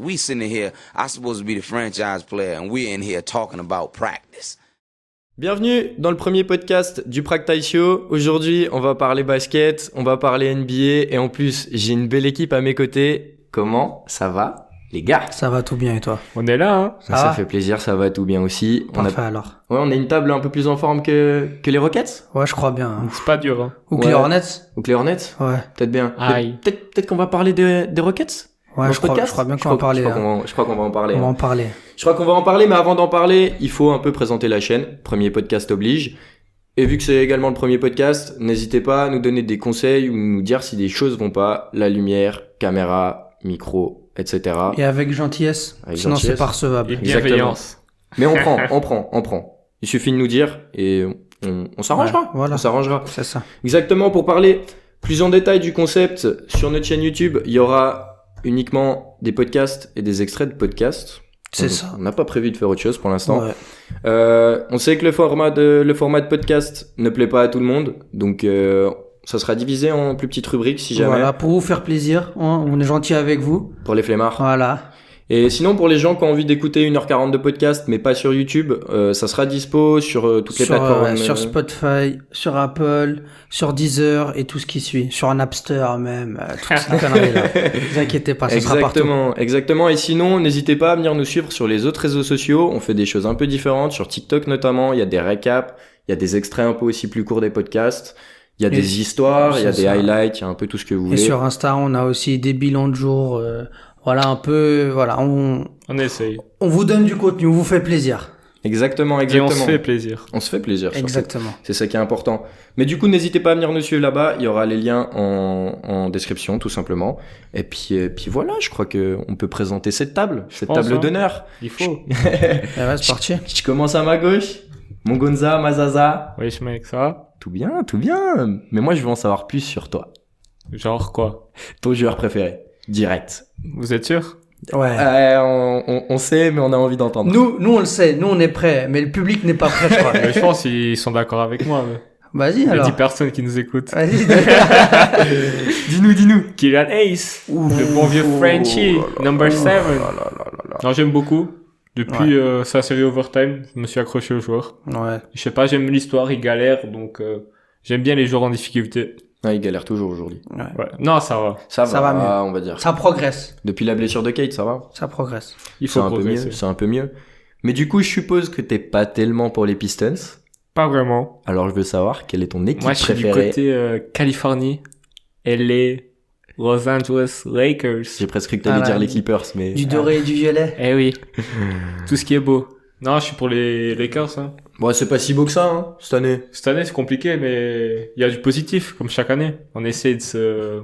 We sitting here, I'm supposed to be the franchise player, and we're in here talking about practice. Bienvenue dans le premier podcast du Practice Show. Aujourd'hui, on va parler basket, on va parler NBA et en plus, j'ai une belle équipe à mes côtés. Comment ça va, les gars? Ça va tout bien et toi? On est là, hein? Ça fait plaisir, ça va tout bien aussi. Parfait alors. Ouais, on a une table un peu plus en forme que les Rockets. Ouais, je crois bien. Hein. C'est pas dur, hein? Ou que les Hornets? Ou que les Hornets. Ouais. Peut-être bien. Aïe. Peut-être qu'on va parler des Rockets. Ouais, je crois bien qu'on va en parler. Je crois qu'on va en parler. On va en parler. Je crois qu'on va en parler, mais avant d'en parler, il faut un peu présenter la chaîne. Premier podcast oblige. Et vu que c'est également le premier podcast, n'hésitez pas à nous donner des conseils ou nous dire si des choses vont pas. La lumière, caméra, micro, etc. Et avec gentillesse. Sinon c'est pas recevable. Et bienveillance. Mais on prend. Il suffit de nous dire et on s'arrangera. Ouais, voilà. On s'arrangera. C'est ça. Exactement. Pour parler plus en détail du concept, sur notre chaîne YouTube, il y aura uniquement des podcasts et des extraits de podcasts. C'est ça. On n'a pas prévu de faire autre chose pour l'instant. Ouais. On sait que le format de podcast ne plaît pas à tout le monde, donc ça sera divisé en plus petites rubriques si jamais. Voilà, pour vous faire plaisir, hein, on est gentil avec vous. Pour les flemmards. Voilà. Et sinon, pour les gens qui ont envie d'écouter 1h40 de podcast, mais pas sur YouTube, ça sera dispo sur toutes les plateformes. Sur Spotify, sur Apple, sur Deezer et tout ce qui suit. Sur Napster même, toutes ces conneries-là. Ne vous inquiétez pas, ça sera partout. Exactement. Et sinon, n'hésitez pas à venir nous suivre sur les autres réseaux sociaux. On fait des choses un peu différentes. Sur TikTok notamment, il y a des récaps, il y a des extraits un peu aussi plus courts des podcasts. Il y a des histoires, il y a des highlights, il y a un peu tout ce que vous voulez. Et sur Insta, on a aussi des bilans de jour. Voilà, un peu, voilà, on essaye. On vous donne du contenu, on vous fait plaisir. Exactement. Et on se fait plaisir. On se fait plaisir. Exactement. C'est ça qui est important. Mais du coup, n'hésitez pas à venir nous suivre là-bas. Il y aura les liens en description, tout simplement. Et puis voilà, je crois que on peut présenter cette table d'honneur. Il faut. Ouais, c'est parti. Je commence à ma gauche. Mon Gonza, Mazaza. Wesh mec, ça va? Tout bien. Mais moi, je veux en savoir plus sur toi. Genre quoi? Ton joueur préféré. Direct. Vous êtes sûr? Ouais. On sait, mais on a envie d'entendre. Nous on le sait, nous on est prêts, mais le public n'est pas prêt, je crois. Mais je pense qu'ils sont d'accord avec moi. Mais... Vas-y il y a alors. 10 personnes qui nous écoutent. Vas-y. Dis-nous. Kylian Ace, le bon vieux Frenchie, number 7. Non, j'aime beaucoup. Depuis sa série Overtime, je me suis accroché au joueur. Ouais. Je sais pas, j'aime l'histoire, il galère, donc j'aime bien les joueurs en difficulté. Ah, il galère toujours aujourd'hui. Ouais. Non, ça va. Ça va mieux. On va dire. Ça progresse. Depuis la blessure de Kate, ça va? Ça progresse. Il faut progresser. C'est un peu mieux. Mais du coup, je suppose que t'es pas tellement pour les Pistons. Pas vraiment. Alors, je veux savoir, quelle est ton équipe Moi, je suis préférée? du côté Californie, LA, Los Angeles Lakers. J'ai presque cru que t'allais dire les Clippers, mais... Du doré et du violet. Eh oui. Tout ce qui est beau. Non, je suis pour les Lakers, hein. Bon, c'est pas si beau que ça, hein, cette année. Cette année, c'est compliqué, mais il y a du positif, comme chaque année. On essaie de se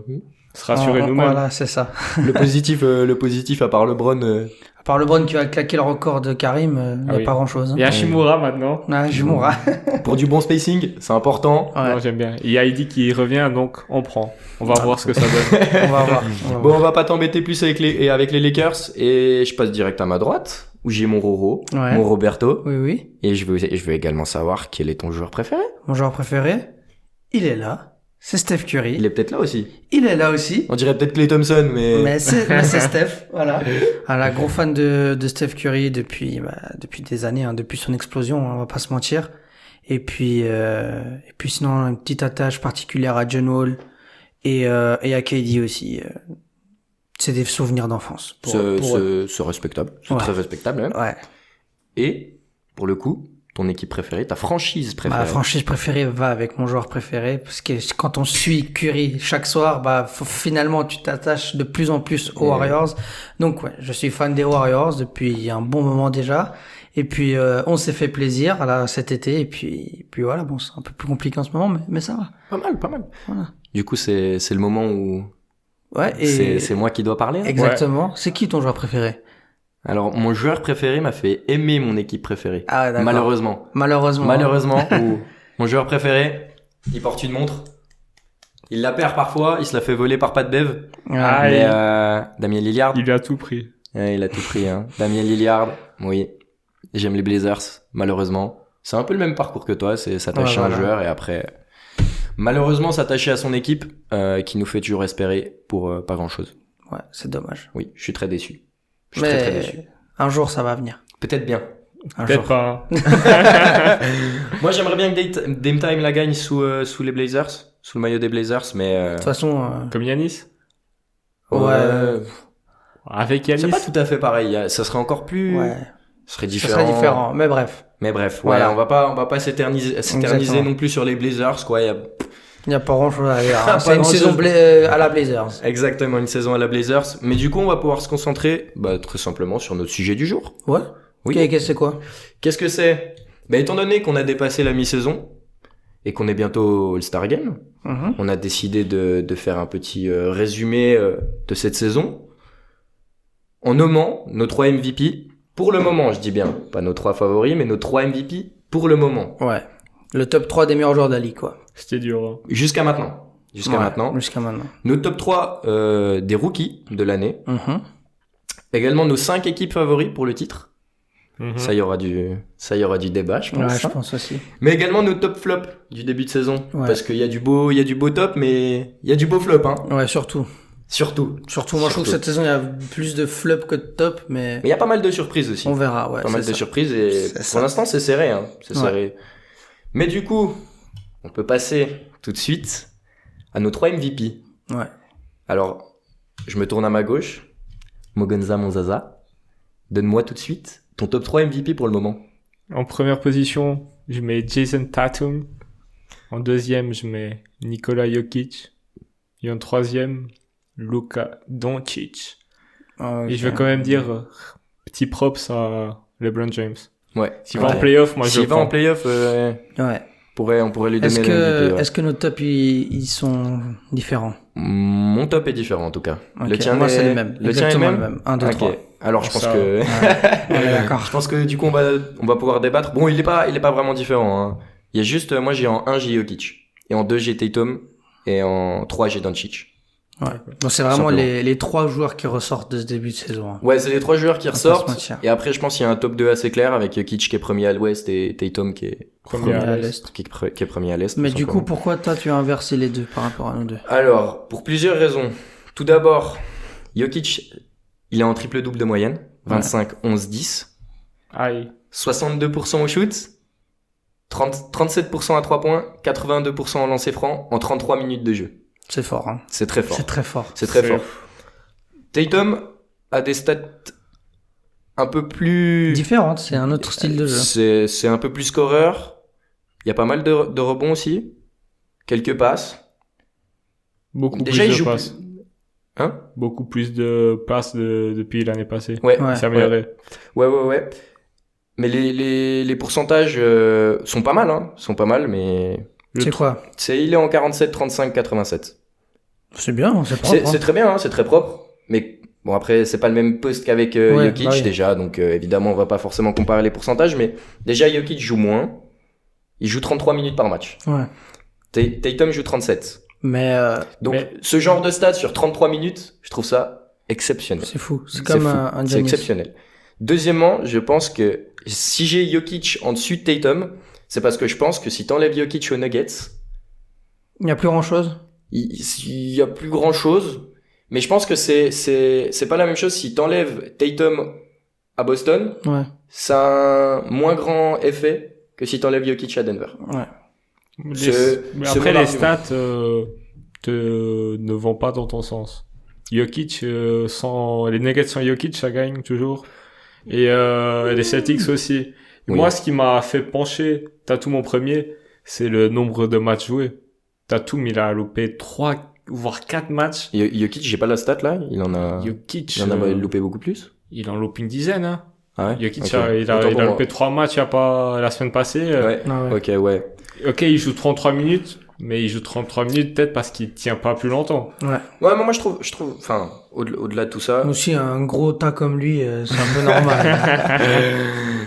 rassurer nous-mêmes. Voilà, c'est ça. Le positif, à part LeBron... À part LeBron qui va claquer le record de Karim, il n'y a pas grand-chose. Hein. Il y a Hachimura maintenant. Hachimura. Pour du bon spacing, c'est important. Ouais. Non, j'aime bien. Il y a Heidi qui revient, donc on prend. On va voir ce que ça donne. On va voir. Bon, on va pas t'embêter plus avec les Lakers, et je passe direct à ma droite, où j'ai mon Roro, mon Roberto. Oui. Et je veux également savoir quel est ton joueur préféré. Mon joueur préféré, il est là. C'est Steph Curry. Il est peut-être là aussi. Il est là aussi. On dirait peut-être Klay Thompson, mais c'est Steph, voilà. Un gros fan de Steph Curry depuis des années, hein, depuis son explosion, on va pas se mentir. Et puis sinon, une petite attache particulière à John Wall et à KD aussi. C'est des souvenirs d'enfance. C'est respectable. C'est très respectable, même. Ouais. Et, pour le coup, ton équipe préférée, ta franchise préférée. Ma franchise préférée va avec mon joueur préféré, parce que quand on suit Curry chaque soir, finalement, tu t'attaches de plus en plus aux Warriors. Donc, ouais, je suis fan des Warriors depuis un bon moment déjà. Et puis, on s'est fait plaisir, là, cet été. Et puis voilà, bon, c'est un peu plus compliqué en ce moment, mais ça va. Pas mal. Voilà. Du coup, c'est le moment où, ouais, et c'est moi qui dois parler. Exactement. Ouais. C'est qui ton joueur préféré? Alors, mon joueur préféré m'a fait aimer mon équipe préférée. Ah, d'accord. Malheureusement, mon joueur préféré, il porte une montre. Il la perd parfois, il se la fait voler par Pat Bev. Mais Damien Lillard. Il a tout pris. Ouais, il a tout pris, hein. Damien Lillard, oui. J'aime les Blazers, malheureusement. C'est un peu le même parcours que toi, c'est s'attacher à un joueur et après... Malheureusement, s'attacher à son équipe, qui nous fait toujours espérer pour pas grand-chose. Ouais, c'est dommage. Oui, je suis très déçu. Je suis très, très déçu. Un jour, ça va venir. Peut-être bien. Un Peut-être jour. pas. Hein. Moi, j'aimerais bien que Dame Time la gagne sous les Blazers, sous le maillot des Blazers, mais De toute façon, Comme Yanis. Ouais. Avec Yanis. C'est pas tout à fait pareil. Ça serait encore plus. ouais, Ce serait ça différent. serait différent. Mais bref, Mais bref, Voilà. ouais, on va pas s'éterniser Exactement. non plus sur les Blazers, quoi. Il il n'y a pas grand-chose à dire. Pas C'est une grand-chose. saison à la Blazers. exactement une saison à la Blazers. Mais du coup, on va pouvoir se concentrer, très simplement sur notre sujet du jour. Ouais. Oui. Ok, qu'est-ce que c'est quoi? Qu'est-ce que c'est? Étant donné qu'on a dépassé la mi-saison et qu'on est bientôt au All-Star Game, Mhm. on a décidé de faire un petit résumé de cette saison en nommant nos 3 MVP pour le moment, je dis bien. Pas nos 3 favoris, mais nos 3 MVP pour le moment. Ouais. Le top 3 des meilleurs joueurs de la ligue, quoi. C'était dur. Hein. Jusqu'à maintenant. Jusqu'à Ouais, maintenant. Jusqu'à maintenant. Nos top 3 des rookies de l'année. Mhm. Également nos 5 équipes favoris pour le titre. Mhm. Ça, il y aura du débat, je pense. Ouais, je pense aussi. Mais également nos top flops du début de saison. Ouais. Parce qu'il y a du beau top, mais il y a du beau flop, hein. Ouais, surtout. Surtout. Moi, je trouve que cette saison, il y a plus de flops que de top, mais Mais il y a pas mal de surprises aussi. on verra, ouais. Pas mal c'est de ça. surprises et C'est pour ça. l'instant, c'est serré, hein. C'est Ouais. serré. Mais du coup, on peut passer tout de suite à nos 3 MVP. Ouais. Alors, je me tourne à ma gauche. Mogenza Monzaza. Donne-moi tout de suite ton top 3 MVP pour le moment. En première position, je mets Jason Tatum. En deuxième, je mets Nikola Jokic. Et en troisième, Luka Doncic. Ok. Et je veux quand même dire petit props à LeBron James. Ouais. S'il va en playoff, moi je S'il le va en prends. playoff, Ouais. on pourrait lui donner Est-ce le que, MVP. Ouais. est-ce que nos tops, ils sont différents? Mon top est différent en tout cas. Ok, Le tien moi, est... c'est les mêmes. Le tien est le Exactement même le même. 1, 2, Ok. 3. Alors je pense Ça- que On est d'accord. je pense que du coup on va pouvoir débattre. Bon, il est pas vraiment différent, hein. Il y a juste moi j'ai en 1 j'ai Jokic et en 2 j'ai Tatum et en 3 j'ai Doncic. Ouais. Bon, c'est vraiment Simplement. les 3 joueurs qui ressortent de ce début de saison. hein. Ouais, c'est les 3 joueurs qui On va pas se ressortent. mentir. Et après je pense qu'il y a un top 2 assez clair avec Jokic qui est premier à l'ouest et Tatum qui est Premier à à l'Est. l'Est. qui est premier à l'est. Mais tout du coup, simplement. pourquoi toi, tu as inversé les deux par rapport à nous deux? Alors, pour plusieurs raisons. Tout d'abord, Jokic, il est en triple-double de moyenne. 25, 11, 10. Aïe. 62% au shoot. 37% à 3 points. 82% en lancer franc en 33 minutes de jeu. C'est fort, hein. C'est très fort. C'est très fort. C'est très fort. Tatum a des stats un peu plus... Différente, c'est un autre style de jeu. C'est un peu plus scoreur. Il y a pas mal de rebonds aussi. Quelques passes. Beaucoup Déjà, plus il de joue... passes. Hein? Beaucoup plus de passes depuis l'année passée. Ouais. Ouais. C'est amélioré. Ouais. Mais les pourcentages sont pas mal, hein. Sont pas mal, mais... C'est quoi? Il est en 47, 35, 87. C'est bien, c'est propre. C'est très bien, hein, c'est très propre. Mais bon, après, c'est pas le même poste qu'avec Jokic bah oui. déjà. Donc évidemment, on va pas forcément comparer les pourcentages. Mais déjà, Jokic joue moins. Il joue 33 minutes par match. Ouais. Tatum joue 37. Mais Donc Mais- ce genre de stats sur 33 minutes, je trouve ça exceptionnel. c'est fou. C'est C'est comme fou. un C'est Giannis. exceptionnel. Deuxièmement, je pense que si j'ai Jokic en dessus de Tatum, c'est parce que je pense que si t'enlèves Jokic aux Nuggets, Il n'y a plus grand chose. il y a plus grand chose. Mais je pense que c'est pas la même chose si t'enlèves Tatum à Boston, Ouais. ça a un moins grand effet que si t'enlèves Jokic à Denver. Ouais. Mais C'est après, mon les argument. stats ne vont pas dans ton sens. Jokic, les Nuggets sans Jokic, ça gagne toujours. Et les Celtics aussi. Et Oui. Moi, ce qui m'a fait pencher Tatum en premier, c'est le nombre de matchs joués. Tatum, il a loupé 3, voire 4 matchs. Jokic, j'ai pas la stat là, il en a Jokic, loupé beaucoup plus. il en loupe une dizaine. Hein. Ah ouais. Jokic, Ok. il a Autant pour moi. loupé 3 matchs la semaine passée. Ouais. Ah ouais. Ok, ouais. Ok, il joue 33 minutes, mais il joue 33 minutes peut-être parce qu'il tient pas plus longtemps. Ouais. Ouais, mais moi je trouve, enfin, au-delà de tout ça. Aussi, un gros tas comme lui, c'est un peu normal.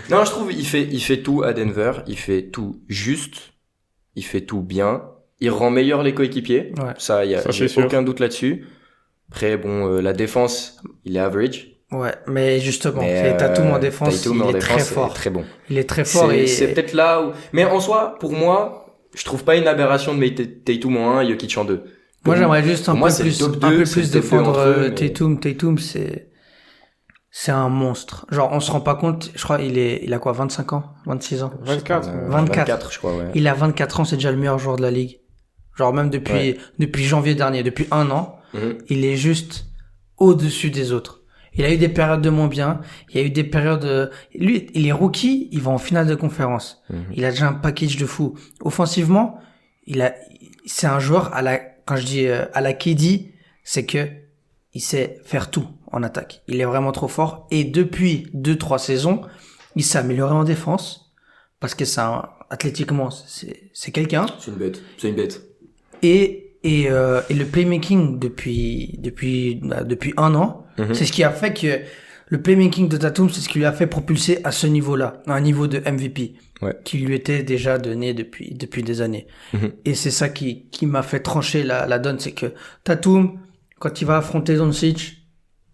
Non, je trouve, il fait tout à Denver, il fait tout juste, il fait tout bien, il rend meilleur les coéquipiers. Ouais. Ça, Ça, j'ai c'est sûr. aucun doute là-dessus. Après, bon, la défense, il est average. Ouais, mais justement, Mais, Tatum en défense, Tatum il en est défense, très c'est fort. très bon. Il est très fort et C'est peut-être là où, mais en soi, pour moi, je trouve pas une aberration de mettre Tatum en 1, Jokic en 2. moi j'aimerais juste un pour moi, peu c'est le plus, top un 2, peu c'est plus le top 2 défendre entre eux, mais- Tatum. Tatum, c'est c'est un monstre. Genre, on se rend pas compte, je crois, il a quoi, 25 ans? 26 ans? 24. 24. Je crois, ouais. Il a 24 ans, c'est déjà le meilleur joueur de la ligue. Genre, même depuis janvier dernier, depuis un an, il est juste au-dessus des autres. Il a eu des périodes de moins bien. Il y a eu des périodes, lui, il est rookie, il va en finale de conférence. Il a déjà un package de fou. Offensivement, c'est un joueur quand je dis à la KD, c'est que il sait faire tout en attaque. Il est vraiment trop fort. Et depuis 2-3 saisons, il s'est amélioré en défense. Parce que athlétiquement, c'est quelqu'un. C'est une bête. Et le playmaking depuis un an, c'est ce qui a fait que le playmaking de Tatum, c'est ce qui lui a fait propulser à ce niveau-là, à un niveau de MVP, qui lui était déjà donné depuis des années. Et c'est ça qui m'a fait trancher la donne, c'est que Tatum, quand il va affronter Doncic,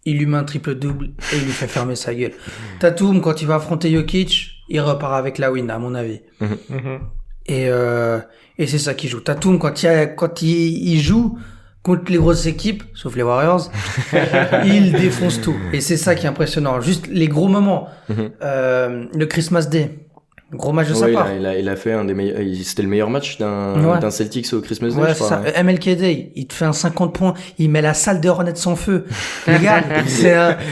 il lui met un triple-double et il lui fait fermer sa gueule. Tatum, quand il va affronter Jokic, il repart avec la win, à mon avis. Et c'est ça qui joue. Tatum, quand il joue contre les grosses équipes, sauf les Warriors, il défonce tout. Et c'est ça qui est impressionnant. Juste les gros moments. Le Christmas Day. Gros match de sa part. Il a fait un des meilleurs, c'était le meilleur match d'un Celtics au Christmas Day, je crois. Ça. MLK Day, il te fait un 50 points, il met la salle des Hornets en feu. Les gars,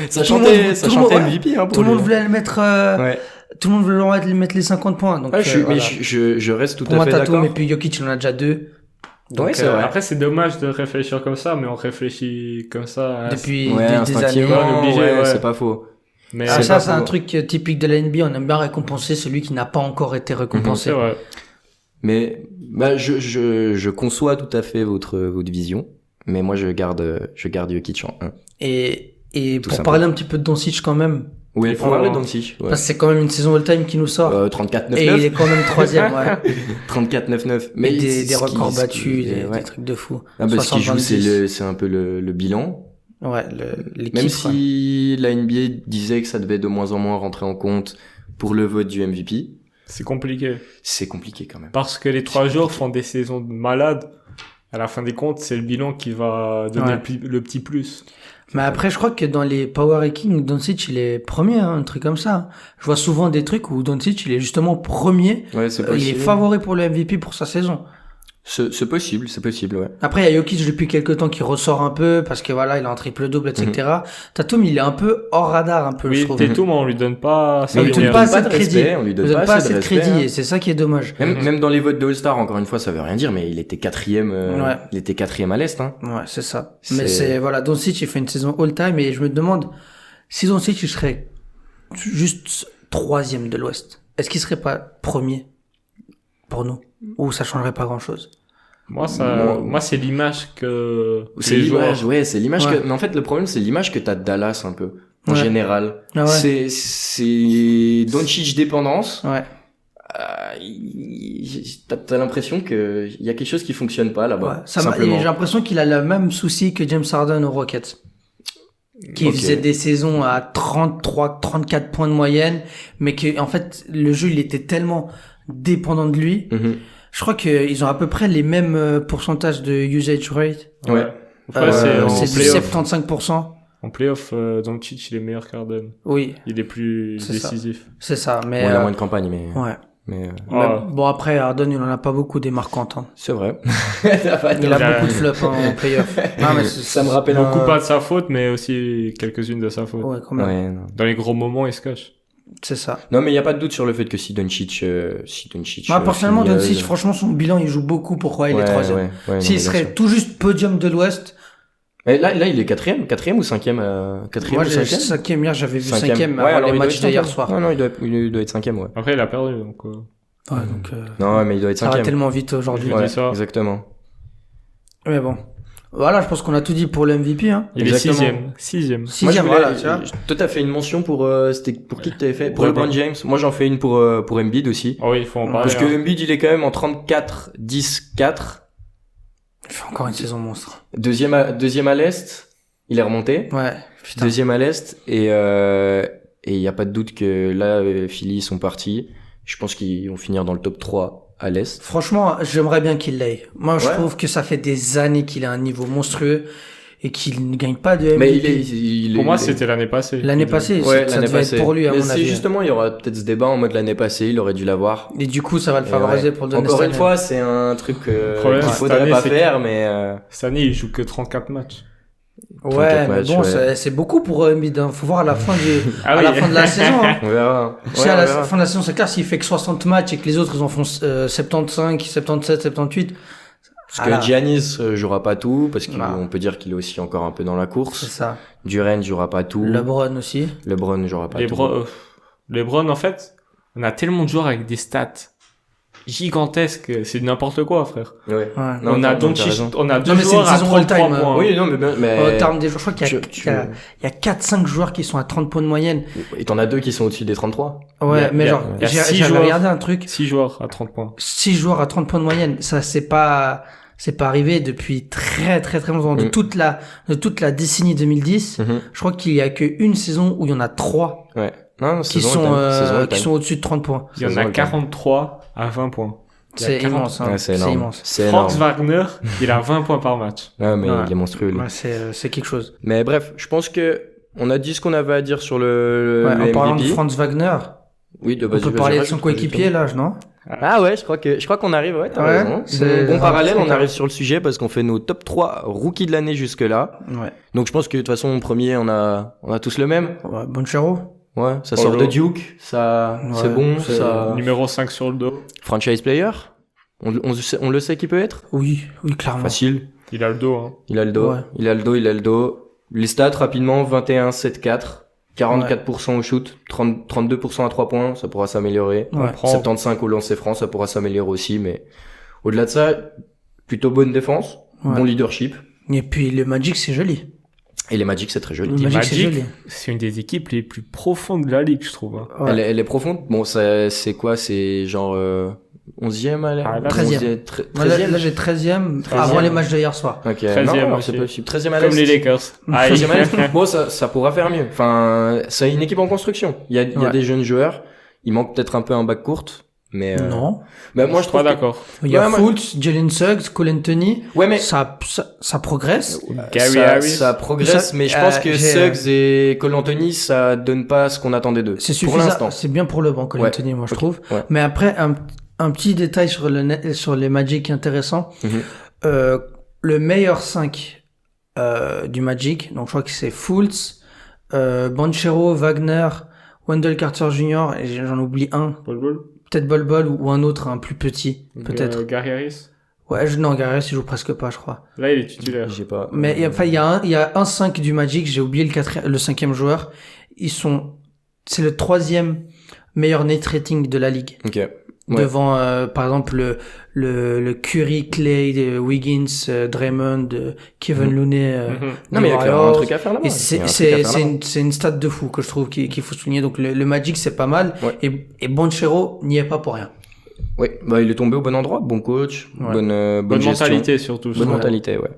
ça chantait MVP, hein, tout le monde voulait le mettre, tout le monde voulait lui mettre les 50 points. Donc, je reste tout à fait d'accord. Et puis Jokic, il en a déjà 2. Donc, c'est vrai. Après, c'est dommage de réfléchir comme ça, mais on réfléchit comme ça. Depuis des années. C'est pas faux. Mais ça, c'est un truc typique de la NBA. On aime bien récompenser celui qui n'a pas encore été récompensé. C'est vrai. Mais je conçois tout à fait votre vision, mais moi je garde Jokic en 1. Et pour parler un petit peu de Doncic quand même. Oui, il faut parler de Doncic. Parce que c'est quand même une saison all-time qui nous sort. 34-9-9. Et il est quand même 3ème, ouais. 34-9-9. Mais des records battus, des trucs de fou. Ce qui joue, c'est un peu le bilan. Ouais, l'équipe. Même si la NBA disait que ça devait de moins en moins rentrer en compte pour le vote du MVP. C'est compliqué. C'est compliqué quand même. Parce que les 3 joueurs font des saisons de malades. À la fin des comptes, c'est le bilan qui va donner le petit plus. Mais après, je crois que dans les Power Rankings, Doncic, il est premier, un truc comme ça. Je vois souvent des trucs où Doncic, il est justement premier. Ouais, c'est possible. Il est favori pour le MVP pour sa saison. C'est possible, ouais. Après, il y a Jokic depuis quelques temps qui ressort un peu, parce que voilà, il a un triple-double, etc. Tatum, il est un peu hors radar, un peu, je trouve. Tatum, on lui donne pas sa lumière. On lui donne pas assez de crédit, et c'est ça qui est dommage. Même dans les votes de All-Star, encore une fois, ça veut rien dire, mais il était 4ème, il était 4ème à l'Est, hein. Ouais, c'est ça. Mais voilà, Doncic, il fait une saison all-time, et je me demande, si Doncic, il serait juste 3ème de l'Ouest, est-ce qu'il serait pas premier pour nous? Ou ça changerait pas grand-chose? Moi, c'est l'image que... C'est l'image, c'est l'image que... Mais en fait, le problème, c'est l'image que t'as de Dallas, un peu. En général. Ah ouais. C'est Doncic dépendance. Ouais. T'as l'impression que il y a quelque chose qui fonctionne pas là-bas. J'ai l'impression qu'il a le même souci que James Harden aux Rockets. Qui faisait des saisons à 33, 34 points de moyenne, mais que, en fait, le jeu, il était tellement dépendant de lui. Je crois qu'ils ont à peu près les mêmes pourcentages de usage rate. Ouais. Après, c'est du 75%. En playoff, Doncic, il est meilleur qu'Harden. Oui. Il est plus décisif. C'est ça, mais... il a moins de campagne, mais... Ouais. Mais bon, après, Harden, il en a pas beaucoup des marquantes. Hein. C'est vrai. Il a beaucoup de flops en playoff. Non, mais ça me rappelle beaucoup pas de sa faute, mais aussi quelques-unes de sa faute. Ouais, quand même. Ouais, dans les gros moments, il se cache. C'est ça. Non, mais il y a pas de doute sur le fait que si Doncic moi, personnellement, Doncic, franchement, son bilan, il joue beaucoup pourquoi il est 3ème. S'il serait tout juste podium de l'Ouest. Et là, il est 4ème ou 5ème, Moi, j'ai 5ème, hier, j'avais vu 5ème avant les matchs d'hier soir. Non, il doit être 5ème, ouais. Après, il a perdu, donc, non, mais il doit être 5ème. Ça va tellement vite aujourd'hui. Ouais, exactement. Mais bon. Voilà, je pense qu'on a tout dit pour le MVP, hein. Il est 6ème. Voilà, tu vois. Toi, t'as fait une mention pour, c'était pour qui que t'avais fait? Pour LeBron James. Moi, j'en fais une pour Embiid aussi. Oh oui, il faut en parler. Parce que Embiid, il est quand même en 34-10-4. Il fait encore une saison monstre. Deuxième à l'Est. Il est remonté. Ouais, putain. Deuxième à l'Est. Et y a pas de doute que là, Philly sont partis. Je pense qu'ils vont finir dans le top 3. À l'Est. Franchement, j'aimerais bien qu'il l'aille. Moi, je trouve que ça fait des années qu'il a un niveau monstrueux. et qu'il ne gagne pas de MVP. Mais il est Pour moi, il est- c'était l'année passée. L'année passée, Ouais, ça l'année devait passée. être pour lui, à mais mon c'est avis. justement, il y aura peut-être ce débat en mode l'année passée, il aurait dû l'avoir. Et du coup, ça va le Et favoriser ouais. pour le donner Encore cette une année. fois, c'est un truc problème, qu'il cette faudrait année, pas c'est faire, mais Cette année, il joue que 34 matchs. Ouais, 34 mais matchs, bon, ouais. c'est beaucoup pour Embiid. Hein. Faut voir à la fin Ah à oui. la fin de la saison. Hein. on verra. Si Ouais, à on la verra. fin de la saison, c'est clair, s'il fait que 60 matchs et que les autres, ils en font 75, 77, 78. Parce que Giannis jouera pas tout, parce qu'on Non. peut dire qu'il est aussi encore un peu dans la C'est course. ça. Durant jouera pas tout. LeBron aussi. LeBron jouera pas tout. LeBron, en fait, on a tellement de joueurs avec des stats gigantesques, c'est n'importe quoi, frère. Ouais. Ouais. Non, on a t'as Doncic, raison. on a deux Non, mais c'est joueurs une à saison 33 all-time, points. Oui, non, mais En termes des joueurs, je crois qu'il y a, tu- il y a 4-5 joueurs qui sont à 30 points de moyenne. et t'en as deux qui sont au-dessus des 33. Ouais, Il y a- mais il y a- genre, il y a six j'avais joueurs. regardé un truc. 6 joueurs à 30 points. 6 joueurs à 30 points de moyenne. Ça, c'est pas arrivé depuis très, très, très longtemps. De toute la décennie 2010. Mhm. Je crois qu'il y a qu'une saison où il y en a 3 Ouais. Non, qui saison sont, all-time. qui sont au-dessus de 30 points. Il y en Saison a all-time. 43 à 20 points. Il y a C'est 40. immense, hein. Ouais, c'est énorme. immense. C'est énorme. Franz Wagner, il a 20 points par match. Ouais, mais Ouais. il est monstrueux, lui. Ouais, c'est quelque chose. Mais bref, je pense que on a dit ce qu'on avait à dire sur le Ouais, en MVP. parlant de Franz Wagner, Oui, on peut parler de son coéquipier, là, non? Ah ouais, je crois qu'on arrive, ouais, t'as Ouais, raison. c'est- Bon parallèle, on c'est- arrive sur le sujet parce qu'on fait nos top 3 rookies de l'année jusque là. Ouais. Donc je pense que de toute façon, en premier, on a tous le même. Ouais, Bonchero. Ouais, ça sort Oh de là. Duke, ça, Ouais, c'est bon, c'est- ça. Numéro 5 sur le dos. Franchise player. On le sait qui peut être. Oui, clairement. Facile. Il a le dos, hein. Il a le dos. Ouais. Il a le dos. Les stats rapidement, 21, 7, 4. 44% au shoot, 32% à 3 points, ça pourra s'améliorer. Ouais. 75 au lancer franc, ça pourra s'améliorer aussi, mais au-delà de ça, plutôt bonne défense, Ouais. bon leadership. Et puis le Magic, c'est joli. Et les Magic, c'est très joli. Le Magic, c'est Magic, joli. c'est une des équipes les plus profondes de la ligue, je trouve. hein. Ouais. Elle est profonde. Bon, c'est quoi? C'est genre 11e à l'air? Ah, là, 13e. 13e? Là, j'ai 13e 13e. avant les matchs d'hier soir. Ok. 13e non, alors, aussi. c'est possible. 13e à Comme l'Est. les Lakers. Ah, 13e à l'Est. Bon, ça pourra faire mieux. Enfin, c'est une équipe en construction. Il y a Ouais. des jeunes joueurs. Il manque peut-être un peu un bac courte. Mais, Non. mais moi, je trouve pas que- d'accord. Il y a Ouais, moi- Fultz, Jalen Suggs, Cole Anthony. Ouais, mais Ça progresse. Gary ça, Harris. ça progresse, Ça- mais je pense que j'ai- Suggs et Cole Anthony, ça donne pas ce qu'on attendait d'eux. C'est Pour suffisant. l'instant. C'est bien pour le banc, Cole Ouais. Anthony, moi, je Ok. trouve. Ouais. Mais après, un petit détail sur les Magic intéressant. Mhm. Le meilleur 5 du Magic, donc je crois que c'est Fultz, Banchero, Wagner, Wendell Carter Jr. et j'en oublie un, Bol Bol. peut-être Bol Bol ou un autre, un plus petit, peut-être. Gary Harris. Ouais, non, Gareth, il joue presque pas, je crois. Là, il est titulaire. J'ai pas. Mais il y a un 5 du Magic, j'ai oublié le 5e joueur. C'est le 3e meilleur net rating de la ligue. Ok. Ouais. Devant, par exemple, le Curry, Clay, Wiggins, Draymond, Kevin Looney. Mhm. Non, mais il y a clairement un Warriors. truc à faire là-bas. Et Il y a un truc à faire là-bas. c'est une stat de fou que je trouve qu'il faut souligner. Donc le Magic, c'est pas mal. Ouais. Et Banchero n'y est pas pour rien. Oui, bah, il est tombé au bon endroit, bon coach, Ouais. bonne Bonne gestion. mentalité, surtout. je Bonne trouve. mentalité, ouais.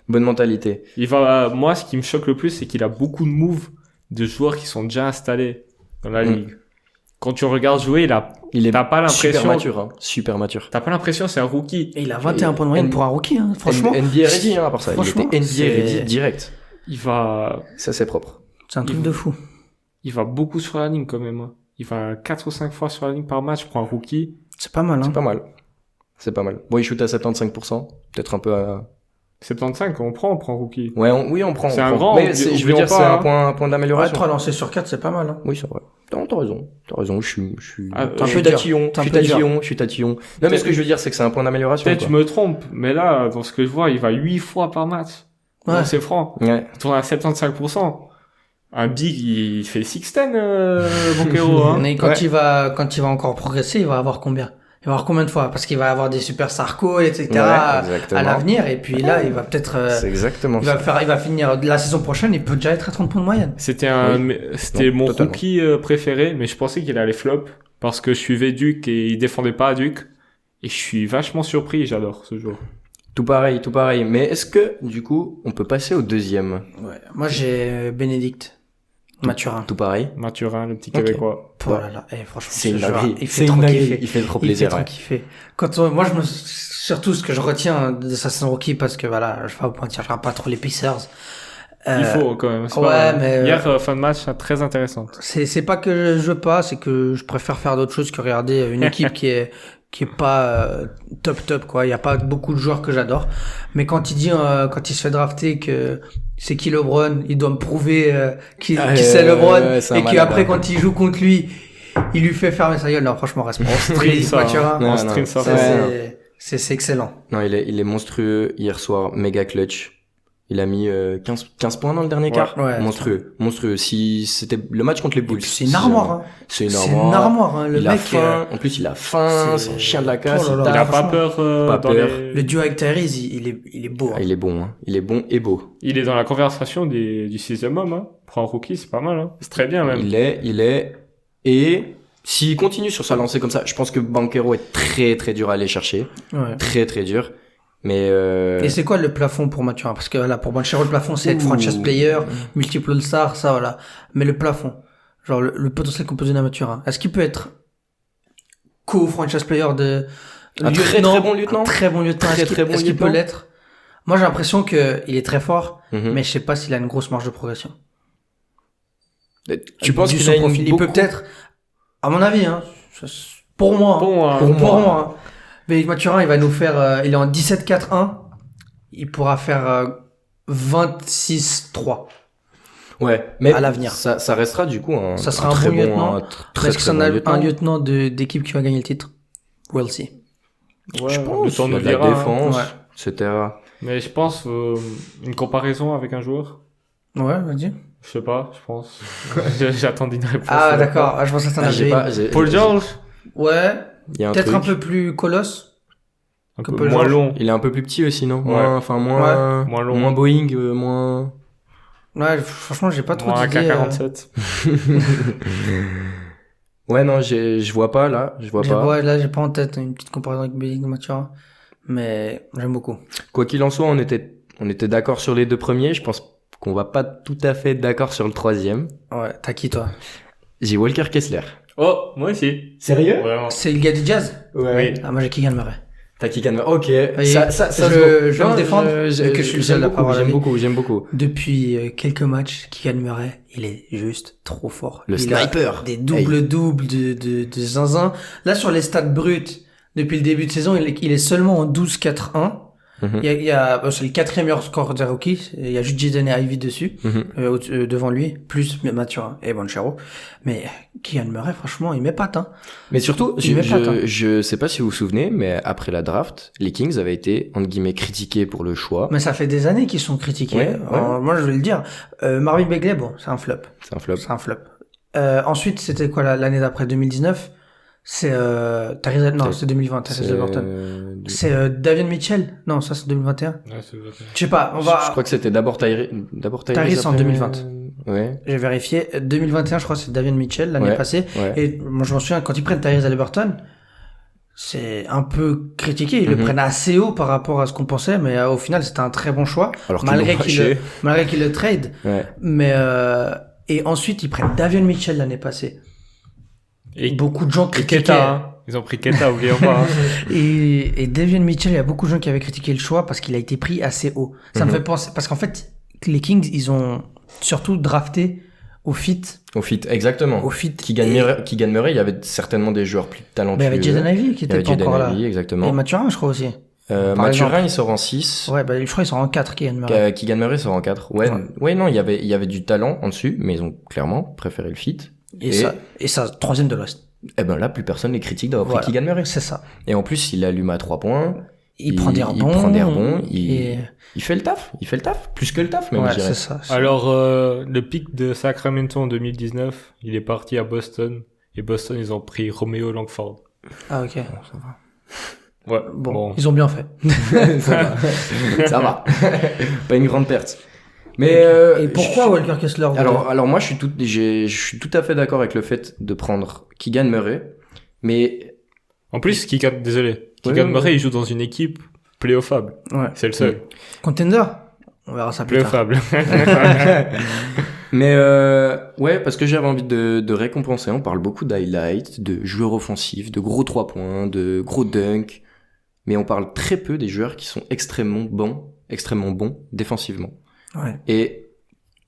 Bonne mentalité. Moi, ce qui me choque le plus, c'est qu'il a beaucoup de moves de joueurs qui sont déjà installés dans la Mm. ligue. Quand tu regardes jouer, Il est t'as pas super l'impression, mature, hein. Super mature. t'as pas l'impression c'est un rookie. Et il a 21 points de moyenne pour un rookie, hein. Franchement. NBA ready, hein, à part ça. Il franchement, était NBA c'est- ready direct. Il va Ça, c'est propre. C'est un truc de fou. il va beaucoup sur la ligne quand même. hein. Il va 4 ou 5 fois sur la ligne par match pour un rookie. C'est pas mal, hein. C'est pas mal. C'est pas mal. Bon, il shoot à 75%. Peut-être un peu à... 75, on prend rookie. Ouais, on prend. C'est on un prend. grand, Mais je veux oublions dire, pas, c'est hein. un point Ouais, d'amélioration. 3 lancés sur 4, c'est pas mal, hein. Oui, c'est vrai. T'as raison. Je suis Ah, un je peu suis dur. tatillon. T'es un Je suis peu dur. tatillon. Je suis tatillon. Non, mais Peut-être- ce que je veux dire, c'est que c'est un point d'amélioration. Peut-être quoi. je me trompe, mais là, dans ce que je vois, il va 8 fois par match. Ouais. Non, c'est franc. Ouais. Il tourne à 75%. Un big, il fait 6-10, Banquero, hein. Mais quand Ouais. il va encore progresser, il va avoir combien? Il va avoir combien de fois? Parce qu'il va avoir des super Sarko, etc. Ouais, à exactement. l'avenir. Et puis là, il va peut-être, C'est exactement il ça. va finir la saison prochaine, il peut déjà être à 30 points de moyenne. C'était Non, mon totalement. rookie préféré, mais je pensais qu'il allait flop parce que je suivais Duke et il défendait pas à Duke. Et je suis vachement surpris, j'adore ce joueur. Tout pareil. Mais est-ce que, du coup, on peut passer au deuxième? Ouais. Moi, j'ai Bénédicte. Mathurin. Tout pareil. Mathurin, le petit Ok. Québécois. Oh là là, franchement, C'est ce une joueur, dinguerie. il C'est fait une trop dinguerie. kiffer. Il fait trop Il fait plaisir. trop Ouais. kiffer. Moi, surtout ce que je retiens de Assassin's Rookie, parce que voilà, je vais pas vous mentir, je regarde pas trop les Pacers. Il faut quand même. C'est ouais, pas- mais, Hier, fin de match, très intéressante. C'est pas que je veux pas, c'est que je préfère faire d'autres choses que regarder une équipe qui est pas top quoi. Il y a pas beaucoup de joueurs que j'adore, mais quand il dit quand il se fait drafter que c'est qui LeBron, il doit me prouver qui c'est LeBron c'est un et malade, qu'après hein. quand il joue contre lui, il lui fait fermer sa gueule. Non, franchement, reste stream ça, Mathurin. Non, On non, stream ça. Ça, ouais. c'est excellent. Non, il est monstrueux. Hier soir, méga clutch. Il a mis 15 points dans le dernier quart. ouais. Monstrueux. Si c'était le match contre les Et Bulls. puis c'est une armoire, hein. C'est une C'est armoire. une armoire, hein. Le Il a mec, faim. En plus, il a faim. c'est- C'est un chien de la casse. Oh là là. il Il a tape. pas franchement, peur. pas dans peur. les- le duo avec Tyrese, il est beau. Ah, Hein. il est bon. Hein. Il est bon et beau. Il est dans la conversation du 6e homme. Hein. Pour un rookie, c'est pas mal. Hein. C'est très bien même. Il est. Et s'il continue sur sa lancée comme ça, je pense que Banchero est très très dur à aller chercher. Ouais. Très très dur. Mais Et c'est quoi le plafond pour Mathurin? Parce que là, pour Banchero, le plafond, c'est être Ouh. franchise player, multiple All-Star, ça, voilà. Mais le plafond, genre le potentiel qu'on peut donner à Mathurin, est-ce qu'il peut être co-franchise player de un très très bon lieutenant. Un très bon lieutenant. Très, Est-ce qu'il- très bon est-ce qu'il peut lieutenant. l'être? Moi, j'ai l'impression que il est très fort, Mhm. mais je sais pas s'il a une grosse marge de progression. Tu penses Vu qu'il son a une profil, il peut peut-être, à mon avis, hein, pour moi, hein, Bon, pour moi, hein. Mais Mathurin, il va nous faire, il est en 17-4-1, il pourra faire 26-3. Ouais, mais à l'avenir. Ça restera du coup un. Ça sera un un très bon lieutenant. un très Est-ce que très c'est bon un lieutenant d'équipe qui va gagner le titre? We'll see. ouais, Je pense. le temps Il y a nous de la dira, hein. défense, Ouais. etc. Mais je pense une comparaison avec un joueur. Ouais, vas-y. Je sais pas, je pense. J'attendais une réponse. Ah, d'accord. Ah, je pensais que t'en Ah, j'ai avais. pas- j'ai- Paul George, Ouais. Il y a un Peut-être truc. un peu plus colosse. un Que peu Paul moins George. long. Il est un peu plus petit aussi, non? Ouais. Moins long. Moins Boeing, moins. Ouais, franchement, j'ai pas trop Moins un d'idées. K47. Ouais, non, je vois pas là, je vois pas. Ouais, là, j'ai pas en tête une petite comparaison avec Belling Mathurin. Mais j'aime beaucoup. Quoi qu'il en soit, on était d'accord sur les deux premiers. Je pense qu'on va pas tout à fait être d'accord sur le troisième. Ouais, t'as qui, toi? J'ai Walker Kessler. Oh, moi aussi. Sérieux? Vraiment. C'est le gars du jazz? Ouais. Ah, moi, j'ai Keegan Murray. T'as Keegan Murray. Ok. Oui, Ça je se voit. vais me Non, défendre, vu que je suis le seul à pas avoir J'aime l'avis. beaucoup, j'aime beaucoup. Depuis quelques matchs, Keegan Murray, il est juste trop fort. Le Il a sniper. des doubles-doubles de zinzin. Là, sur les stats bruts, depuis le début de saison, il est seulement en 12-4-1. Mhm. C'est le 4e meilleur score des rookies. Il y a juste Jaden et Ivy dessus, Mhm. devant lui, plus Mathurin et Banchero. Mais Keegan Murray, franchement, il m'épate, hein. Mais surtout, Il m'épate, hein. je sais pas si vous vous souvenez, mais après la draft, les Kings avaient été, entre guillemets, critiqués pour le choix. Mais ça fait des années qu'ils sont critiqués. Ouais, ouais. Moi, je vais le dire. Marvin Bagley, bon, c'est un flop. C'est un flop. C'est un flop. Ensuite, c'était quoi l'année d'après, 2019? C'est non, c'est 2020, Tyrese Halliburton. C'est Davion Mitchell? Non, ça c'est 2021. Ouais, c'est vrai. Je sais pas, on Je va... crois que c'était d'abord Tyrese Tyrese en après- 2020. Ouais. J'ai vérifié. 2021, je crois que c'est Davion Mitchell l'année Ouais. passée. Ouais. Et moi, je m'en souviens, quand ils prennent Tyrese Halliburton, c'est un peu critiqué. Ils le Mhm. prennent assez haut par rapport à ce qu'on pensait, mais au final, c'était un très bon choix. Alors qu'ils Malgré l'ont qu'il le trade. Ouais. Mais, et ensuite, ils prennent Davion Mitchell l'année passée. Et, Beaucoup de gens et critiquaient. Keta, hein. Ils ont pris Keta, oublions pas. Hein. Et Davion Mitchell, il y a beaucoup de gens qui avaient critiqué le choix parce qu'il a été pris assez haut. Ça me Mhm. fait penser, parce qu'en fait, les Kings, ils ont surtout drafté au fit. Au fit, exactement. Au fit. Keegan Murray, il y avait certainement des joueurs plus talentueux. Mais il y avait Jaden Ivey qui Il y avait était pas Jaden encore là. Ivey, Et exactement. Mathurin, je crois aussi. par Mathurin, exemple. il sort en 6. Ouais, bah, je crois qu'ils sont en 4, Keegan Murray. Keegan Murray sort en 4. Ouais. Ouais. Ouais, non, il y avait du talent en dessus, mais ils ont clairement préféré le fit. Et ça, troisième de l'Ouest. Eh ben là, plus personne les critique d'avoir Voilà. pris Keegan Murray. C'est ça. Et en plus, il allume à 3 points. Il prend des rebonds. Il prend des rebonds. Et... Il fait le taf. Il fait le taf. Plus que le taf, même, ouais, je dirais. c'est ça. Alors, le pic de Sacramento en 2019, il est parti à Boston. Et Boston, ils ont pris Romeo Langford. Ah, ok. Ouais. Bon, ils ont bien fait. Ça va. Ça va. Pas une grande perte. Mais Et pourquoi Walker Kessler? alors moi, je suis tout à fait d'accord avec le fait de prendre Keegan Murray. Mais En plus, désolé. Ouais, Keegan ouais. Murray, il joue dans une équipe playoffable. Ouais. C'est le seul. Contender? On verra ça plus tard. Playoffable. Mais ouais, parce que j'avais envie de récompenser. On parle beaucoup d'highlights, de joueurs offensifs, de gros 3 points, de gros dunks. Mais on parle très peu des joueurs qui sont extrêmement bons défensivement. Ouais. Et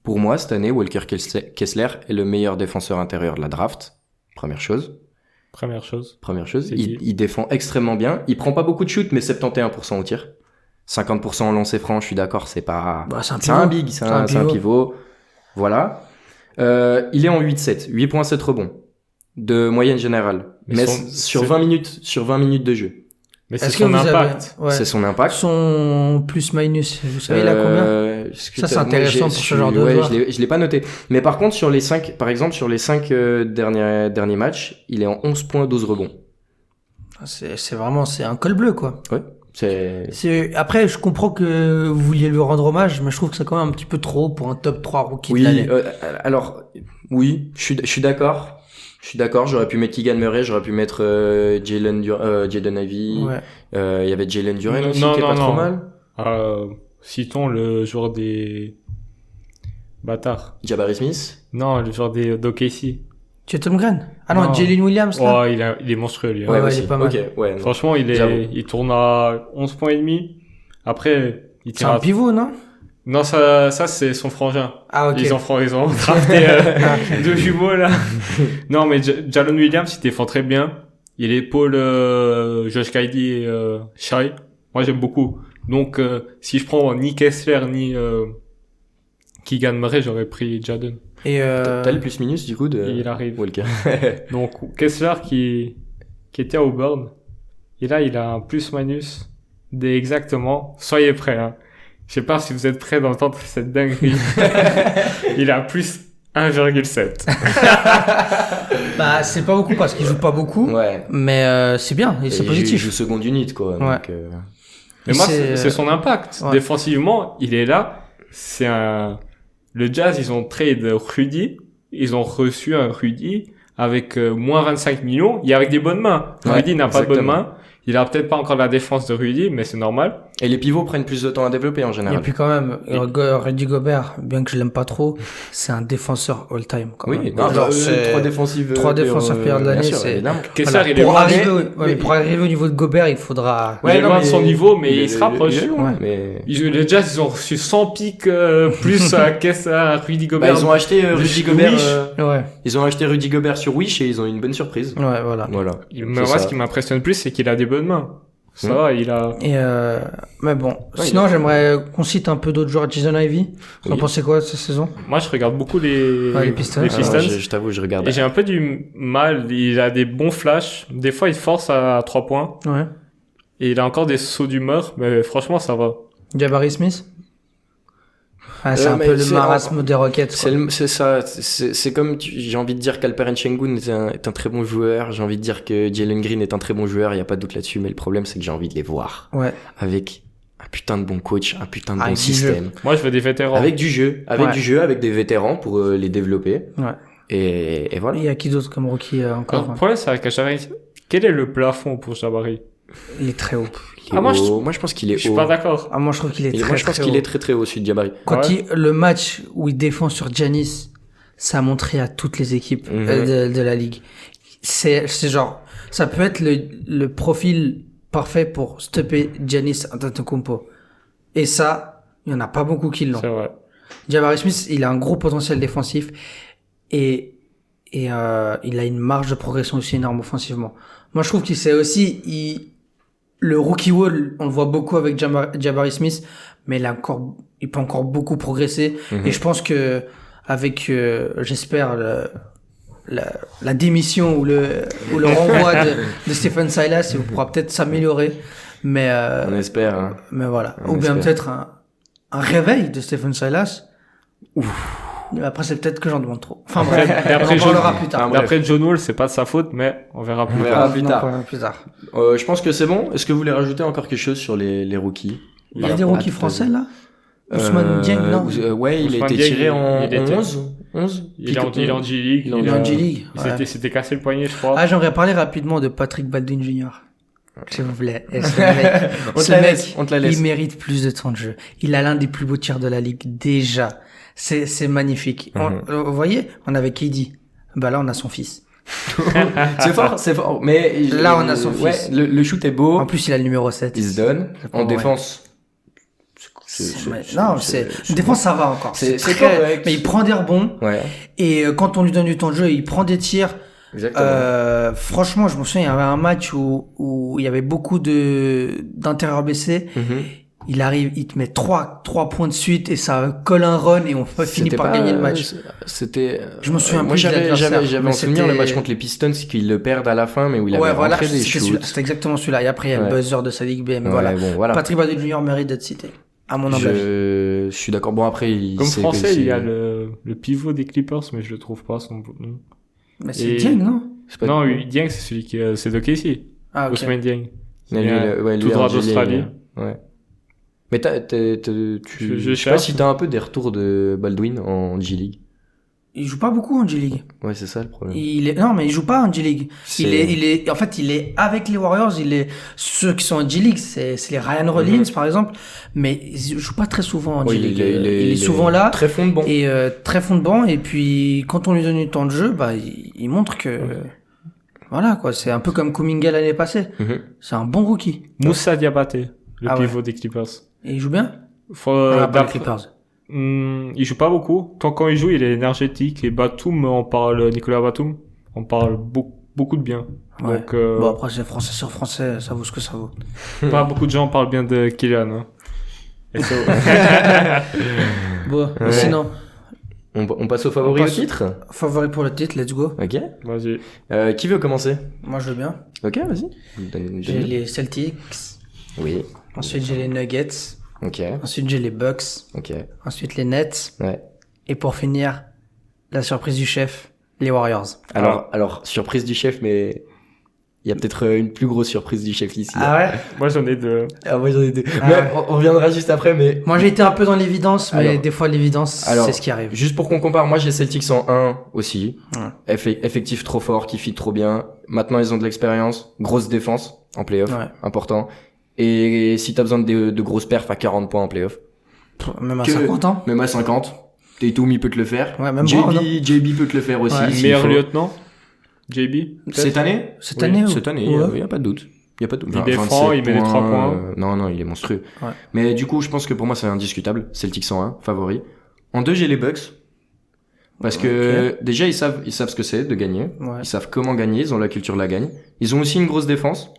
pour moi, cette année, Walker Kessler est le meilleur défenseur intérieur de la draft. Première chose. C'est Il défend extrêmement bien. Il prend pas beaucoup de shoots, mais 71% au tir. 50% en lancer franc, je suis d'accord, c'est pas... Bah, c'est un C'est un big, c'est un pivot. Voilà. Il est en 8-7, 8.7 rebonds de moyenne générale. Mais sur 20 minutes de jeu. Mais c'est son impact. C'est son impact. Son plus-minus, vous savez, il a combien? Ça, c'est intéressant pour ce genre de joueur. Je l'ai pas noté. Mais par contre, sur les 5 derniers matchs, il est en 11.12 rebonds. C'est vraiment, c'est un col bleu, quoi. Ouais. Après, je comprends que vous vouliez lui rendre hommage, mais je trouve que c'est quand même un petit peu trop pour un top 3 rookie de l'année. Alors, oui, je suis d'accord. J'aurais pu mettre Keegan Murray, j'aurais pu mettre Jaden Ivey. Ouais. Il y avait Jalen Duren aussi, qui est pas trop mal. Citons le joueur des bâtards. Jabari Smith. Non, le joueur d'OKC. Tom Green. Ah non, Jalen Williams, là. Oh, il est monstrueux, lui. Ouais, il est pas mal. Okay, ouais, franchement, il tourne à 11 points et demi. Après, il tire c'est un pivot, non? Non, ça c'est son frangin. Ah, ok. Ils ont drafté 2 jumeaux, là. Non, mais Jalen Williams, il défend très bien. Il épaule Josh Giddey et Shai. Moi, j'aime beaucoup. Donc, si je prends ni Kessler, ni Keegan Murray, j'aurais pris Jaden. Et t'as le plus-minus, du coup, de il arrive. Walker. Donc, Kessler qui était à Auburn. Et là, il a un plus-minus exactement. Soyez prêts, hein. Je sais pas si vous êtes prêts d'entendre cette dinguerie. Il a plus 1,7. Bah, c'est pas beaucoup parce qu'il joue pas beaucoup. Ouais. Mais c'est bien, et c'est positif. Il joue seconde unit, quoi. Ouais. Donc, mais moi, c'est son impact. Ouais. Défensivement, il est là. Le Jazz, ils ont trade Rudy. Ils ont reçu un Rudy avec moins 25 millions. Il est avec des bonnes mains. Ouais, Rudy n'a pas de bonnes exactement. mains. Il a peut-être pas encore la défense de Rudy, mais c'est normal. Et les pivots prennent plus de temps à développer, en Et général. puis quand même, Rudy Gobert, bien que je l'aime pas trop, c'est un défenseur all-time. Oui, même. non, Genre, trois défensifs players de l'année, c'est... évidemment. Kessler, il est pour, loin. pour arriver au niveau de Gobert, il faudra... Il est loin de son niveau, mais il se rapproche. Il est loin, Ouais. mais... Les Jazz, ils ont reçu 100 pics plus à Rudy Gobert. Bah, ils ont acheté Rudy Gobert. Ouais, Ils ont acheté Rudy Gobert sur Wish et ils ont eu une bonne surprise. ouais, voilà. Voilà. Mais moi, ce qui m'impressionne plus, c'est qu'il a des bonnes mains. Ça va, il a... Et mais bon, sinon j'aimerais qu'on cite un peu d'autres joueurs. Jason Ivey, vous en Oui. pensez quoi de cette saison? Moi, je regarde beaucoup les Pistons. Alors, je t'avoue, je regarde. Et j'ai un peu du mal. Il a des bons flashs. Des fois, il force à 3 points. Ouais. Et il a encore des sauts d'humeur. Mais franchement, ça va. Jabari Smith? Ah, c'est un mais peu le c'est- marasme des Rockets. quoi. C'est ça, c'est comme j'ai envie de dire qu'Alperen Sengun est un très bon joueur, j'ai envie de dire que Jalen Green est un très bon joueur, il y a pas de doute là-dessus, mais le problème c'est que j'ai envie de les voir Ouais. avec un putain de bon coach, un putain de bon Avec du système, Moi, je veux des vétérans. avec du jeu, avec des vétérans pour les développer. Ouais. Et voilà. Il y a qui d'autre comme rookie encore? Le problème, c'est avec Jabari. Quel est le plafond pour Jabari? Il est très haut. Il est moi, haut. Moi je pense qu'il est Je suis haut. pas d'accord. Ah, moi je trouve qu'il est Et très moi je pense très qu'il haut. est très très haut celui de Jabari. Quand Ouais. le match où il défend sur Giannis, ça a montré à toutes les équipes de la ligue. C'est genre, ça peut être le profil parfait pour stopper Giannis Antetokounmpo. Et ça, il y en a pas beaucoup qui l'ont. C'est vrai. Jabari Smith, il a un gros potentiel défensif et il a une marge de progression aussi énorme offensivement. Moi, je trouve qu'il sait aussi, le rookie wall, on le voit beaucoup avec Jabari Smith, mais il peut encore beaucoup progresser. Et je pense que avec, j'espère la démission ou le renvoi de Stephen Silas, il pourra peut-être s'améliorer. Mais On espère. Hein. mais voilà. On Ou bien espère. peut-être un réveil de Stephen Silas. Après, c'est peut-être que j'en demande trop. Enfin bref, D'après on en parlera John- plus tard. D'après John Wall, c'est pas de sa faute, mais on verra plus On tard. verra Non, plus non, tard. pas plus tard. Je pense que c'est bon. Est-ce que vous voulez rajouter encore quelque chose sur les rookies? Il y a des rookies français, là? Ousmane Dieng, non? Ouais, il a Ousmane été Dieng, tiré en il était- 11. Il est en G-League. Il est en Il est en G-League. Il s'était cassé le poignet, je crois. Ah, j'aimerais parler rapidement de Patrick Baldwin Jr. S'il vous plaît. Et On te ce la mec, laisse, on te la laisse. il mérite plus de temps de jeu. Il a l'un des plus beaux tirs de la ligue, déjà. C'est magnifique. Vous voyez, on avait KD. Bah là, on a son fils. C'est fort. Mais là, on a son fils. Le shoot est beau. En plus, il a le numéro 7. Il se donne. En défense. Défense, ça va encore. C'est correct. Mais il prend des rebonds. Ouais. Et quand on lui donne du temps de jeu, il prend des tirs. Exactement. Franchement, je me souviens, il y avait un match où il y avait beaucoup d'intérieur baissé. Il arrive, il te met 3 points de suite et ça colle un run et on finit par gagner le match. Je me souviens moi plus de l'adversaire, j'avais en souvenir le match contre les Pistons qu'ils le perdent à la fin, mais où il avait rentré des shoots. C'était exactement celui-là. Et après, il y a le buzzer de Sadiq Bey. Mais voilà. Patrick Badou Jr. mérite d'être cité. À mon humble avis. Je suis d'accord. Bon, après, comme français, il y a le pivot des Clippers, mais je le trouve pas son nom. Mais c'est Dieng, non? Non, Dieng, c'est celui qui, c'est de KC. Ah, ok. Ousmane Dieng. Tout droit d'Australie. Ouais. Mais je sais pas si t'as un peu des retours de Baldwin en G-League. Il joue pas beaucoup en G-League. Ouais, c'est ça le problème. Non, mais il joue pas en G-League. En fait, il est avec les Warriors, ceux qui sont en G-League, c'est les Ryan Rollins, par exemple. Mais il joue pas très souvent en G-League. Il est souvent là. Très fond de banc. Et, très fond de banc. Et puis, quand on lui donne du temps de jeu, bah, il montre que, voilà, quoi. C'est un peu comme Kuminga l'année passée. C'est un bon rookie. Moussa Diabaté, le pivot des Clippers. Et il joue bien? Pas les Clippers. Il joue pas beaucoup. Tant quand il joue, il est énergétique. Et Batum, Nicolas Batum, on parle beaucoup de bien. Ouais. Donc, bon, après, c'est français sur français, ça vaut ce que ça vaut. Pas beaucoup de gens parlent bien de Kylian, hein. Bon, sinon. On passe au favori au titre? Favori pour le titre, let's go. Ok. Vas-y. Qui veut commencer? Moi, je veux bien. Ok, vas-y. J'ai les Celtics. Oui. Ensuite, j'ai les Nuggets. Ok. Ensuite, j'ai les Bucks. Ok. Ensuite, les Nets. Ouais. Et pour finir, la surprise du chef, les Warriors. Alors, surprise du chef, mais il y a peut-être une plus grosse surprise du chef ici. Ah ouais? Moi, j'en ai deux. Moi, on reviendra juste après, mais... Moi, j'ai été un peu dans l'évidence, mais des fois, l'évidence, c'est ce qui arrive. Juste pour qu'on compare, moi, j'ai Celtics en 1 aussi. Effectif trop fort, qui fit trop bien. Maintenant, ils ont de l'expérience. Grosse défense en playoff. Important. Et si t'as besoin de grosses perfs à 40 points en playoff. Même à 50 ans. Même à 50. Tatum, il peut te le faire. Ouais, même JB peut te le faire aussi. Ouais. Meilleur lieutenant? JB? Cette année? Cette année, il y a pas de doute. Il défend, il met les 3 points. Non, il est monstrueux. Ouais. Mais du coup, je pense que pour moi, c'est indiscutable. Celtics en 1, favori. En 2, j'ai les Bucks. Parce que déjà, ils savent ce que c'est de gagner. Ouais. Ils savent comment gagner. Ils ont la culture de la gagne. Ils ont aussi une grosse défense.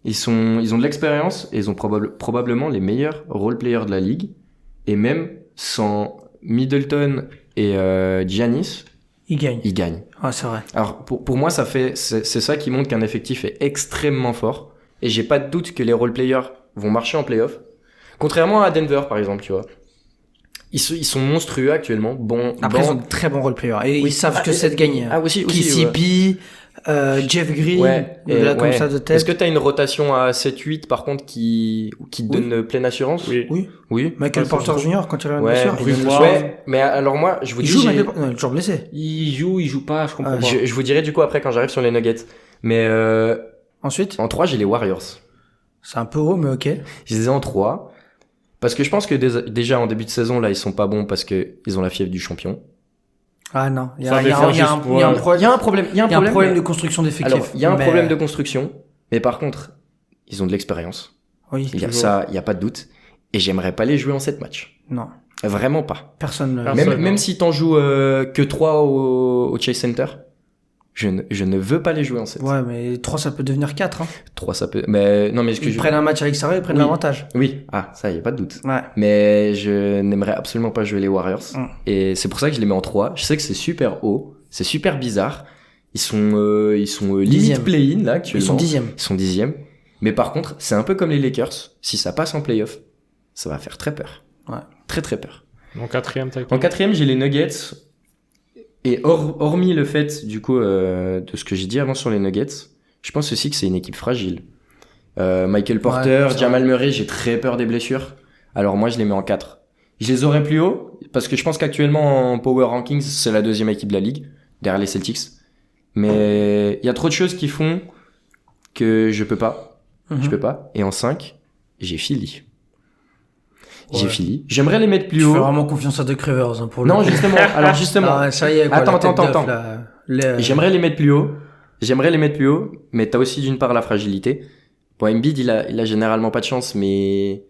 Ils ont de l'expérience et ils ont probablement les meilleurs role-players de la ligue. Et même sans Middleton et Giannis, ils gagnent. Ouais, c'est vrai. Alors pour moi, c'est ça qui montre qu'un effectif est extrêmement fort. Et j'ai pas de doute que les role-players vont marcher en playoff. Contrairement à Denver, par exemple, tu vois. Ils sont monstrueux actuellement. Après, ils ont de très bons role-players. Et ils savent que c'est de gagner. Ah, aussi. KCP, Jeff Green, comme ça de tête. Est-ce que t'as une rotation à 7-8 par contre qui te donne pleine assurance? Oui. Michael Porter Jr. quand il a une blessure. Mais alors moi, je vous dis, il est toujours blessé. Il joue pas, je comprends pas. Je vous dirai du coup après quand j'arrive sur les Nuggets. Mais ensuite, en 3, j'ai les Warriors. C'est un peu haut, mais ok. Je les ai en 3 parce que je pense que déjà en début de saison là, ils sont pas bons parce que ils ont la fièvre du champion. Ah non, il y a un problème de construction d'effectifs. Alors, il y a un problème de construction, mais par contre, ils ont de l'expérience. Oui, il y a pas de doute. Et j'aimerais pas les jouer en 7 matchs. Non. Vraiment pas. Personne. Même si t'en joues que 3 au Chase Center, je ne veux pas les jouer en 7. Ouais, mais 3 ça peut devenir 4 hein. 3 ça peut mais ils prennent un match à l'extérieur, ils prennent l'avantage. Oui, ça y a pas de doute. Ouais. Mais je n'aimerais absolument pas jouer les Warriors et c'est pour ça que je les mets en 3. Je sais que c'est super haut, c'est super bizarre. Ils sont limite play-in là actuellement. Ils sont 10e. Mais par contre, c'est un peu comme les Lakers, si ça passe en play-off, ça va faire très peur. Ouais. Très très peur. En 4e, t'as En 4e, j'ai les Nuggets. Et hormis le fait, du coup, de ce que j'ai dit avant sur les Nuggets, je pense aussi que c'est une équipe fragile. Michael Porter, Jamal Murray, j'ai très peur des blessures. Alors moi, je les mets en 4. Je les aurais plus haut, parce que je pense qu'actuellement, en Power Rankings, c'est la 2e équipe de la ligue, derrière les Celtics. Mais il y a trop de choses qui font que je peux pas. Je peux pas. Et en 5, j'ai Philly. J'ai Ouais. Philly. J'aimerais les mettre plus Tu fais haut. vraiment confiance à Doc Rivers, hein, pour le Non, coup. justement. Alors, justement. Ah, ça y est, quoi, Attends, la tête attends, d'œuf, attends. là. J'aimerais les mettre plus haut. Mais t'as aussi d'une part la fragilité. Bon, Embiid, il a généralement pas de chance, mais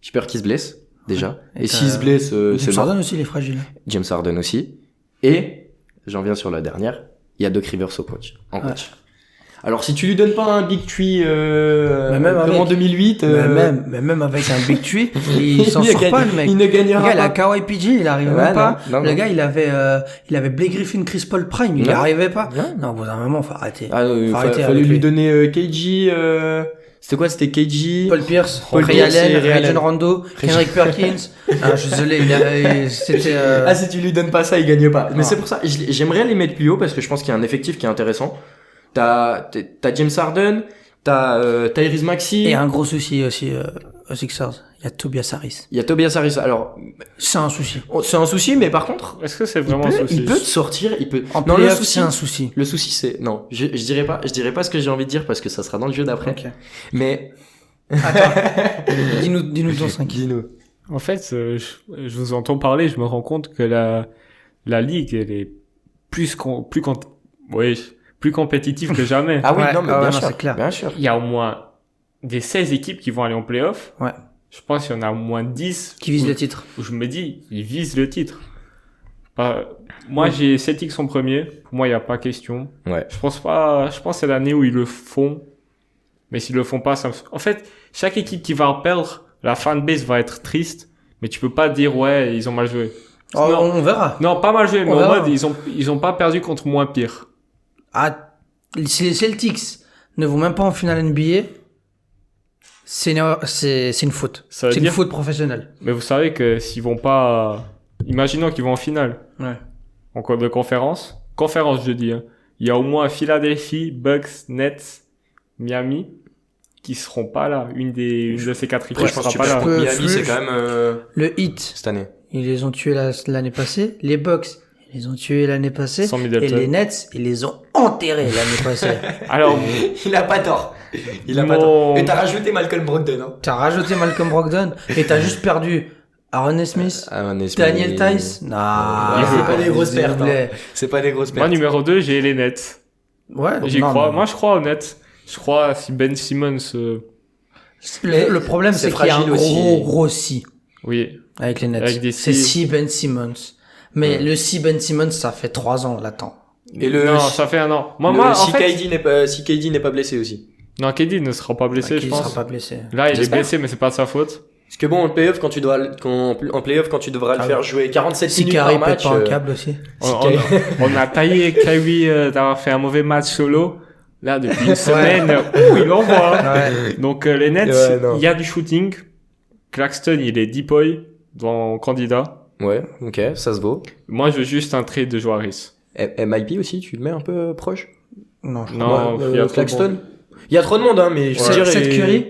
j'ai peur qu'il se blesse, déjà. Et s'il se blesse, c'est James mort. Harden aussi, il est fragile. James Harden aussi. Et, j'en viens sur la dernière, il y a Doc Rivers au coach, en Ouais. coach. Alors, si tu lui donnes pas un Big Tree, Mais même comme avec- en 2008, Mais même avec un big tree, il s'en ne sort gagne- pas, le mec. il ne Le gagnera gars, il a pas. Kawhi PG, il arrive Ouais, même pas. non, Le non. gars, il avait Blake Griffin, Chris Paul Prime, il n'y Ouais. arrivait pas. Ouais. Non, au bout d'un moment, faut arrêter. Ah, Faut arrêter fallait avec lui lui. donner KG, c'était quoi? C'était KG. Paul Pierce, Paul Ray Pierce et Allen, Ray Allen. Rajon Rondo, Kendrick Perkins. Ah, je suis désolé, c'était, Ah, si tu lui donnes pas ça, il gagne pas. Mais Ah. c'est pour ça, j'aimerais les mettre plus haut parce que je pense qu'il y a un effectif qui est intéressant. T'as James Harden, t'as Tyrese Maxey, et un gros souci aussi, aux Sixers. Il y a Tobias Harris. il y a Tobias Harris. Alors, C'est un souci. c'est un souci, mais par contre, Est-ce que c'est il vraiment un souci? peut te sortir, il peut. En Non, le playoff, souci, c'est un souci. le souci, c'est, non, je dirais pas ce que j'ai envie de dire parce que ça sera dans le jeu d'après. Ok. Mais, Attends. dis-nous ton 5. dis-nous. En fait, je vous entends parler, je me rends compte que la ligue, elle est plus compétitive que jamais. Ah oui, Ouais, non, mais ah ouais, bien non, sûr. c'est clair. Bien sûr. Il y a au moins des 16 équipes qui vont aller en playoff. Ouais. Je pense qu'il y en a au moins 10 Qui vise où- le titre. où je me dis, ils visent le titre. Moi, j'ai Celtics en premier. Pour moi, il n'y a pas question. Ouais. Je pense que c'est l'année où ils le font. Mais s'ils le font pas, en fait, chaque équipe qui va perdre, la fanbase va être triste. Mais tu peux pas dire, ouais, ils ont mal joué. Oh, non, on verra. non, pas mal joué, mais On en verra. mode, ils ont pas perdu contre moins pire. Ah, si les Celtics ne vont même pas en finale NBA, c'est une faute. Ça veut C'est une dire- faute professionnelle. Mais vous savez que s'ils vont pas, imaginons qu'ils vont en finale. Ouais. En cours de conférence, je dis, hein. Il y a au moins Philadelphie, Bucks, Nets, Miami, qui seront pas là. Une de ces quatre équipes Après, je pense sera que pas là. peux- Miami, c'est quand même, Le Heat, cette année. ils les ont tués l'année passée. Les Bucks, ils les ont tués l'année passée. Sans Et Middleton. les Nets, ils les ont enterrés l'année passée. Alors, Il a pas tort. Il a Mon- pas tort. Et t'as rajouté Malcolm Brogdon, hein. T'as rajouté Malcolm Brogdon et t'as juste perdu Aaron Smith, Daniel Tice. Non, c'est pas des grosses s'il vous pertes, hein. plaît. C'est pas des grosses moi, pertes. numéro 2, j'ai les Nets. Ouais, J'y non, crois. mais- Moi, je crois aux Nets. Je crois si Ben Simmons, Le problème, c'est c'est qu'il y a un fragile aussi. gros si oui. avec les Nets. Avec des C'est si. si Ben Simmons. Mais le si Ben Simmons, ça fait 3 ans, on l'attend. Et le, Non, ça fait un an. Moi, en si fait, KD n'est pas blessé aussi. non, KD ne sera pas blessé, je Qui pense. sera pas blessé. Là, il est J'espère. blessé, mais c'est pas de sa faute. Parce que bon, en playoff, quand tu devras le Ah faire ouais. jouer 47 Si minutes Curry par pète match. pas un câble aussi. On a taillé Kyrie d'avoir fait un mauvais match solo. Là, depuis une semaine, il envoie. Ouais. Donc, les Nets, Ouais, non. il y a du shooting. Claxton, il est depoy dans candidat. Ouais, ok, ça se vaut. Moi, je veux juste un trade de Joaris. MIP aussi, tu le mets un peu proche? Non, je Non, il y a trop de Claxton. monde. Il y a trop de monde, hein, mais je Ouais. veux dire, Seth et- Curry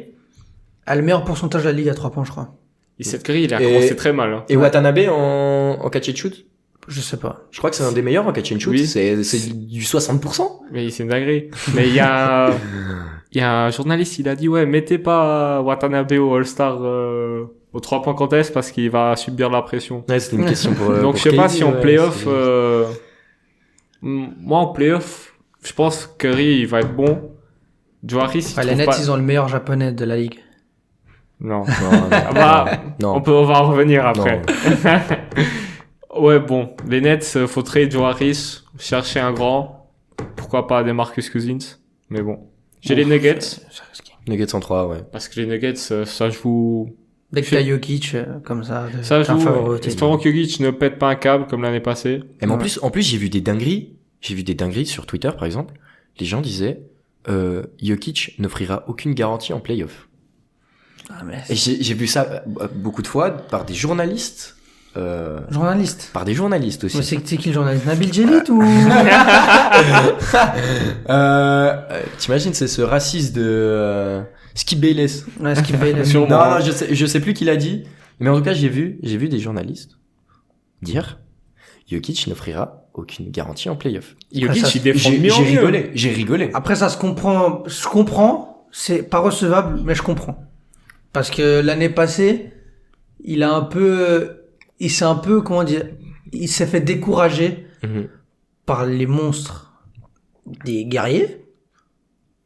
a le meilleur pourcentage de la ligue à 3 points, je crois. Et cette Curry, il a Et- commencé très mal. Hein. Et Watanabe en catch and shoot? Je sais pas. Je crois que c'est un des meilleurs en catch and shoot. Oui. C'est du 60%. Mais c'est une dinguerie. Mais il y a un journaliste, il a dit, ouais, mettez pas Watanabe au All-Star, au 3 points contest parce qu'il va subir la pression. Ouais, c'était une question pour, Donc, pour je sais pas KD, si en ouais, playoff, c'est- moi, en playoff, je pense que Curry, il va être bon. Joaris, il Ouais, les trouve Nets, pas... ils ont le meilleur japonais de la ligue. Non. Non, Ah bah, non. on va en revenir après. Non. Ouais, bon. Les Nets, faut trade Joaris, chercher un grand. Pourquoi pas des Marcus Cousins. Mais bon. J'ai les Nuggets. C'est risqué. Nuggets en 3, ouais. Parce que les Nuggets, ça joue... Dès que t'as Jokic, comme ça, Ça t'as un joue. favoritisme. Espérons que Jokic ne pète pas un câble comme l'année passée. Et mais en Ouais. plus, j'ai vu des dingueries. J'ai vu des dingueries sur Twitter, par exemple. Les gens disaient, Jokic n'offrira aucune garantie en playoff. Ah, mais Et j'ai vu ça beaucoup de fois par des journalistes. journaliste. Par des journalistes aussi. Mais c'est qui le journaliste? Nabil Djellit ou? T'imagines, c'est ce raciste de Skip Bayless. Ouais, Skip Bayless. Sûrement. Non, je sais plus qui l'a dit. Mais en tout cas, j'ai vu des journalistes dire Jokic n'offrira aucune garantie en playoff. Jokic, ça, il défend J'ai mieux en mieux. rigolé, j'ai rigolé. Après, ça se comprend. Je comprends. C'est pas recevable, mais je comprends. Parce que l'année passée, il s'est un peu, comment dire, il s'est fait décourager par les monstres des guerriers,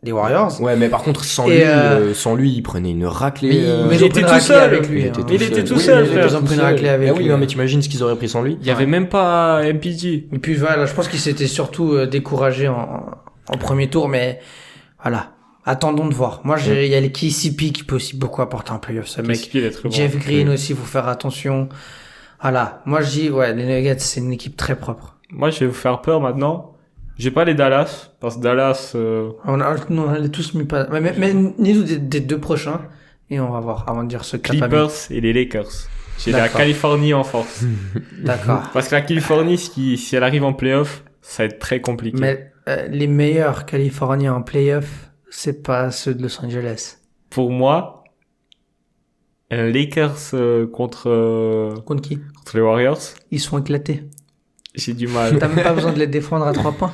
des Warriors. Ouais, mais par contre, sans lui, il prenait une raclée. Mais il était tout seul avec lui. Il était tout seul, frère. Ils ont pris une raclée avec oui, lui. non, mais t'imagines ce qu'ils auraient pris sans lui? Il y avait même pas MPG. Et puis voilà, je pense qu'il s'était surtout découragé en premier tour, mais voilà. Attendons de voir. Moi, il y a les KCP qui peut aussi beaucoup apporter en playoff, ce mec. Il est très bon. Jeff Green aussi, faut faire attention. Voilà. Moi, je dis, ouais, les Nuggets, c'est une équipe très propre. Moi, je vais vous faire peur maintenant. J'ai pas les Dallas, parce que Dallas, On a tous mis pas, mais dis-nous des deux prochains, et on va voir, avant de dire ce que t'as pas mis. Clippers et les Lakers. J'ai la D'accord. Californie en force. D'accord. Parce que la Californie, si elle arrive en playoff, ça va être très compliqué. Mais les meilleurs Californiens en playoff, c'est pas ceux de Los Angeles. Pour moi, Lakers contre Contre qui? les Warriors, Ils sont éclatés. j'ai du mal. T'as même pas besoin de les défendre à 3 points.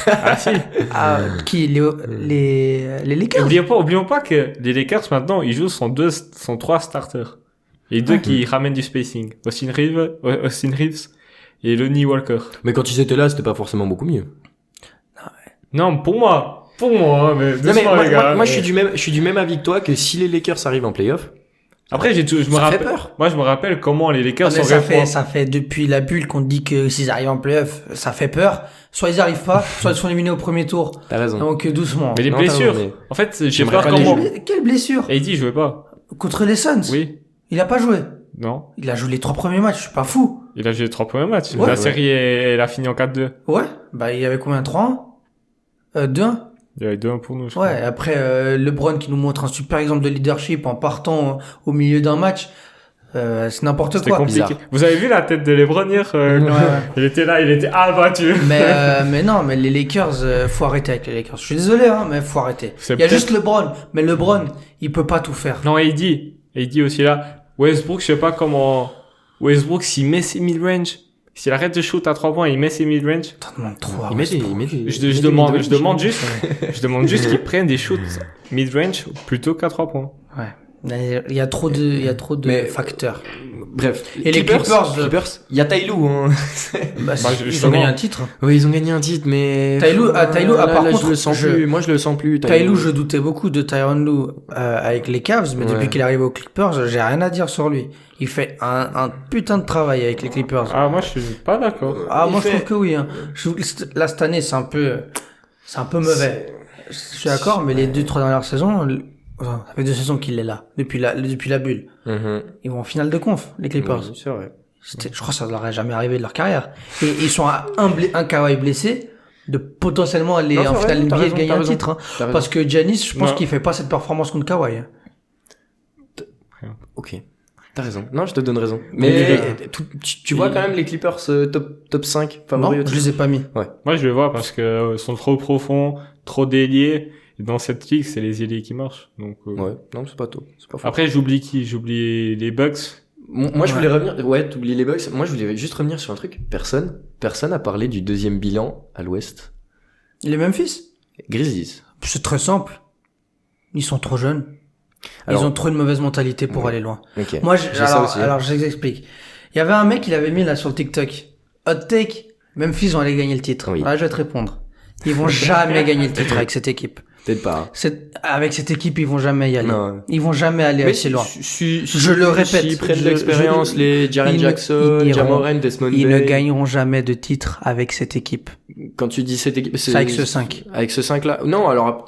Ah si. Ah, qui? Les Lakers? Oublions pas que les Lakers maintenant, ils jouent sont 3 starters. Et 2 qui ramènent du spacing. Austin Reeves et Lonnie Walker. Mais quand ils étaient là, c'était pas forcément beaucoup mieux. Non, pour moi, hein, mais Non, mais doucement, les gars. moi, je suis du même avis que toi que si les Lakers arrivent en playoff, Après, je me ça fait rappelle. peur. Moi, je me rappelle comment les Lakers Ah, mais sont ça fait depuis la bulle qu'on dit que s'ils arrivent en playoff, ça fait peur. Soit ils arrivent pas, soit ils sont éliminés au premier tour. T'as raison. Donc doucement. Mais les Non, t'as blessures. raison, mais- En fait, j'ai J'aimerais peur pas les comment. Quelle blessure? AD jouait pas. Contre les Suns. Oui. Il a pas joué. Non. Il a joué les 3 premiers matchs, je suis pas fou. Il a joué les 3 premiers matchs. Ouais. La série, elle a fini en 4-2. Ouais. Bah, il y avait combien? 3-1? 2-1? Il y avait 2-1 pour nous, je Ouais. crois. Après, LeBron qui nous montre un super exemple de leadership en partant au milieu d'un match. C'est n'importe C'était quoi. compliqué. bizarre. Vous avez vu la tête de LeBron hier Ouais. Il était là, il était abattu. Mais non, mais les Lakers, faut arrêter avec les Lakers. Je suis désolé, hein, mais faut arrêter. C'est Il y a peut-être- juste LeBron. Mais LeBron, il peut pas tout faire. Non, AD aussi là. Westbrook, je sais pas comment. Westbrook, s'il met ses mid-range, s'il arrête de shoot à 3 points, il met ses mid-range. T'en demandes trop. à Il met des, Westbrook. il met des- Je il met des demande mid-range. juste qu'ils prennent des shoots mid-range plutôt qu'à 3 points. Ouais. Il y a trop de Mais- facteurs. Bref. Et les Clippers, il y a Taylou, hein. Bah, Bah, ils ont justement. gagné un titre. Oui, ils ont gagné un titre, mais... Taylou, par là, contre, je le sens plus. Moi, je le sens plus. Taylou, je doutais beaucoup de Tyronn Lue avec les Cavs, mais Ouais. depuis qu'il est arrivé aux Clippers, j'ai rien à dire sur lui. Il fait un putain de travail avec les Clippers. Ah, moi, je suis pas d'accord. Ah, il moi, fait- je trouve que oui. Hein. Je trouve que là, cette année, c'est un peu mauvais. Je suis d'accord, mais les 2-3 dernières saisons, ça fait 2 saisons qu'il est là, depuis la bulle. Mhm. Ils vont en finale de conf, les Clippers. Oui, c'est vrai. Je crois que ça leur est jamais arrivé de leur carrière. Et ils sont à un Kawhi blessé de potentiellement aller Non, en c'est finale vrai, t'as NBA et raison, gagner t'as un raison. titre. Hein. T'as raison. Parce que Giannis, je pense Non. qu'il fait pas cette performance contre Kawhi. Hein. Ok. T'as raison. Non, je te donne raison. Mais- Mais tu vois quand même les Clippers top 5 Non, favoris au je titre. les ai pas mis. Moi, je le vois parce que ils sont trop profonds, trop déliés. Et dans cette ligue, c'est les ailiers qui marchent. Donc, Ouais, non, c'est pas tôt. C'est pas faux. Après, j'oublie qui? J'oublie les Bucks. Moi, je voulais revenir. Ouais, t'oublies les Bucks. Moi, je voulais juste revenir sur un truc. Personne a parlé du deuxième bilan à l'Ouest. Les Memphis, Grizzlies. c'est très simple. Ils sont trop jeunes. Alors- Ils ont trop une mauvaise mentalité pour Ouais. aller loin. Ok. Moi, J'ai ça aussi. alors je vous explique. Il y avait un mec, il avait mis là sur le TikTok. Hot take, Memphis vont aller gagner le titre. Oui. Là, je vais te répondre. Ils vont jamais gagner le titre avec cette équipe. Peut-être pas. Avec cette équipe, ils vont jamais y aller. Non. Ils vont jamais aller assez loin. Je le répète. S'ils prennent Je- de l'expérience, je- les Jaren ils ne- Jackson, ils n'iront- Jamoran, Desmond Ils Bain. ne gagneront jamais de titre avec cette équipe. Quand tu dis cette équipe, C'est avec ce 5. Avec ce 5 là. Non, alors,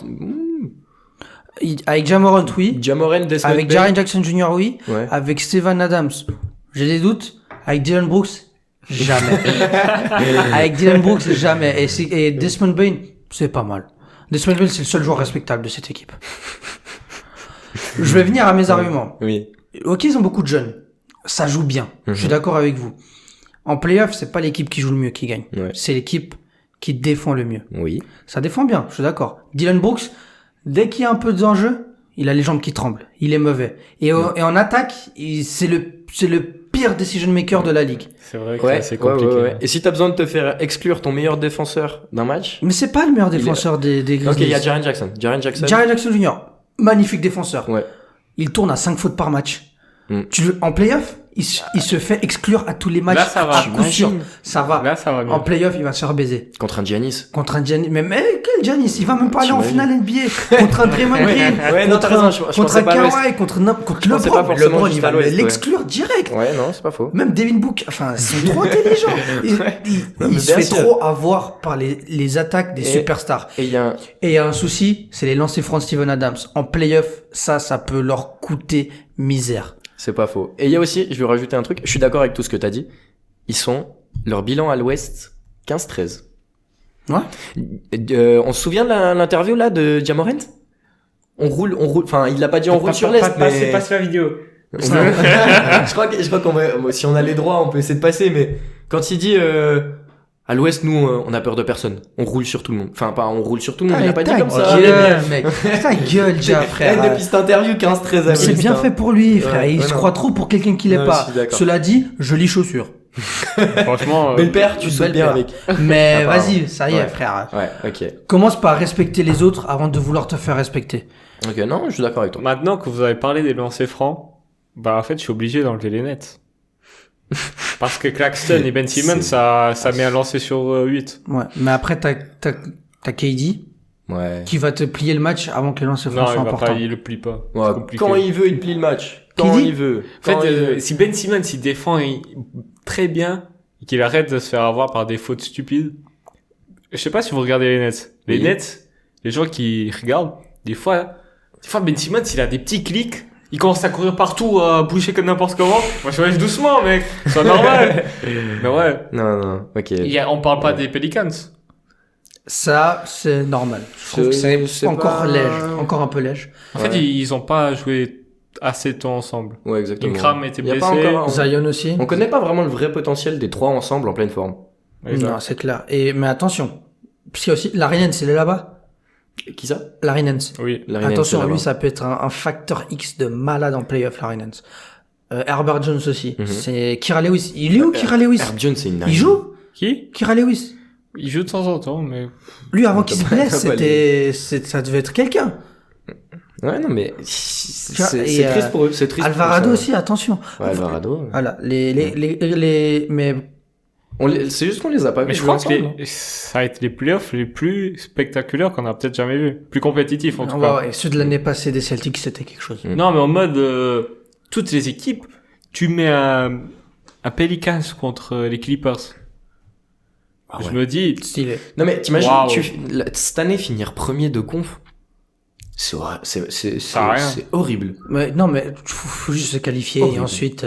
Avec Jamoran, oui. Jamoran, Desmond Avec Bain. Jaren Jackson Jr., oui. Ouais. Avec Steven Adams, j'ai des doutes. Avec Dylan Brooks, jamais. Avec Dylan Brooks, jamais. Et Desmond Bain, c'est pas mal. Desmond Bain, c'est le seul joueur respectable de cette équipe. Je vais venir à mes arguments. Oui. Ok, ils ont beaucoup de jeunes. Ça joue bien. Je suis d'accord avec vous. En playoff, c'est pas l'équipe qui joue le mieux qui gagne. Ouais. C'est l'équipe qui défend le mieux. Oui. Ça défend bien, je suis d'accord. Dylan Brooks, dès qu'il y a un peu d'enjeu, il a les jambes qui tremblent. Il est mauvais. Et en attaque, c'est le pire decision maker de la ligue. C'est vrai que Ouais, c'est compliqué. ouais. Et si t'as besoin de te faire exclure ton meilleur défenseur d'un match, Mais c'est pas le meilleur défenseur des Grizzlies. ok, il y a Jaren Jackson. Jaren Jackson. Jaren Jackson Jr., magnifique défenseur. Ouais. Il tourne à 5 fautes par match. En playoff, il se fait exclure à tous les matchs. Là, ça va. À coup sûr. Ça va. Là, ça va mieux. En playoff, il va se faire baiser. Contre un Giannis. Contre un Giannis. Mais quel Giannis? Il va même pas aller en T'imagines. finale NBA. Contre un Draymond Green. Ouais, non, t'as raison, je Contre pensais un pas à l'Ouest. Kawhi. Contre Je pensais pas LeBron. forcément LeBron, juste il va à l'Ouest, ouais. l'exclure direct. Ouais, non, c'est pas faux. Même Devin Booker. Enfin, ils sont trop intelligents. Non, mais Il se bien fait sûr. trop avoir par les attaques des superstars. Et il y a un... Et il y a un souci, c'est les lancers francs de Steven Adams. En playoff, ça peut leur coûter misère. C'est pas faux. Et il y a aussi, je vais rajouter un truc, je suis d'accord avec tout ce que t'as dit. Leur bilan à l'Ouest, 15-13. Ouais. On se souvient de l'interview là de Ja Morant? On roule, enfin, il l'a pas dit on roule sur l'Est, mais... Passe la vidéo. je crois qu'on va, si on a les droits, on peut essayer de passer, mais quand il dit, à l'Ouest, nous, on a peur de personne. On roule sur tout le monde. Enfin, pas on roule sur tout le monde, il a pas dit comme ça. Gueule, mec. Ta gueule, déjà, frère. Depuis cette interview, 15-13 C'est bien fait pour lui, frère. Ouais, Il ouais, se non. croit trop pour quelqu'un qui l'est Ouais, je pas. suis d'accord. Cela dit, jolie chaussure. Franchement, Belle paire, tu sautes Belle bien paire. avec. Mais Ah, pardon. vas-y, ça y est, Ouais. frère. Ouais, ok. Commence par respecter les autres avant de vouloir te faire respecter. Ok, non, je suis d'accord avec toi. maintenant que vous avez parlé des lancers francs, bah en fait, je suis obligé d'enlever les nets. Parce que Claxton et Ben Simmons, ça met un lancer sur 8. Ouais. Mais après, t'as KD Ouais. qui va te plier le match avant que les lancers francs Non, soient importants. il le plie pas. Ouais, C'est compliqué. quand il veut, il plie le match. Qui Quand dit il veut. En fait, Quand il veut. si Ben Simmons, il défend très bien, et qu'il arrête de se faire avoir par des fautes stupides, je sais pas si vous regardez les nets. Les Oui. nets, les gens qui regardent, des fois Ben Simmons, il a des petits clics, il commence à courir partout, à bouger comme n'importe comment. Moi, je vais doucement, mec. C'est normal. Mais ouais. Non, ok. On parle pas des Pelicans. Ça, c'est normal. Je trouve que c'est C'est encore pas- léger. Encore un peu léger. En fait, Ouais. ils ont pas joué assez de temps ensemble. Ouais, exactement. Ingram était Y a blessé. pas encore un- Zion aussi. On connaît pas vraiment le vrai potentiel des trois ensemble en pleine forme. Exact. Non, c'est clair. Mais attention. Parce qu'il y a aussi, Larry Nance, il est là-bas. Qui ça? Larry Nance. Oui. Larry Nance, Attention, c'est lui, là-bas. ça peut être un facteur X de malade en playoff, Larry Nance. Herbert Jones aussi. Mhm. C'est Kira Lewis. Il est où, Kira Lewis? Herb Jones, c'est une Il dinguerie. joue? Qui? Kira Lewis. Il joue de temps en temps, mais Lui, avant qu'il se blesse, T'as pas ça devait être quelqu'un. Ouais, non, mais vois, c'est et, triste pour eux. C'est triste. Alvarado pour ça. aussi, attention. Ouais, Alvarado. Voilà. Mais C'est juste qu'on les a pas Mais vus je crois jouer que ensemble, ça a été les playoffs les plus spectaculaires qu'on a peut-être jamais vus. Plus compétitifs, en tout cas. ouais, ceux de l'année passée des Celtics, c'était quelque chose. Non, mais en mode, toutes les équipes, tu mets un Pelicans contre les Clippers. Ah Je ouais. me dis, Stylé. Non, mais t'imagines, Waouh. cette année, finir premier de conf, c'est Ça a rien. horrible. Ouais, non, mais faut juste se qualifier Horrible. et ensuite,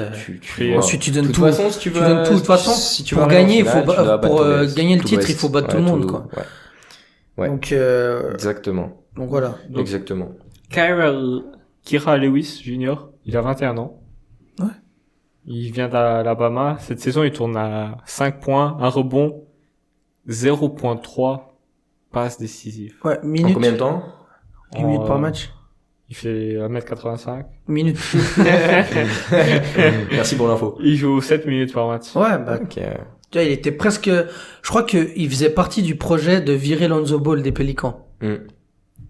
Et vois. ensuite tu donnes De toute tout. façon, si tu Tu veux, donnes tout. De toute façon, si tu pour veux aller en gagner, finale, il faut tu dois pour battre tout l'Est, gagner le tout titre, l'Ouest. il faut battre tout le monde, quoi. Ouais. Ouais. Donc, Exactement. voilà. Exactement. Kira Lewis Jr., il a 21 ans. Ouais. Il vient d'Alabama. Cette saison, il tourne à 5 points, un rebond, 0.3 passes décisives. Ouais, En minutes. combien de temps? 10 minutes par En- match. Il fait 1m85. Minutes. Merci pour l'info. Il joue 7 minutes par match. Ouais, bah, Ok. tu vois, il était presque, je crois qu'il faisait partie du projet de virer Lonzo Ball des Pélicans. Mm.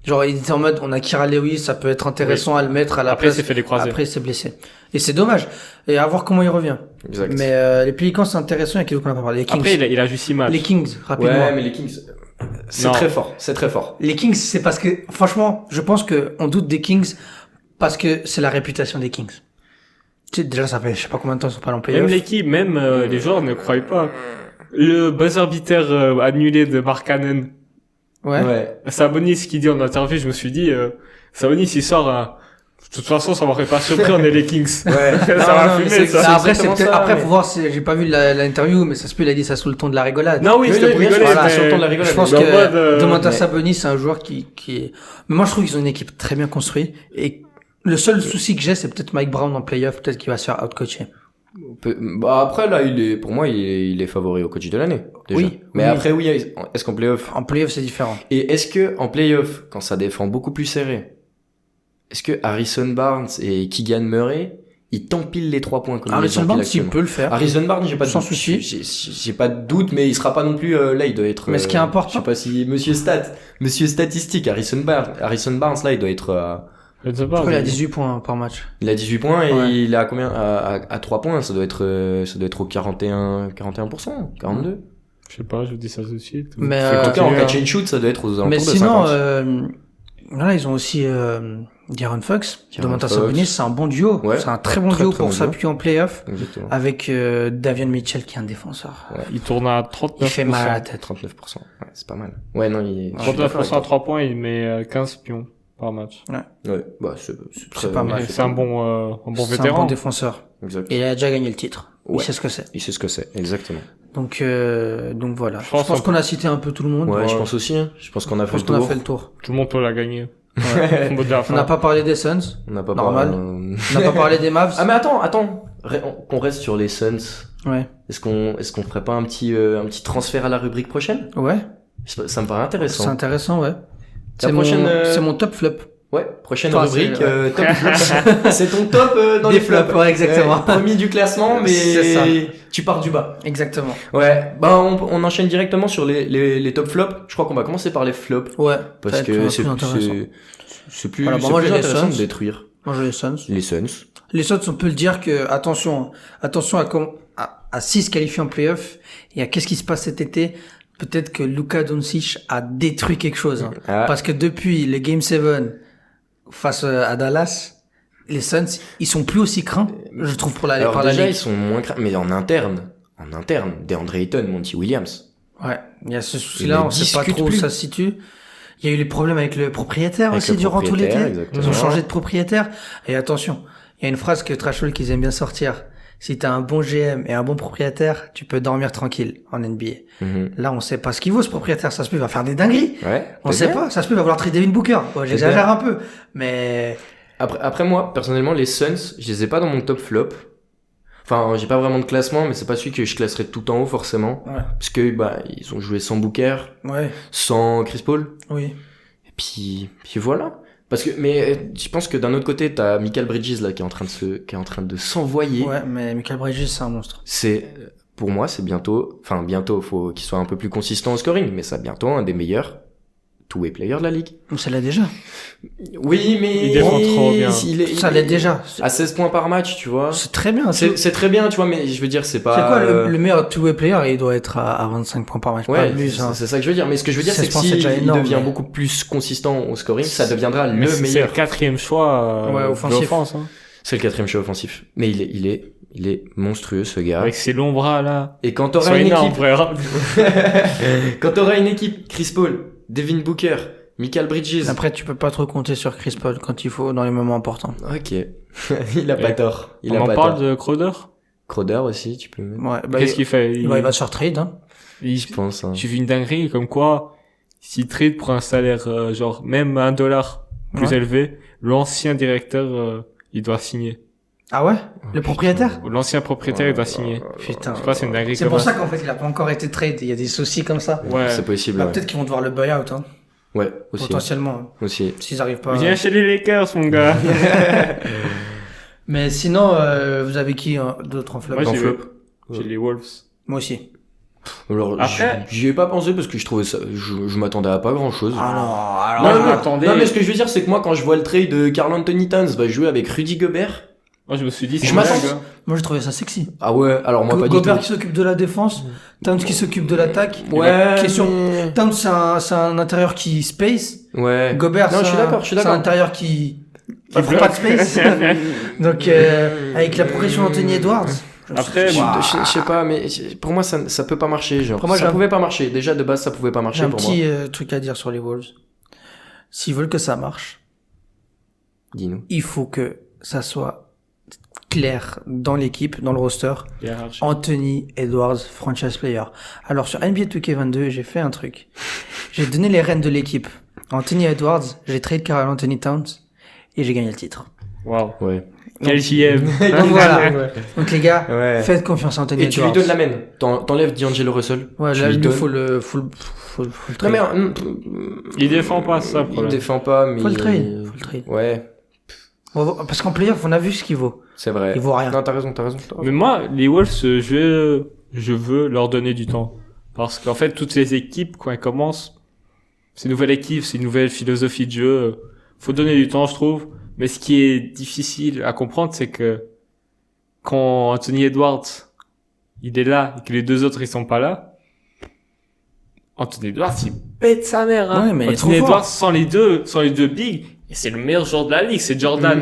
Genre, il était en mode, on a Kira Lewis, ça peut être intéressant à le mettre à la Après, il place. s'est fait les croisés. Après, il s'est blessé. Et c'est dommage. Et à voir comment il revient. Exact. Mais les Pélicans, c'est intéressant. Il y a quelque chose qu'on a pas parlé. Les Kings. Après, il a joué 6 matchs. Les Kings, rapidement. Ouais, mais les Kings, c'est Non. très fort. C'est très fort. Les Kings, c'est parce que, franchement, je pense que on doute des Kings parce que c'est la réputation des Kings. Tu sais, déjà, ça fait je sais pas combien de temps ils sont pas en Même playoff. l'équipe, même les joueurs ne croyaient pas. Le buzzer beater annulé de Mark Cannon. Ouais. Sabonis qui dit en interview, je me suis dit, Sabonis il sort un... De toute façon, ça m'aurait pas surpris, on est les Kings. Ouais. Ça Non, va non, fumer, mais ça. Bah, après, exactement c'est peut-être, ça, après, mais- faut voir si, j'ai pas vu l'interview, mais ça se peut, il a dit ça sous le ton de la rigolade. Non, oui, Oui, c'était oui, pour bien sûr, rigoler, voilà, mais- sur le ton de la rigolade. Je pense Mais en que mode, Domantas mais- Sabonis, c'est un joueur qui est... Mais moi, je trouve qu'ils ont une équipe très bien construite. Et le seul souci que j'ai, c'est peut-être Mike Brown en playoff. Peut-être qu'il va se faire outcoacher. Bah après là, pour moi, il est favori au coach de l'année. Déjà. Oui, Mais oui. après, oui, est-ce qu'en playoff En playoff, c'est différent. et est-ce que en playoff, quand ça défend beaucoup plus serré, est-ce que Harrison Barnes et Keegan Murray, ils t'empilent les 3 points comme Harrison ils Barnes, empilent s'il actuellement peut le faire. Harrison Barnes, j'ai pas de Sans doute. souci. J'ai pas de doute, mais il sera pas non plus là. Il doit être. Mais ce qui est important- Je sais pas si Monsieur Statistique, Harrison Barnes, là, il doit être Je ne sais Je pas. crois qu'il a 18 points par match. Il a 18 points et Ouais. il a combien à 3 points, ça doit être au 41%, 42. Je sais pas, je vous dis ça tout de suite. Mais, Faut en En tout cas, en continuer, catch and shoot, ça doit être aux alentours Mais de sinon, 50. là, ils ont aussi De'Aaron Fox, De'Aaron Domantas Fox. Sabonis, c'est un bon duo. Ouais. C'est un très bon Très, duo très pour bon s'appuyer en playoff. Exactement. Avec Davion Mitchell qui est un défenseur. Il tourne à 39%. Il fait mal à la tête. 39%. Ouais, c'est pas mal. Ouais, non, il est... 39% à 3 points, il met 15 pions par match. Ouais, bah, c'est très pas mal. Et c'est un bon C'est un vétéran. bon défenseur. Exact. Et il a déjà gagné le titre. Ouais. Il sait ce que c'est. Il sait ce que c'est, exactement. Donc voilà. Je pense Je pense qu'on a cité un peu tout le monde. Ouais, je Ouais. pense aussi, hein. Je pense qu'on a Je fait pense le qu'on a tour. fait le tour. Tout le monde peut la gagner. Ouais. Au bout de la fin. On n'a pas parlé des Suns. On n'a pas Normal. parlé, On n'a pas parlé des Mavs. Ah, mais attends. Qu'on reste sur les Suns. Ouais. Est-ce qu'on ferait pas un petit transfert à la rubrique prochaine? Ouais. Ça me paraît C'est intéressant. intéressant, ouais. C'est prochaine, c'est mon top flop. Ouais, prochaine Enfin, rubrique, c'est- top flop. C'est ton top dans Des les flops. flops, ouais, exactement. Premier du classement, mais C'est ça. tu pars du bas. Exactement. Ouais, bah on enchaîne directement sur les top flops. Je crois qu'on va commencer par les flops Ouais. parce Ça va que être c'est plus intéressant. plus Voilà, bah, c'est moi, plus j'ai les intéressant Suns. de détruire Moi, j'ai les Suns. les Suns. Les Suns, on peut le dire que, attention à 6 qualifiés en playoff, et à qu'est-ce qui se passe cet été? Peut-être que Luka Doncic a détruit quelque chose, hein. Ah. Parce que depuis les Game 7 face à Dallas, les Suns, ils sont plus aussi craints, je trouve, Alors par la déjà ligue. ils sont moins mais en interne, DeAndre Ayton, Monty Williams. Ouais. Il y a ce souci-là, Ils on sait pas discutent trop où plus. ça se situe. Il y a eu les problèmes avec le propriétaire Avec aussi le durant tout l'été. propriétaire, exactement. Ils ont changé de propriétaire. Et attention, il y a une phrase que Trashwell qu'ils aiment bien sortir. Si t'as un bon GM et un bon propriétaire, tu peux dormir tranquille en NBA. Mhm. Là, on sait pas ce qu'il vaut, ce propriétaire. Ça se peut, il va faire des dingueries. Ouais. On c'est sait bien. pas. Ça se peut, il va vouloir trader Devin Booker. Ouais, j'exagère un peu. Mais, Après moi, personnellement, les Suns, je les ai pas dans mon top flop. Enfin, j'ai pas vraiment de classement, mais c'est pas celui que je classerais tout en haut forcément, ouais. parce que bah ils ont joué sans Booker, Ouais. sans Chris Paul, Oui. et puis voilà. Parce que je pense que d'un autre côté, t'as Michael Bridges là qui est en train de s'envoyer. Ouais, mais Michael Bridges, c'est un monstre. Pour moi, c'est bientôt, faut qu'il soit un peu plus consistant au scoring, mais c'est bientôt un des meilleurs two-way players de la ligue. Ça l'est déjà. Oui, mais Il défend trop bien. Ça l'est déjà. À 16 points par match, tu vois. C'est très bien. C'est très bien, tu vois, mais je veux dire, c'est pas... C'est quoi le meilleur two-way player? Il doit être à 25 points par match. Pas Ouais, plus, hein. c'est ça que je veux dire. Mais ce que je veux dire, c'est que 16 points, c'est si déjà il énorme, devient mais- beaucoup plus consistant au scoring, ça deviendra Mais le c'est le meilleur. 4e choix Ouais, offensif. d'offense, hein. C'est le 4e choix offensif. Mais il est monstrueux, ce gars. Avec ses longs bras là. Et quand Ils t'auras sont une énormes, équipe, frère. quand t'auras une équipe, Chris Paul, Devin Booker, Michael Bridges. Après, tu peux pas trop compter sur Chris Paul quand il faut dans les moments importants. Ok. Il a pas Et tort. Il On a en pas parle tort. de Crowder. Crowder aussi, tu peux mettre. Ouais, bah, Qu'est-ce qu'il fait? il va se faire trade, hein. Je pense, hein. J'ai vu une dinguerie comme quoi, s'il trade pour un salaire, genre, même $1 plus Ouais. élevé, l'ancien directeur, il doit signer. Ah ouais? Le propriétaire? L'ancien propriétaire, il doit signer. Putain. Je sais pas, c'est une dinguerie C'est comme pour ça qu'en fait, il a pas encore été trade. Il y a des soucis comme ça. Ouais. C'est possible, Bah, ouais. peut-être qu'ils vont devoir le buy-out, hein. Ouais, aussi. Potentiellement. Aussi. S'ils arrivent pas. Viens chez les Lakers, mon gars. Mais sinon, vous avez qui, d'autres en flop? Moi, Dans j'ai flop. J'ai les Wolves. Moi aussi. Alors, Après- j'y ai pas pensé parce que je trouvais ça, je m'attendais à pas grand chose. Ah Moi, je non, m'attendais. non, mais ce que je veux dire, c'est que moi, quand je vois le trade de Karl Anthony Towns va jouer avec Rudy Gobert. Moi, je me suis dit, Je c'est m'attends- dingue, hein. Moi, j'ai trouvé ça sexy. Ah ouais, alors moi, pas du Gobert tout. qui s'occupe de la défense, Towns qui s'occupe de l'attaque. Ouais, Qui est sur- mais- Towns, c'est un intérieur qui space. Ouais. Gobert, non, je suis d'accord, c'est un intérieur qui prend bloque. pas de space. Donc, avec la progression d'Anthony Edwards. Après, Je sais pas, mais pour moi, ça peut pas marcher, genre. Pour moi, ça j'ai un- pouvait pas marcher. Déjà, de base, ça pouvait pas marcher J'ai un pour moi. petit truc à dire sur les Wolves. S'ils veulent que ça marche, Dis-nous. il faut que ça soit clair dans l'équipe, dans le roster. hiérarchie. Anthony Edwards, franchise player. Alors sur NBA 2K22, j'ai fait un truc. J'ai donné les rênes de l'équipe. Anthony Edwards, j'ai trade Karl Anthony Towns et j'ai gagné le titre. Waouh. Ouais. Quel JM. Donc voilà. Donc les gars, Ouais. faites confiance à Anthony Et tu Edwards. lui donnes la main. T'enlèves D'Angelo Russell. Ouais, tu là, lui il donnes- faut le Non, trade. mais, Il défend pas, c'est ça, le il problème. défend pas, mais. Faut le trade. Faut le trade. Ouais, Parce qu'en playoff, on a vu ce qu'il vaut. c'est vrai. Il vaut rien. Non, t'as raison. Mais moi, les Wolves, je veux leur donner du temps. Parce qu'en fait, toutes ces équipes, quand elles commencent, c'est une nouvelle équipe, c'est une nouvelle philosophie de jeu. Faut donner du temps, je trouve. Mais ce qui est difficile à comprendre, c'est que quand Anthony Edwards, il est là et que les deux autres, ils sont pas là, Anthony Edwards, il pète sa mère, hein. Ouais, mais il est Anthony trop Edwards, fort. sans les deux bigs, et c'est le meilleur joueur de la ligue, c'est Jordan,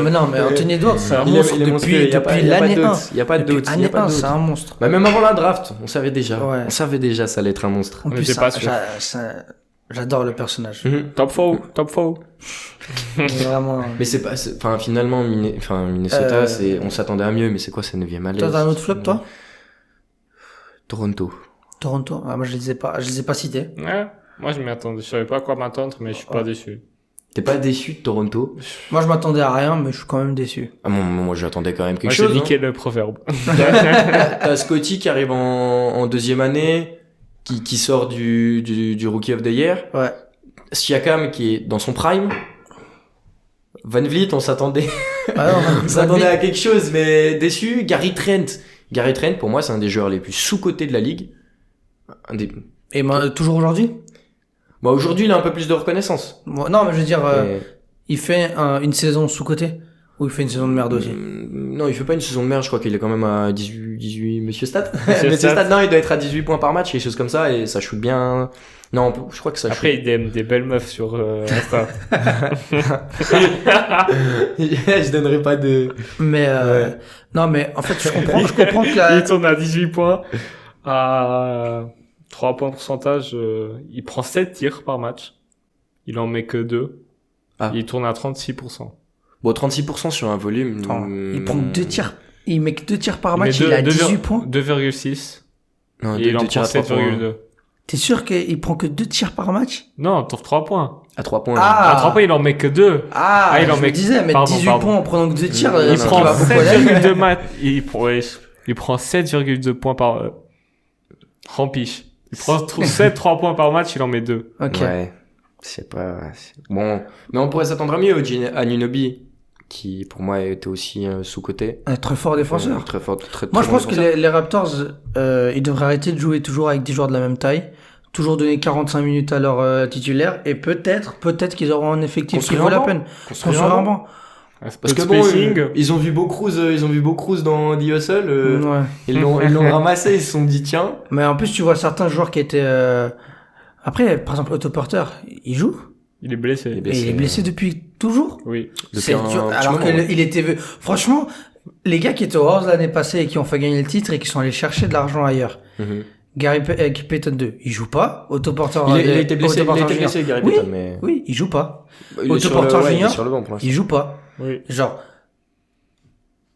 Mais non, mais Anthony Edwards, c'est un Il est- monstre il est monstrueux, depuis y a pas l'année de 1. doute, y a pas de doute, y a Année pas de 1, doute. c'est un monstre. Bah, même avant la draft, on savait déjà. Ouais. On savait déjà ça allait être un monstre. En On plus, était pas sûr. j'adore le personnage. top 4. Vraiment. Mais c'est pas, enfin, finalement, Minnesota, Euh, on s'attendait à mieux, mais c'est quoi, c'est 9e à l'Est? Toi, t'as un autre flop, toi? Toronto. Toronto? Ah, moi, je les ai pas cités. Ouais. Moi, je m'y attendais. Je savais pas à quoi m'attendre, mais je suis pas déçu. T'es pas déçu de Toronto? Moi, je m'attendais à rien, mais je suis quand même déçu. Ah, moi, j'attendais quand même quelque Moi, chose. j'ai niqué hein. le proverbe. T'as Scotty qui arrive en 2e année, qui sort du Rookie of the Year. Ouais. Siakam qui est dans son prime. Van Vliet, on s'attendait, Ah, non, on s'attendait à quelque chose, mais déçu. Gary Trent, pour moi, c'est un des joueurs les plus sous-cotés de la ligue. Et toujours aujourd'hui? Bah, aujourd'hui, il a un peu plus de reconnaissance. Non, mais je veux dire, Mais- il fait une saison sous-côté? Ou il fait une saison de merde aussi? Non, il fait pas une saison de merde, je crois qu'il est quand même à 18 Monsieur Stat. Monsieur Monsieur Stat. Stat, non, il doit être à 18 points par match, quelque chose comme ça, et ça shoot bien. Non, je crois que ça Après, il DM des belles meufs sur Insta. je donnerai pas de... Mais, Ouais. non, mais en fait, je comprends que la... Il tourne à 18 points. À 3 points pourcentage, il prend 7 tirs par match. Il en met que 2. Ah. Il tourne à 36%. Bon, 36% sur un volume. Attends, il prend 2 tirs. Il met que 2 tirs par match, met il a deux- 18 points. 2,6. Non, Et il en deux tirs prend à 3 points. 7,2. T'es sûr qu'il prend que 2 tirs par match? Non, pour 3 points. À 3 points. Ah. À 3 points, il en met que 2. Ah, il en je met- me disais, mais Pardon, 18 pardon. points en prenant que 2 tirs, Il Il ça prend va beaucoup à la ligne. 7,2 matchs. Il prend 7,2 points par, rempiche. Il prend 3 points par match, il en met 2. Ok. Ouais. C'est pas... Bon. Mais on pourrait s'attendre à mieux au Anunoby, qui, pour moi, était aussi sous-coté. Un très fort défenseur. Très fort, très Moi, je bon pense que défenseur. les Raptors, ils devraient arrêter de jouer toujours avec des joueurs de la même taille. Toujours donner 45 minutes à leur titulaire. Et peut-être qu'ils auront un effectif qui Construire vaut un la banc. peine. Construire Construire un un banc. banc. Parce que bon, ils ont vu Beau Cruz dans The Hustle, Ouais. ils l'ont ramassé, ils se sont dit tiens. Mais en plus, tu vois certains joueurs qui étaient... Après, par exemple, Otto Porter, il joue. Il est blessé. Il est Et il est blessé depuis toujours. Oui. C'est Depuis un petit alors moment, ouais. qu'il était... Franchement, les gars qui étaient au Horse l'année passée et qui ont fait gagner le titre et qui sont allés chercher de l'argent ailleurs. Mhm. Payton 2, il joue pas. Otto Porter... Il a été blessé, Otto Porter Jr. Gary Oui. Payton, mais Oui, il joue pas. il est Otto sur Porter le- ouais, il est Jr. sur le banc pour l'instant. Il joue pas. Oui. Genre...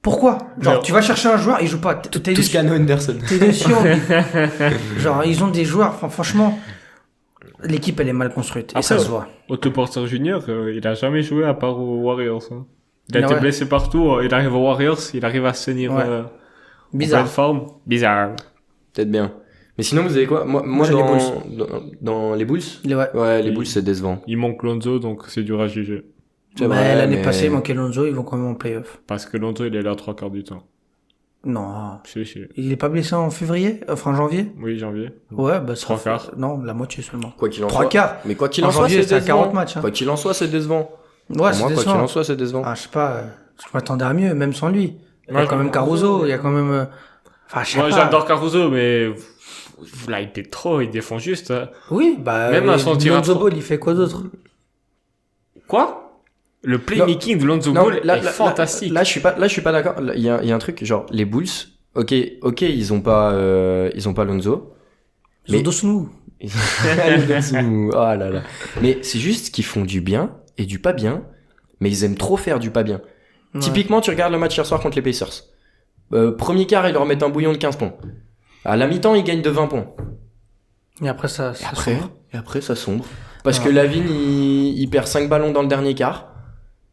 Pourquoi? Genre, Mais- tu vas chercher un joueur, il joue pas. T'es Toscano Anderson. T'es déçu. Genre, ils ont des joueurs, franchement, l'équipe, elle est mal construite. Et Après, ça se voit. Otto Porter Jr., il a jamais joué à part aux Warriors. Hein. Il a Ah été ouais. blessé partout. Il arrive aux Warriors, il arrive à se tenir Ouais. en Bizarre. pleine forme. Bizarre. Peut-être bien. Mais sinon, vous avez quoi? Moi j'ai les dans les Bulls. Ouais. Ouais, les Oui. Bulls, c'est décevant. Il manque Lonzo, donc c'est dur à juger. C'est Mais vrai, l'année mais- passée, manquait Lonzo, ils vont quand même en playoff. Parce que Lonzo, il est là 3/4 du temps. Non. Si. Il est pas blessé en février? Enfin, janvier? Oui, janvier. Ouais, bah, ça Trois fait- quarts. Non, la moitié seulement. Quoi qu'il en Trois soit. quarts. Mais quoi qu'il En en soit, janvier, c'est c'est à décevant. 40 matchs, hein. Quoi qu'il en soit, c'est décevant. Ouais, Pour c'est moi, quoi qu'il décevant. en soit, c'est décevant. Ah, je sais pas, je m'attendais à mieux, même sans lui. Il y a Moi, quand même Caruso, il y a quand même, enfin, je sais Moi, pas. j'adore Caruso, mais vous l'hypez trop, il défend juste. Hein. Oui, bah, Même à son tir à Lonzo trois. Ball, il fait quoi d'autre? Quoi? Le playmaking de Lonzo Non, Ball là, est fantastique. Là, je suis pas d'accord. Là, il y a un truc, genre, les Bulls, ok, ils ont pas Lonzo. Ils ont Mais- Dosnu. Oh là là. Mais c'est juste qu'ils font du bien et du pas bien, mais ils aiment trop faire du pas bien. Ouais. Typiquement, tu regardes le match hier soir contre les Pacers. Premier quart, ils leur mettent un bouillon de 15 points. À la mi-temps, ils gagnent de 20 points. Et après, ça sombre. Et après, ça sombre. Parce Ah. que Lavigne, il perd 5 ballons dans le dernier quart.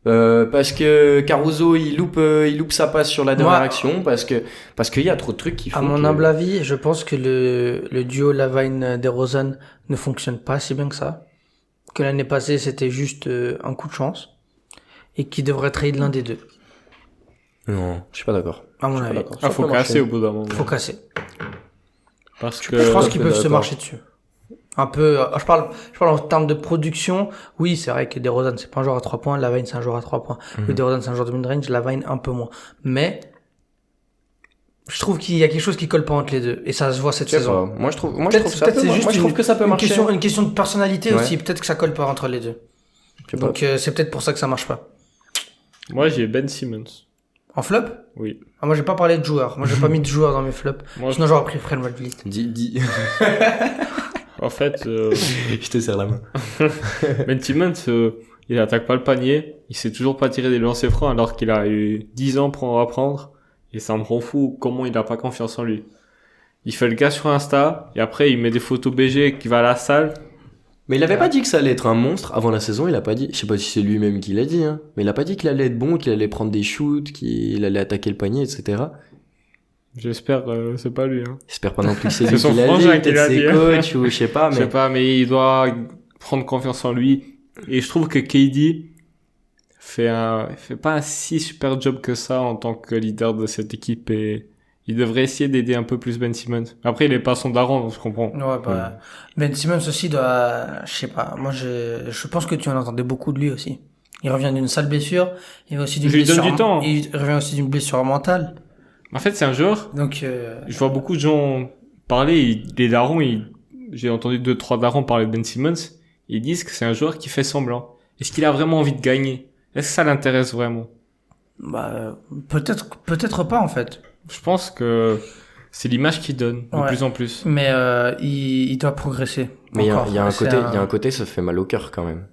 Parce que Caruso, il loupe sa passe sur la dernière Moi- action. Parce qu'il y a trop de trucs qui font À mon que- humble avis, je pense que le duo Lavine-DeRozan ne fonctionne pas si bien que ça. Que l'année passée, c'était juste un coup de chance. Et qu'il devrait trade l'un des deux. Non, je suis pas d'accord. À mon Je suis pas avis. d'accord. Ah, Ça faut peut marcher. casser au bout d'un moment. Faut casser. Parce Je que pense je qu'ils suis peuvent se d'accord. marcher dessus. Un peu, je parle en termes de production. Oui, c'est vrai que DeRozan, c'est pas un joueur à 3 points. Lavine, c'est un joueur à 3 points. Oui, DeRozan, c'est un joueur de mid-range. Lavine, un peu moins. Mais, je trouve qu'il y a quelque chose qui colle pas entre les deux. Et ça se voit cette Je sais saison. pas. Moi, je trouve C'est juste que ça peut marcher. une question de personnalité Ouais. aussi. Peut-être que ça colle pas entre les deux. Je sais pas. Donc, c'est peut-être pour ça que ça marche pas. Moi, j'ai Ben Simmons. En flop? Oui. Ah, moi, j'ai pas parlé de joueurs. Moi, j'ai pas mis de joueurs dans mes flops. Moi, Sinon, j'aurais pris Fred VanVleet. Dis. en fait, Je te serre la main. Ben Simmons, il attaque pas le panier. Il sait toujours pas tirer des lancers francs alors qu'il a eu 10 ans pour en apprendre. Et ça me rend fou comment il a pas confiance en lui. Il fait le gars sur Insta, et après il met des photos BG qui va à la salle. Mais il avait pas dit que ça allait être un monstre avant la saison, il a pas dit. Je sais pas si c'est lui-même qui l'a dit, hein. Mais il a pas dit qu'il allait être bon, qu'il allait prendre des shoots, qu'il allait attaquer le panier, etc. J'espère, c'est pas lui, hein. J'espère pas non plus que c'est C'est lui son qui l'a dit, frangin qui peut-être l'a ses dit. coachs ou je sais pas, Je mais. sais pas, mais il doit prendre confiance en lui. Et je trouve que KD fait pas un si super job que ça en tant que leader de cette équipe, et il devrait essayer d'aider un peu plus Ben Simmons. Après, il est pas son daron, donc je comprends. Ouais, bah, Ben Simmons aussi doit, je sais pas, moi je pense que tu en entendais beaucoup de lui aussi. Il revient d'une sale blessure, il revient aussi d'une Je lui donne blessure, du temps. il revient aussi d'une blessure mentale. En fait, c'est un joueur. Donc, Je vois beaucoup de gens parler, les darons, j'ai entendu 2-3 darons parler de Ben Simmons, ils disent que c'est un joueur qui fait semblant. Est-ce qu'il a vraiment envie de gagner? Est-ce que ça l'intéresse vraiment? bah, peut-être pas en fait. Je pense que c'est l'image qu'il donne de Ouais. plus en plus. Mais, il doit progresser. Mais il y a un C'est côté, ça fait mal au cœur quand même.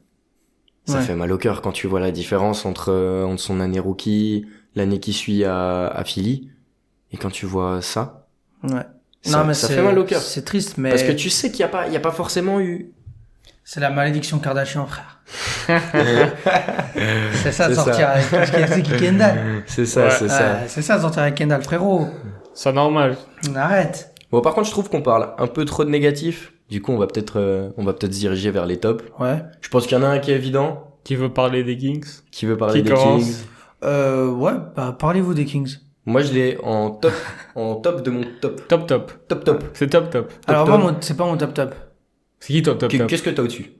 Ça Ouais. fait mal au cœur quand tu vois la différence entre son année rookie, l'année qui suit à Philly, et quand tu vois ça. Ouais. Ça, Non, mais ça fait mal au cœur. C'est triste, mais Parce que tu sais qu'il y a pas forcément eu. c'est la malédiction Kardashian, frère. C'est ça de C'est sortir ça. avec c'est qui Kendall. C'est ça, Ouais. c'est ça. C'est ça de sortir avec Kendall, frérot. C'est normal. Arrête. Bon, par contre, je trouve qu'on parle un peu trop de négatif. Du coup, on va peut-être se diriger vers les tops. Ouais. Je pense qu'il y en a un qui est évident, Qui veut parler des Kings? qui veut parler Qui des commence? Kings. Ouais, bah, parlez-vous des Kings. Moi, je l'ai en top de mon top. Top. C'est top. Alors, top. moi, c'est pas mon top. C'est qui top? Qu'est-ce que t'as au-dessus?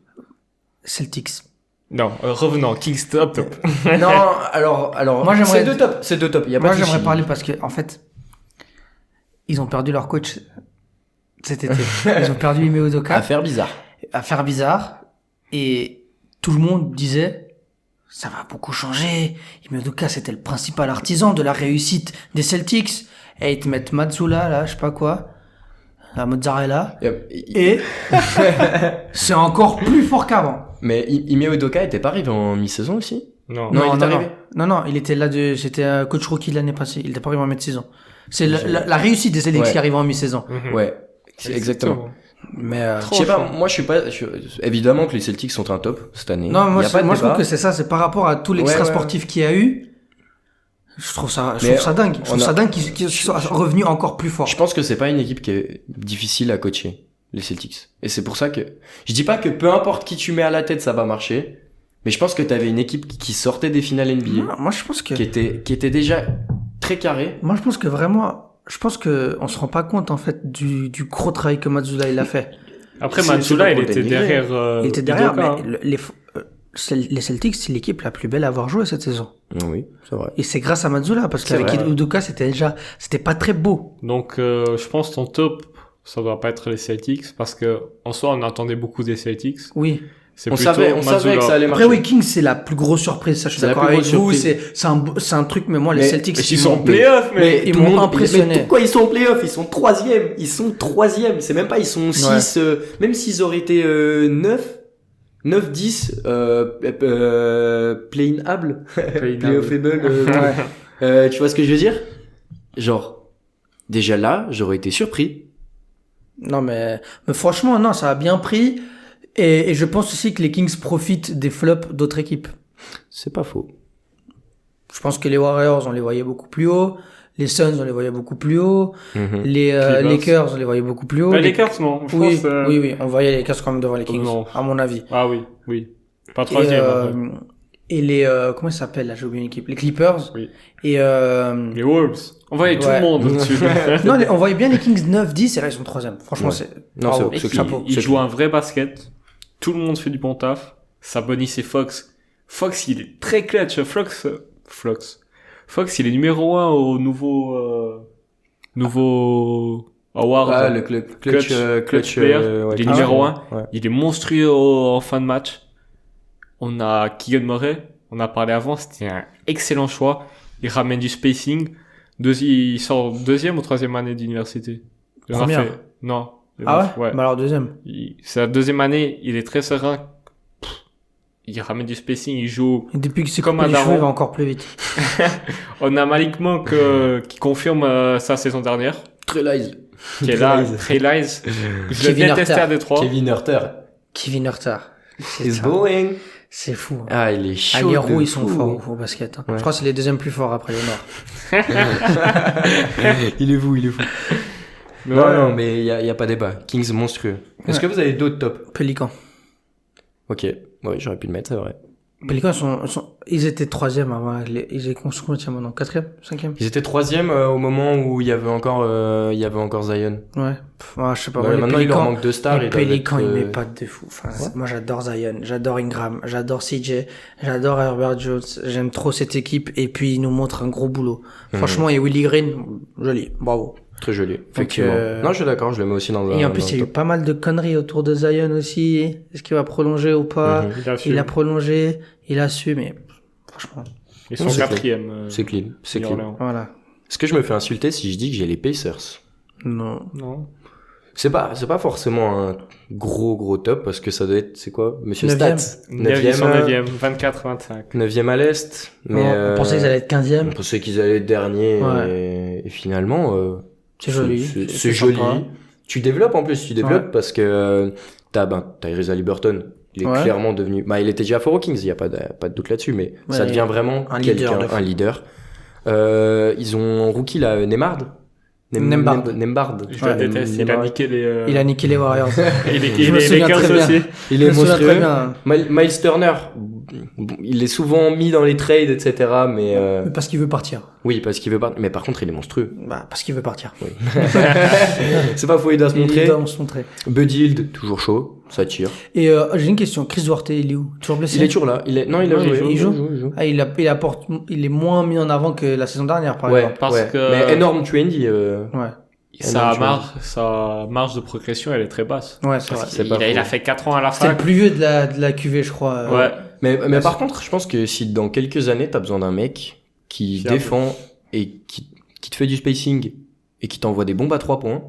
Celtics. Non, revenons. Kings top. Non, alors, Moi, j'aimerais- c'est deux tops. Il y a Moi, pas de j'aimerais souci. parler parce que, en fait, ils ont perdu leur coach cet été. Ils ont perdu Ime Udoka. Affaire bizarre. Affaire bizarre. Et tout le monde disait, ça va beaucoup changer. Ime Udoka, c'était le principal artisan de la réussite des Celtics. Et ils te mettent Matsula, là, je sais pas quoi. La mozzarella. Et c'est encore plus fort qu'avant. Mais Ime Udoka était pas arrivé en mi-saison aussi? Non. Non, il est arrivé. Non, il était là c'était coach rookie de l'année passée. Il était pas arrivé en mi-saison. C'est la réussite des Celtics Ouais. qui arrive en mi-saison. Mhm. Ouais, c'est exactement. Mais, Je sais pas, moi évidemment que les Celtics sont un top cette année. non, moi, Il y a pas de moi je trouve débat. que c'est ça, c'est par rapport à tout l'extra Ouais, ouais, sportif qu'il y a eu. Je trouve ça dingue. Je trouve ça dingue qu'ils soient revenus encore plus fort. Je pense que c'est pas une équipe qui est difficile à coacher, les Celtics. Et c'est pour ça que je dis pas que peu importe qui tu mets à la tête, ça va marcher. Mais je pense que t'avais une équipe qui sortait des finales NBA, Non, moi je pense que qui était déjà très carrée. moi je pense que vraiment on se rend pas compte en fait du gros travail que Matsula il a fait. Après, C'est Matsula, pas il pour était dénigrer. derrière, Il était derrière, Udoka, mais hein. les Celtics, c'est l'équipe la plus belle à avoir joué cette saison. Oui, c'est vrai. Et c'est grâce à Matsula, parce C'est qu'avec vrai. Udoka, c'était pas très beau. Donc, je pense ton top, ça doit pas être les Celtics, parce que, en soi, on attendait beaucoup des Celtics. Oui. C'est On plutôt savait Matsula. que ça allait marcher. Après, oui, Kings, c'est la plus grosse surprise, ça, je suis C'est la d'accord plus avec grosse vous, surprise. c'est un truc, mais moi, les Mais- Celtics, Mais ils sont en playoff, mais... ils tout le m'ont monde- impressionné. Mais pourquoi ils sont en playoff? Ils sont troisième. C'est même pas, ils sont 6, même s'ils auraient été 9, 10, play-in-able, play-offable, tu vois ce que je veux dire? Genre, déjà là, j'aurais été surpris. Non, mais franchement, non, ça a bien pris. Et je pense aussi que les Kings profitent des flops d'autres équipes. C'est pas faux. Je pense que les Warriors, on les voyait beaucoup plus haut. Les Suns, on les voyait beaucoup plus haut. Les Clippers. Lakers, on les voyait beaucoup plus haut. Les Lakers, non. Je Oui, pense, oui, on voyait les Lakers quand même devant les Kings, non. à mon avis. Ah oui. Pas troisième. Et, après. et les comment ça s'appelle là, j'ai oublié une équipe, les Clippers. Oui. Et Les Wolves. On voyait tout Ouais. le monde au-dessus. non, on voyait bien les Kings 9-10 et là ils sont 3e. Franchement, Ouais. c'est Non, bravo. c'est Chapeau. Il joue un vrai basket. Tout le monde fait du bon taf. Sabonis et Fox. Fox, il est très clutch. Fox, il est numéro 1 au nouveau award. Ah, le clutch player. ouais, Il est clutch, numéro ouais. 1. Ouais. Il est monstrueux en fin de match. On a Keegan Murray. On a parlé avant. C'était un excellent choix. Il ramène du spacing. Il sort 2e ou 3e année d'université. Il en a Première. fait- Non. Ah ouais? Bah alors 2e. C'est la 2e année. Il est très serein. Il ramène du spacing. Il joue. Et depuis que c'est Comme coupé un les cheveux, daron. il va encore plus vite. On a Malik Monk qui confirme sa saison dernière. Trey Lyles. Qui est là. Trey Lyles. Je l'ai Kevin détesté Huerter. à Détroit. Kevin Huerter. Kevin Huerter. Is going. C'est fou. Hein. Ah, il est Ah, chaud. les de roux, ils sont fou. forts au basket. Hein. Ouais. Je crois que c'est les 2e plus forts après les Noirs. Il est fou. Mais Non, ouais. non, mais il y a pas débat. Kings monstrueux. Est-ce Ouais. que vous avez d'autres tops? Pélican. Ok. Ouais, j'aurais pu le mettre, c'est vrai. Pélican, ils étaient 3e avant. Ils étaient combien maintenant? 4e? 5e? Ils étaient 3e au moment où il y avait encore Zion. Ouais. Ouais, je sais pas. Ouais, moi, les maintenant, il leur Pélicans, manque de stars. les ils doivent Pélicans, être, ils m'épatent de fou. Enfin, Ouais. moi, j'adore Zion, j'adore Ingram, j'adore CJ, j'adore Herbert Jones. J'aime trop cette équipe. Et puis, ils nous montrent un gros boulot. Franchement, et Willie Green, joli. Bravo. Très joli, effectivement. euh, Non, je suis d'accord, je le mets aussi dans un. Et en plus, dans il y a le eu top. pas mal de conneries autour de Zion aussi. Est-ce qu'il va prolonger ou pas? Mhm. Il a prolongé, il a su, mais franchement, Ils sont Non, c'est 4e. C'est clean, c'est New clean. Orleans. voilà. Est-ce que je me fais insulter si je dis que j'ai les Pacers? Non. Non. C'est pas forcément un gros top parce que ça doit être, c'est quoi? Monsieur Neuvième. Stats. Ils sont 9e, 9e. 24-25. 9e à l'Est. Mais, on pensait qu'ils allaient être 15e. on pensait qu'ils allaient être derniers. Ouais. Et finalement, C'est joli. C'est joli. sympa. Tu développes en plus, parce que t'as Tyrese Haliburton. Il est Ouais. clairement devenu. Il était déjà fort aux Kings, il y a pas de doute là-dessus, mais Ouais, ça devient vraiment un leader quelqu'un, de fou. un leader. Ils ont un rookie là, Nembhard. Nembhard. Je le Ouais, déteste. Il a niqué les. Il a niqué les Warriors. Il est Je me les souviens Lakers très bien. aussi. Il Je est me souviens monstrueux. très bien. Miles Turner, il est souvent mis dans les trades, etc. Mais Mais parce qu'il veut partir. oui, parce qu'il veut pas. Mais par contre, il est monstrueux. Bah, parce qu'il veut partir. C'est pas faux, il doit se montrer. Il doit se montrer. Buddy Hield, toujours chaud, ça tire. Et j'ai une question. Chris Duarte, il est où? Toujours blessé? Il est toujours là. Non, il a Non, joué. il joue. il joue. Ah, il est moins mis en avant que la saison dernière, par Ouais, exemple. Parce ouais. que- Mais énorme trendy. Ouais. Sa marge de progression, elle est très basse. Ouais, c'est vrai. C'est pas Il a faux. fait 4 ans à la C'était le fac. plus vieux de la QV, je crois. Ouais. Mais par contre, je pense que si dans quelques années, t'as besoin d'un mec qui Fiable. défend et qui te fait du spacing et qui t'envoie des bombes à 3 points,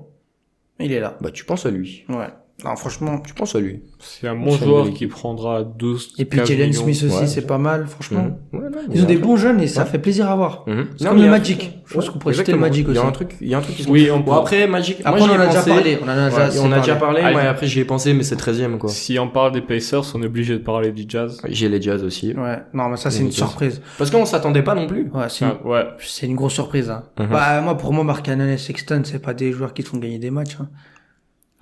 Il est là. bah tu penses à lui. Ouais. Non, franchement. Tu penses à lui. C'est un bon C'est une joueur belle qui équipe. prendra 12 Et puis 15 Jalen millions. Smith aussi, Ouais. c'est pas mal, franchement. Mhm. Ouais, non, mais Ils il y ont a des un bons jeunes et ça fait plaisir à voir. truc. Mhm. C'est Non, comme mais le il y a un Magic. truc. Je pense qu'on pourrait citer le Exactement. Magic Il y a aussi. un truc, qui se Oui, on Bon, après, Magic. Après, moi, on j'y en ai a déjà pensé. parlé. On en a déjà Ouais, assez on a déjà parlé, Ah, mais il- après j'y ai pensé, mais c'est 13ème quoi. Si on parle des Pacers, on est obligé de parler du Jazz. J'ai les Jazz aussi. Ouais. Non, mais ça, c'est Oui, une Jazz. surprise. Parce qu'on s'attendait pas non plus. Ouais, c'est Ah, ouais. c'est une grosse surprise. Hein. Mhm. Bah, pour moi, Mark Cannon et Sexton, c'est pas des joueurs qui te font gagner des matchs. Hein.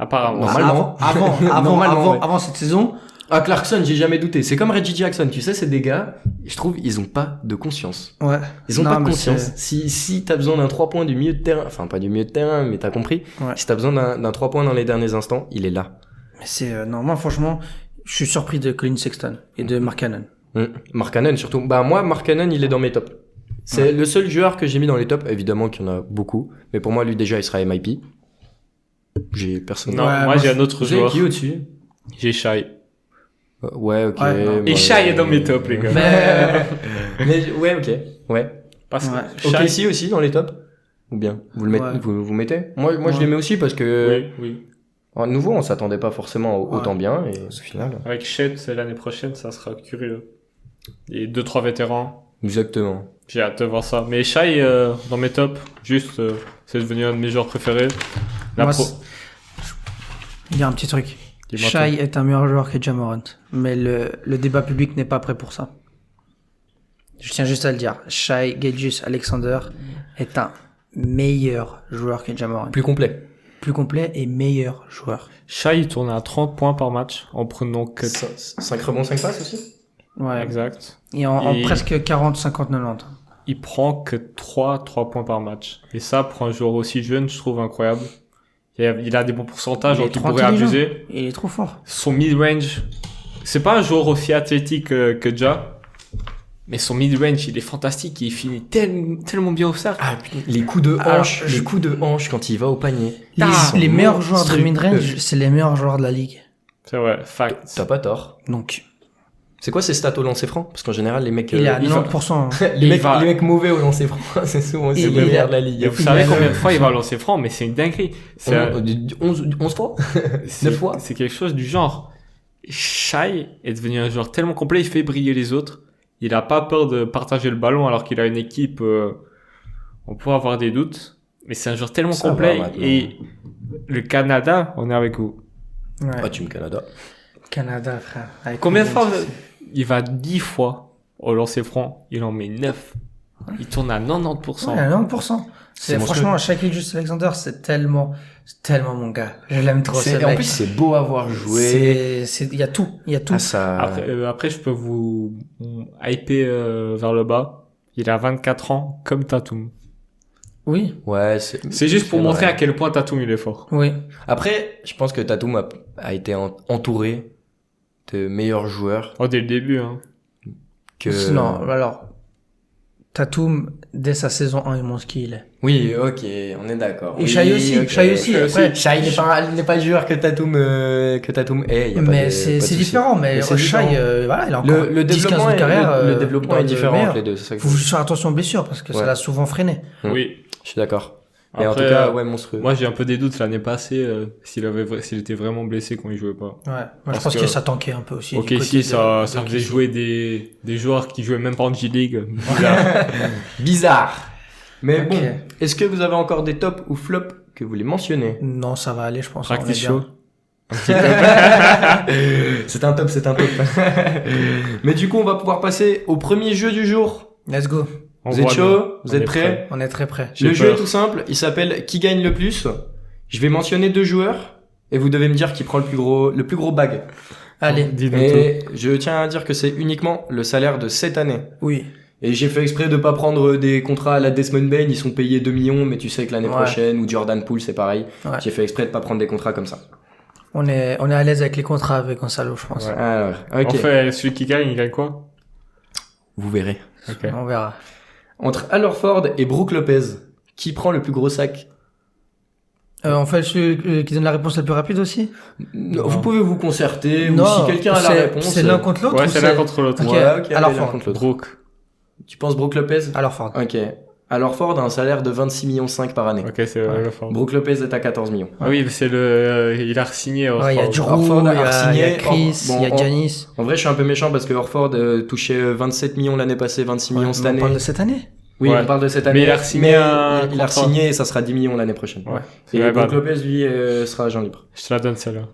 Apparemment. Normalement. Avant, ouais. avant cette saison, Ah, Clarkson, j'ai jamais douté. C'est comme Reggie Jackson, tu sais, c'est des gars, je trouve, ils ont pas de conscience. ouais. Ils ont Non, pas de mais conscience. Si t'as besoin d'un 3 points du milieu de terrain, enfin pas du milieu de terrain, mais t'as compris. Ouais. Si t'as besoin d'un 3 points dans les derniers instants, il est là. Mais c'est, non, moi, franchement, je suis surpris de Colin Sexton et de Mark Cannon. Mark Cannon surtout. Bah moi, Mark Cannon, il est dans mes tops. C'est le seul joueur que j'ai mis dans les tops. Évidemment qu'il y en a beaucoup, mais pour moi, lui déjà, il sera MIP. J'ai personne. Non, Ouais, moi moi, j'ai un autre Vous avez joueur. qui au-dessus J'ai Shai. Ouais, ok. Ouais, non. Et bah, Shai est dans mes tops, les gars. mais ouais, ok. Ouais. Parce Ouais. que Shai. OKC aussi dans les tops. Ou bien vous le mettez, Ouais. vous mettez. Moi, je Ouais. les mets aussi parce que Oui, oui. à nouveau, on s'attendait pas forcément autant Ouais. bien et au final. Avec Shed, c'est l'année prochaine, ça sera curieux. Et 2-3 vétérans. Exactement. J'ai hâte de voir ça. Mais Shai, dans mes tops, juste, c'est devenu un de mes joueurs préférés. La Moi, pro- il y a un petit truc. Dis-moi Shai est un meilleur joueur que Ja Morant. Mais le débat public n'est pas prêt pour ça. Je tiens juste à le dire. Shai Gilgeous-Alexander est un meilleur joueur que Ja Morant. Plus complet. Plus complet et meilleur joueur. Shai, il tourne à 30 points par match en prenant que... 5 rebonds, 5 passes aussi. Ouais. Exact. Et en Et- presque 40, 50, 90. Il prend que 3 points par match. Et ça, pour un joueur aussi jeune, je trouve incroyable. Il a des bons pourcentages, Il est donc il trop pourrait intelligent. abuser. Il est trop fort. Son mid-range, c'est pas un joueur aussi athlétique que Ja, mais son mid-range, il est fantastique. Il finit tellement bien au cercle. Ah, putain, les coups de Alors, hanche, les coups de hanche quand il va au panier. Les, Ils sont les meilleurs joueurs de monstrueux. mid-range, c'est les meilleurs joueurs de la ligue. C'est vrai, fact. T'as pas tort. Donc, C'est quoi ces stats au lancer franc? Parce qu'en général, les mecs, il est à ils 90%. les, il mecs va- les mecs mauvais au lancer franc, c'est souvent Il c'est est- les meilleurs de la ligue. Et vous savez combien de fois il va lancer franc, mais c'est une dinguerie. C'est 11 fois? c'est- 9 fois? C'est quelque chose du genre. Shai est devenu un joueur tellement complet, il fait briller les autres. Il a pas peur de partager le ballon alors qu'il a une équipe. On peut avoir des doutes, mais c'est un joueur tellement Ça complet. va maintenant. Et le Canada, on est avec vous. Ouais. Ah, tu me Canada. Canada, frère. Avec Combien de les- fois il va 10 fois au lancer franc, il en met 9. Il tourne à 90%. Ouais, à 90%. C'est Franchement, Shaquille Just Alexander, c'est tellement mon gars. Je l'aime trop, ce Et en mec. plus, c'est beau à voir jouer. Il y a tout. Il y a tout. Ah, ça... Après, je peux vous hyper vers le bas. Il a 24 ans, comme Tatum. Oui. Ouais, C'est juste pour montrer vrai. à quel point Tatum il est fort. Oui. Après, je pense que Tatum a été entouré de meilleurs joueurs Oh, dès le début, hein. que... Non, alors, Tatum, dès sa saison 1, il montre qui il est. Oui, ok, on est d'accord. Et Oui, Shai aussi, ok. Shai aussi, après. Shai n'est pas le joueur que Tatum est. Y a pas Mais de- c'est pas de c'est souci. différent. Mais c'est Shai, différent. voilà, il a encore Le 10-15 développement, ans de carrière. le développement dans est différent meilleur. entre les deux, c'est ça que Faut juste faire attention aux blessures parce que ça Ouais. l'a souvent freiné. Oui. je suis d'accord. Et en Après, tout cas, ouais, monstrueux. moi j'ai un peu des doutes l'année passée s'il était vraiment blessé quand il jouait pas. Ouais. Moi, je Parce pense que- que ça tankait un peu aussi. Ok, du côté si de- ça de faisait Kiki. jouer des joueurs qui jouaient même pas en G-League. Bizarre. Mais Ok. bon, est-ce que vous avez encore des tops ou flops que vous voulez mentionner? Non, ça va aller, je pense. Practice on est bien. show. C'est un top, c'est un top. Mais du coup, on va pouvoir passer au premier jeu du jour. Let's go. On Vous êtes voit, chaud? Vous on êtes est prêts? On est très prêts. J'ai Le jeu peur. est tout simple, il s'appelle Qui gagne le plus. Je vais mentionner 2 joueurs et vous devez me dire qui prend le plus gros bag. Allez. Dis-nous tout. Et je tiens à dire que c'est uniquement le salaire de cette année. Oui. Et j'ai fait exprès de pas prendre des contrats à la Desmond Bain, ils sont payés 2 millions, mais tu sais que l'année Ouais. prochaine, ou Jordan Poole, c'est pareil. Ouais. J'ai fait exprès de pas prendre des contrats comme ça. On est à l'aise avec les contrats avec Gonzalo, je pense. Ouais. Alors, ok. En fait, celui qui gagne, il gagne quoi? Vous verrez. Ok. On verra. Entre Al Horford et Brook Lopez, qui prend le plus gros sac? On fait celui qui donne la réponse la plus rapide aussi? Non, vous pouvez vous concerter, ou si quelqu'un a la réponse. C'est l'un contre l'autre? Ouais, ou c'est l'un contre l'autre. Ok. Ouais, ok, Alors allez, l'un Ford. contre l'autre. Brooke. Tu penses Brook Lopez? Alors Ford. Ok. Al Horford a un salaire de 26,5 millions par année. Ok, c'est le fort. Brook Lopez est à 14 millions. Ah oui, c'est il a re-signé. Ouais, il y a Drew. Drew, Horford a il y a re-signé. Chris, Bon, il y a Giannis. En vrai, je suis un peu méchant parce que Horford touchait 27 millions l'année passée, 26 millions cette On année. parle de cette année? Oui, Ouais. on parle de cette Mais année. il a re-signé un il a contrat. re-signé et ça sera 10 millions l'année prochaine. Ouais. Et Ouais, Brook bah, Lopez, lui, sera agent libre. je te la donne celle-là.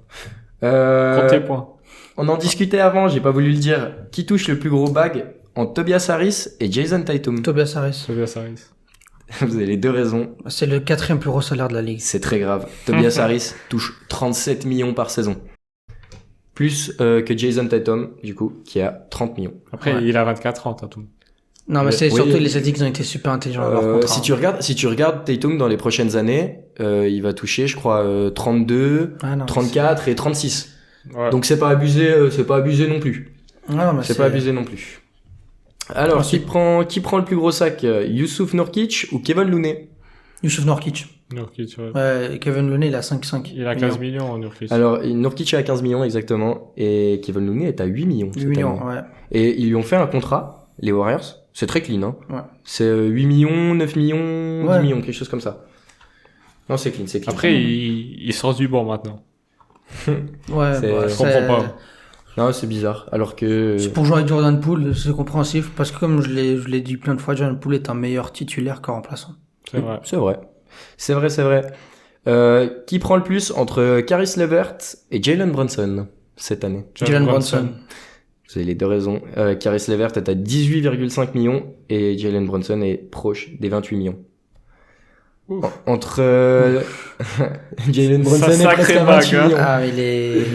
Euh, Compte tes points. on en discutait avant, j'ai pas voulu le dire. Qui touche le plus gros bag entre Tobias Harris et Jason Tatum? Tobias Harris. Tobias Harris. Vous avez les deux raisons. C'est le 4e plus gros salaire de la ligue. C'est très grave. Tobias Harris touche 37 millions par saison. Plus que Jason Tatum, du coup, qui a 30 millions. Après, Ouais. il a 24 ans, Tatum. Non, mais c'est Oui. surtout les Celtics ont été super intelligents dans leur contrat. Si tu regardes Tatum dans les prochaines années, il va toucher, je crois, 32, Ah, non, 34 et 36. Ouais. Donc c'est pas abusé non plus. Ah, non, mais C'est pas abusé non plus. Alors, Ensuite- qui prend le plus gros sac, Youssouf Nurkic ou Kevin Looney? Yusuf Nurkic. Nurkic, ouais. Ouais, Kevin Looney, il a 5,5. Il a 15 millions en Nurkic. Alors, Nurkic est à 15 millions exactement, et Kevin Looney est à 8 millions. 8 cette millions, année. ouais. Et ils lui ont fait un contrat, les Warriors. C'est très clean, hein. Ouais. C'est 8 millions, 9 millions, Ouais. 10 millions, quelque chose comme ça. Non, c'est clean, c'est clean. Après, il sort du banc maintenant. Ouais, C'est- Je comprends pas. Non, c'est bizarre. Alors que... C'est pour jouer avec Jordan Poole, c'est compréhensif, parce que comme je l'ai dit plein de fois, Jordan Poole est un meilleur titulaire que remplaçant. C'est vrai. C'est vrai. C'est vrai, c'est vrai. Qui prend le plus entre Caris LeVert et Jalen Brunson cette année? Jalen Brunson. Vous avez les deux raisons. Caris LeVert est à 18,5 millions et Jalen Brunson est proche des 28 millions. Entre Jalen Brunson Ça, est sacré presque à bague, 28 hein. millions. Ah,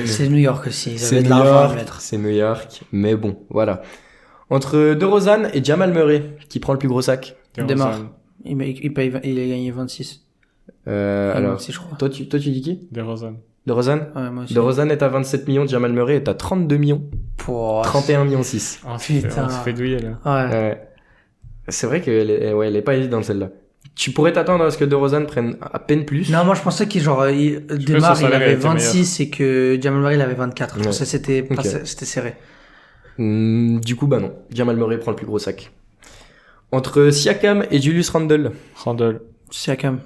c'est New York aussi. Ils C'est avaient de New l'argent à York, mettre. c'est New York, mais bon, voilà. Entre DeRozan et Jamal Murray, qui prend le plus gros sac? Démarre. Il a gagné 26. Alors, 26, je crois. toi tu dis qui? DeRozan. DeRozan? Ouais, moi aussi. DeRozan est à 27 millions, Jamal Murray est à 32 millions. Pour... 31 millions 6. Ah, Putain. on se fait douiller, là. Ouais. Ouais. C'est vrai qu'elle est, ouais, elle est pas évidente celle-là. Tu pourrais t'attendre à ce que DeRozan prenne à peine plus. Non, moi je pensais qu'il son Demar il salaire avait était 26 et que Jamal Murray il avait 24. Ouais. Ça c'était Ok. c'était serré. Du coup, bah non. Jamal Murray prend le plus gros sac. Entre Siakam et Julius Randle. Randall. Siakam.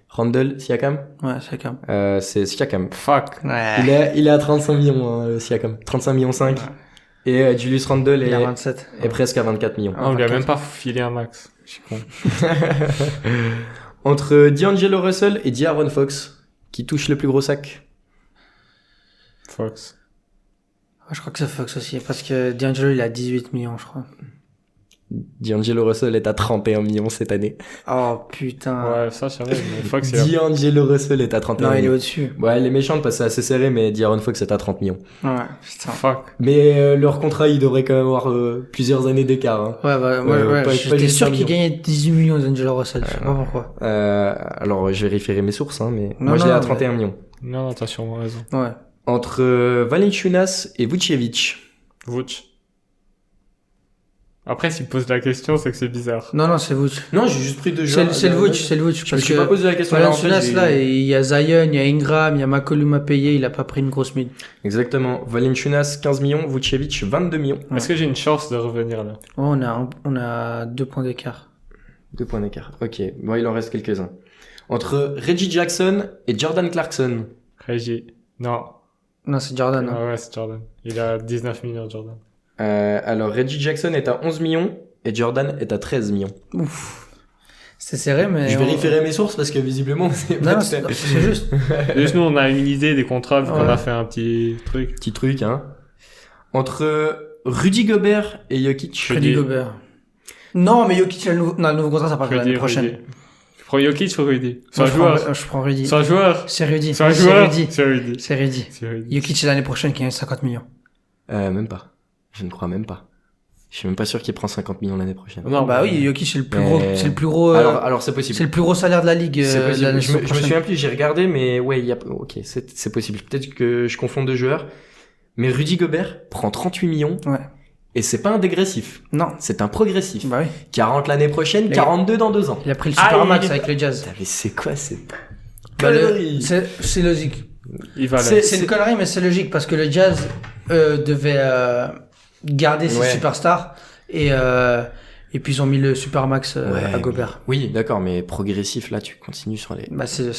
Randle, Siakam? Ouais, Siakam. C'est Siakam. Fuck. Ouais. Il est à 35 millions, Siakam. 35 millions 5. Ouais. Et Julius Randle Il a est 27. presque à 24 millions. Ah, on lui a 24. même pas filé un max. Je suis con. Entre D'Angelo Russell et D'Aaron Fox, qui touche le plus gros sac. Fox. Ouais, je crois que c'est Fox aussi parce que D'Angelo il a 18 millions je crois. D'Angelo Russell est à 31 millions cette année. Oh putain. Ouais, ça, je savais, mais Fox, il a... D'Angelo Russell est à 31 Non, il est millions. au-dessus. Ouais, elle est méchante parce que c'est assez serré, mais D'Aaron Fox est à 30 millions. Ouais, putain. Fuck. Mais leur contrat, il devrait quand même avoir plusieurs années d'écart. Hein. Ouais, bah, moi, pas j'étais juste sûr 100 qu'il millions. gagnait 18 millions d'Angelo Russell. Je sais pas pourquoi. Alors, je vérifierai mes sources, hein, mais Non, moi je l'ai non, à 31 millions. Non, t'as sûrement raison. Ouais. Entre Valanciunas et Vucevic. Vooch. Après, s'il pose la question, c'est que c'est bizarre. Non, c'est Vooch. Non, j'ai juste pris deux C'est joueurs. le Vooch, c'est le Vooch. Je me Parce suis que pas posé la question. là, en fait, Valanciunas, là, il y a Zion, il y a Ingram, il y a McCollum à payer, il a pas pris une grosse mine. Exactement. Valanciunas 15 millions, Vucevic 22 millions. Ouais. Est-ce que j'ai une chance de revenir là? Oh, on a 2 points d'écart. 2 points d'écart. Ok, bon, il en reste quelques-uns. Entre Reggie Jackson et Jordan Clarkson. Reggie. Non. Non, c'est Jordan. hein. Ah ouais, c'est Jordan. Il a 19 millions, Jordan. Alors, Reggie Jackson est à 11 millions et Jordan est à 13 millions. Ouf. C'est serré, mais. Je vérifierai mes sources parce que visiblement, c'est pas Non, tout c'est à- c'est juste. Juste nous, on a une idée des contrats, vu qu'on Ouais. a fait un petit truc. Petit truc, hein. Entre Rudy Gobert et Jokic. Rudy Gobert. Non, mais Jokic a le nouveau contrat, ça part l'année Rudy, prochaine. Rudy. Tu prends Jokic ou Rudy? C'est Moi, un joueur. je prends Rudy. C'est un joueur. C'est Rudy. C'est un C'est joueur. Rudy. C'est Rudy. C'est Rudy. C'est Rudy. Jokic, c'est l'année prochaine qui gagne 50 millions. Même pas. Je ne crois même pas. Je suis même pas sûr qu'il prend 50 millions l'année prochaine. Non, Bah oui, Jokic, c'est le plus Mais- gros, c'est le plus gros, Alors c'est possible. c'est le plus gros salaire de la ligue, C'est possible. l'année Je me prochaine. souviens plus, j'ai regardé, mais ouais, il y a, ok, c'est possible. Peut-être que je confonds deux joueurs. Mais Rudy Gobert prend 38 millions. Ouais. Et c'est pas un dégressif. Non. C'est un progressif. Bah oui. 40 l'année prochaine, Mais- 42 dans 2 ans. Il a pris le Supermax Aïe. avec le Jazz. Putain, mais c'est quoi cette Bah, connerie c'est logique. Il va là. C'est une connerie, mais c'est logique parce que le Jazz devait garder ses Ouais. superstars et puis ils ont mis le Supermax Ouais, à Gobert. Oui, d'accord, mais progressif, là, tu continues sur les... Bah c'est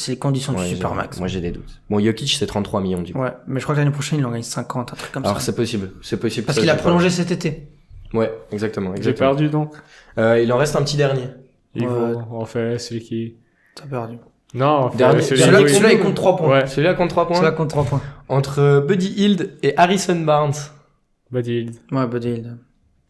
les conditions Ouais, du j'ai- Supermax. Moi, j'ai des doutes. Bon, Jokic, c'est 33 millions, du coup. Ouais, mais je crois que l'année prochaine il en gagne 50, un truc comme Alors, ça. c'est possible. C'est possible. Parce ça, qu'il a j'ai pas- prolongé cet été. Ouais, exactement. J'ai exactement. perdu donc. Il en reste un petit dernier. Il Ouais. faut, on fait celui qui... T'as perdu. Non, on fait Dernier- celui Celui-là, qui... Celui-là il compte 3 points. Ouais. Celui-là compte 3 points. Celui-là compte 3 points. Entre Buddy Hield et Harrison Barnes. Buddy Hield. Ouais, Buddy Hield.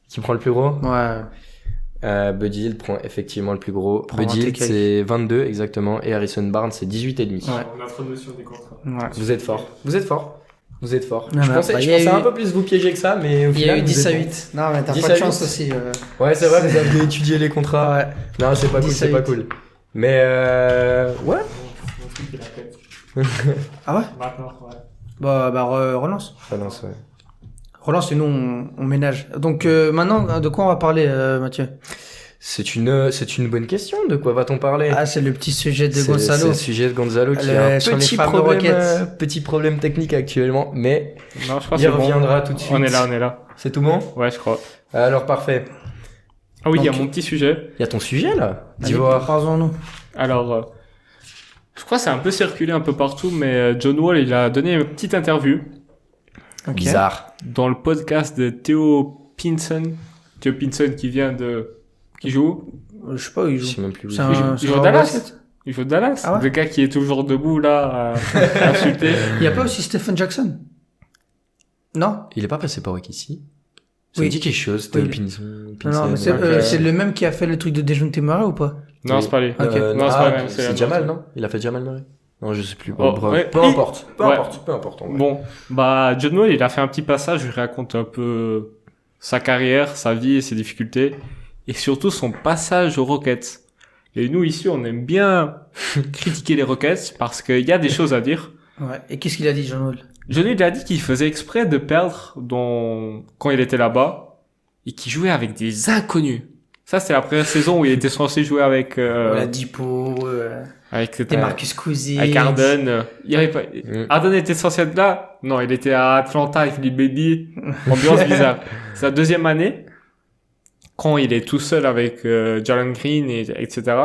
Qui prend le plus gros? Ouais. Buddy Hield prend effectivement le plus gros. Prend Buddy 20 Hield, quelques. c'est 22 exactement. Et Harrison Barnes, c'est 18,5. Ouais. On a trop de notion des contrats. Ouais. Vous êtes fort. Vous êtes fort. Vous êtes fort. Non, je mais pensais, bah, je il y a pensais eu- un peu plus vous piéger que ça, mais au Il y a final, eu vous 10 à êtes 8. Non, mais t'as 10 pas à de 8. chance aussi. bon. Ouais, c'est vrai, vous avez étudié les contrats. Ouais. Non, c'est pas cool, 10 à c'est pas 8. cool. Mais ouais. Mon truc, il a fait. Ah ouais? Maintenant, ouais. Bah, relance. Relance, ouais. Relance et nous on ménage. Donc maintenant, de quoi on va parler, Mathieu? C'est une bonne question. De quoi va-t-on parler? Ah, c'est le petit sujet de C'est Gonzalo. le sujet de Gonzalo qui Le- a un sur les fameux petit problème technique actuellement, mais Non, je crois que il c'est bon. reviendra tout de suite. On est là. C'est tout bon? Ouais, je crois. Alors parfait. Ah oui, il y a Donc- mon petit sujet. Il y a ton sujet là? Dis Allez, voir. parlons-nous. Alors, je crois que c'est un peu circulé un peu partout, mais John Wall, il a donné une petite interview Ok. Bizarre. dans le podcast de Theo Pinson. Theo Pinson qui vient de... Qui joue? Je sais pas où il Je joue. sais même plus où C'est il un- joue. Il c'est joue un Dallas. basket. Il joue de Dallas. Ah ouais Le gars qui est toujours debout là, à insulter. Il y a pas aussi Stephen Jackson? Non? Il est pas passé par Wiki ici. Ça me Oui. dit quelque chose, Oui. Non, mais c'est le même qui a fait le truc de Dejounte Murray ou pas? Non, c'est pas lui. Ok. Non, c'est pas le même, c'est c'est un Jamal, autre. non? Il a fait Jamal Murray? Non, je sais plus. Oh, Bref. ouais. Peu importe. Peu Ouais. importe. En vrai. Bon, bah, John Wall, il a fait un petit passage, je lui raconte un peu sa carrière, sa vie et ses difficultés, et surtout son passage aux Rockets. Et nous, ici, on aime bien critiquer les Rockets parce qu'il y a des choses à dire. Ouais. Et qu'est-ce qu'il a dit, John Wall? John Wall a dit qu'il faisait exprès de perdre quand il était là-bas et qu'il jouait avec des inconnus. Ça, c'est la première saison où il était censé jouer avec, La Dipo, avec, des Marcus Cousins. avec Harden. Il y avait pas, Harden était censé être là. Non, il était à Atlanta avec Philippe Baby. Ambiance bizarre. C'est la deuxième année. Quand il est tout seul avec, Jalen Green etc.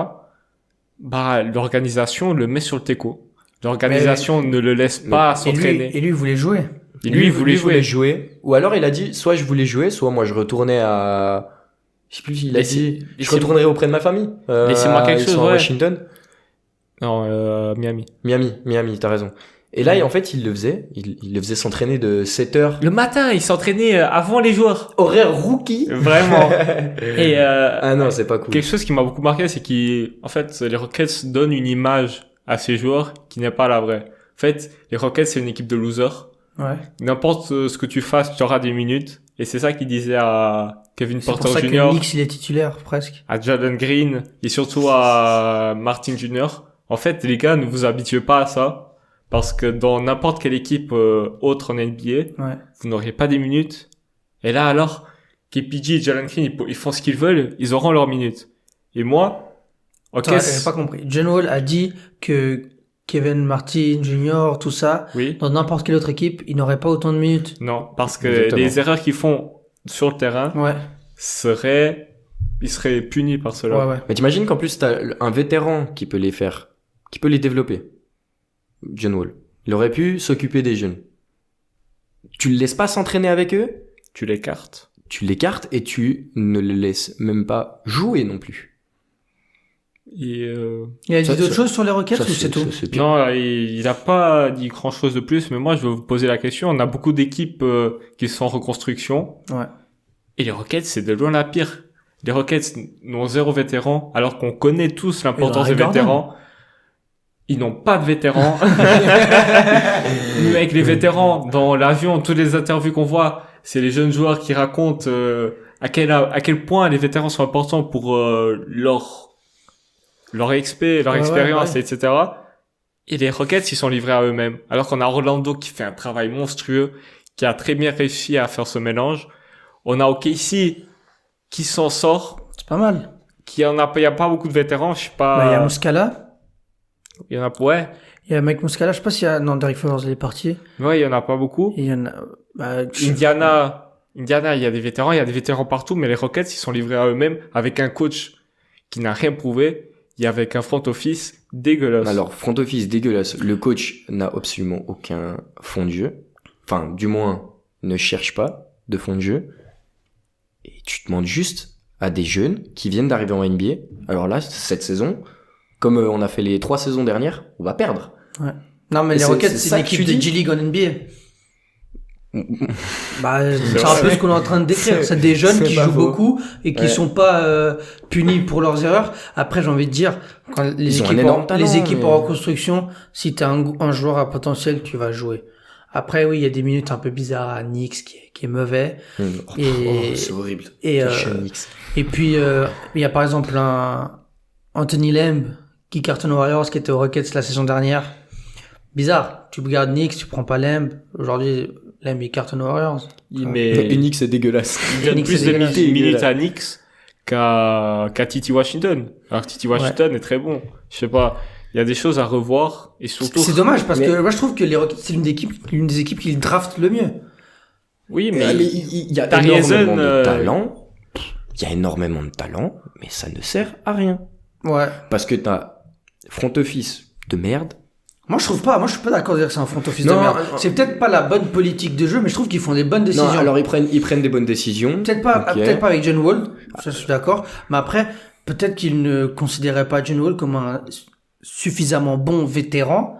Bah, l'organisation le met sur le teco. L'organisation ne le laisse pas s'entraîner. Et lui, il voulait jouer. Et lui, il voulait jouer. Ou alors il a dit, soit je voulais jouer, soit moi je retournais à... Je sais plus, il a dit, je retournerai auprès de ma famille. Laissez-moi quelque ils chose, sont à ouais. Washington. Non, Miami. Miami, t'as raison. Et là, en fait, il le faisait s'entraîner de 7h. Le matin, il s'entraînait avant les joueurs. Horaire rookie. Vraiment. Et Ah non, c'est pas cool. quelque chose qui m'a beaucoup marqué, c'est qu'en fait, les Rockets donnent une image à ces joueurs qui n'est pas la vraie. En fait, les Rockets, c'est une équipe de losers. Ouais. N'importe ce que tu fasses, tu auras des minutes. Et c'est ça qu'il disait à Kevin C'est pour Porter ça Jr., que Knicks, il est titulaire, presque. à Jalen Green et surtout à Martin Jr. En fait, les gars, ne vous habituez pas à ça. Parce que dans n'importe quelle équipe autre en NBA, Ouais. vous n'auriez pas des minutes. Et là, alors, KPJ et Jalen Green, ils font ce qu'ils veulent, ils auront leurs minutes. Et moi, ok, Attends, j'avais pas compris. John Wall a dit que Kevin Martin Jr., tout ça, oui, dans n'importe quelle autre équipe, il n'aurait pas autant de minutes. non, parce que Exactement. les erreurs qu'ils font sur le terrain Ouais. ils seraient punis par cela. Ouais, ouais. Mais t'imagines qu'en plus, t'as un vétéran qui peut les faire, qui peut les développer. John Wall. Il aurait pu s'occuper des jeunes. Tu le laisses pas s'entraîner avec eux, Tu l'écartes. tu l'écartes et tu ne le laisses même pas jouer non plus. Et Il a dit Ça, d'autres ça- choses sur les Rockets Ça, ou c'est tout? ça, c'est pire. non, il a pas dit grand chose de plus, mais moi, je vais vous poser la question. On a beaucoup d'équipes qui sont en reconstruction. Ouais. Et les Rockets, c'est de loin la pire. Les Rockets n'ont zéro vétéran, alors qu'on connaît tous l'importance des Ils ont Harden. vétérans. Ils n'ont pas de vétérans. Nous, avec les vétérans, dans l'avion, toutes les interviews qu'on voit, c'est les jeunes joueurs qui racontent à quel point les vétérans sont importants pour leur XP, leur Ouais, expérience, ouais. etc. Et les Rockets, ils sont livrés à eux-mêmes. Alors qu'on a Orlando qui fait un travail monstrueux, qui a très bien réussi à faire ce mélange. On a OKC qui s'en sort, C'est pas mal. il y a pas beaucoup de vétérans, je sais pas. Bah, il y a Muscala. Il y en a, ouais. Il y a Mike Muscala. Je sais pas s'il y a, non, Derek Favors, il est parti. Ouais, il y en a pas beaucoup. Et il y en a, bah, Indiana, il y a des vétérans partout, mais les Rockets, ils sont livrés à eux-mêmes avec un coach qui n'a rien prouvé et avec un front office dégueulasse. Alors, front office dégueulasse. Le coach n'a absolument aucun fond de jeu. Enfin, du moins, ne cherche pas de fond de jeu. Et tu demandes juste à des jeunes qui viennent d'arriver en NBA. Alors là, cette saison, comme on a fait les 3 saisons dernières, on va perdre. ouais. Non, mais Et les c'est- Rockets, c'est c'est ça une que équipe tu de dis G-League en NBA. Bah, c'est vrai. un peu ce qu'on est en train de décrire. C'est des jeunes c'est qui pas jouent faux. beaucoup et qui Ouais. sont pas punis pour leurs erreurs. Après, j'ai envie de dire, quand Ils ont un énorme talent, les équipes mais- en reconstruction, si t'es un joueur à potentiel, tu vas jouer. Après, oui, il y a des minutes un peu bizarres à Knicks qui est mauvais. Et- c'est horrible. Et, Sean Knicks. et puis, il y a par exemple un Anthony Lamb qui cartonne aux Warriors, qui était aux Rockets la saison dernière. Bizarre. Tu regardes Knicks, tu prends pas Lamb. Aujourd'hui, Lamb, il cartonne aux Warriors. Mais Unique, c'est dégueulasse. il donne Knicks, plus c'est de dégueulasse. minutes à Knicks qu'à Titi Washington. Alors que Titi Washington est très bon. Je sais pas. Il y a des choses à revoir et surtout. C'est dommage parce Mais- que moi je trouve que les Rockets c'est l'une des équipes qui draftent le mieux. Oui, Mais mais il y a Tari énormément Eason, de talent. Il y a énormément de talent, mais ça ne sert à rien. Ouais. Parce que t'as front office de merde. Moi je trouve pas, moi je suis pas d'accord de dire que c'est un front office de Non, merde. C'est peut-être pas la bonne politique de jeu, mais je trouve qu'ils font des bonnes décisions. Non, alors ils prennent des bonnes décisions. Peut-être pas, Ok. peut-être pas avec John Wall, ça je suis d'accord. Mais après, peut-être qu'ils ne considéraient pas John Wall comme un suffisamment bon vétéran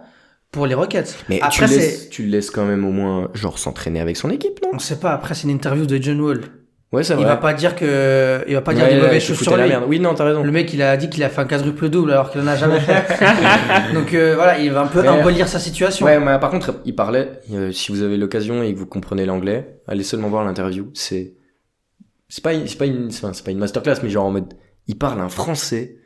pour les Rockets. Mais après, tu le laisses quand même au moins genre s'entraîner avec son équipe, non? on sait pas. Après, c'est une interview de John Wall. Ouais, c'est vrai. Il va pas dire des Ouais, mauvaises tu choses foutais sur la lui. merde. Oui, non, t'as raison. Le mec, il a dit qu'il a fait un quadruple double alors qu'il en a jamais fait. Donc voilà, il va un peu Ouais. embellir sa situation. Ouais, mais par contre, il parlait, si vous avez l'occasion et que vous comprenez l'anglais, allez seulement voir l'interview. C'est pas une masterclass, mais genre en mode, il parle un français.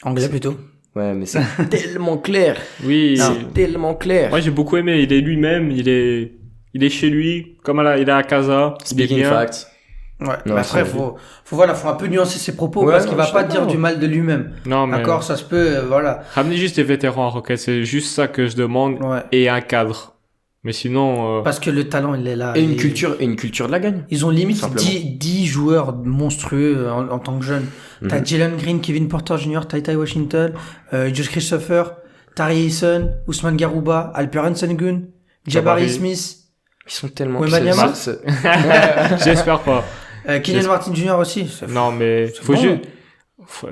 Anglais plutôt. Ouais, mais c'est tellement clair. Oui. C'est tellement clair. Moi, j'ai beaucoup aimé. Il est lui-même. Il est chez lui. Comme il est à casa. Il est Speaking bien. facts. Ouais. Non, Mais après, c'est- faut un peu nuancer ses propos Ouais, parce qu'il non, va je suis pas d'accord. dire du mal de lui-même. Non, mais. D'accord, ça se peut, voilà. Ramenez juste des vétérans à Rocket. C'est juste ça que je demande. Ouais. Et un cadre. Mais sinon, Parce que le talent, il est là. Et une culture de la gagne. Ils ont limite Simplement. 10 joueurs monstrueux en tant que jeunes. T'as Mhm. Jalen Green, Kevin Porter Jr., Ty Washington, Josh Christopher, Tari Eason, Ousmane Garouba, Alperen Sengun, Jabari Jabari. Smith, Ils sont tellement... Wembanyama. j'espère pas. Kylian Martin Jr. aussi. C'est- Non, mais c'est faut bon. juste.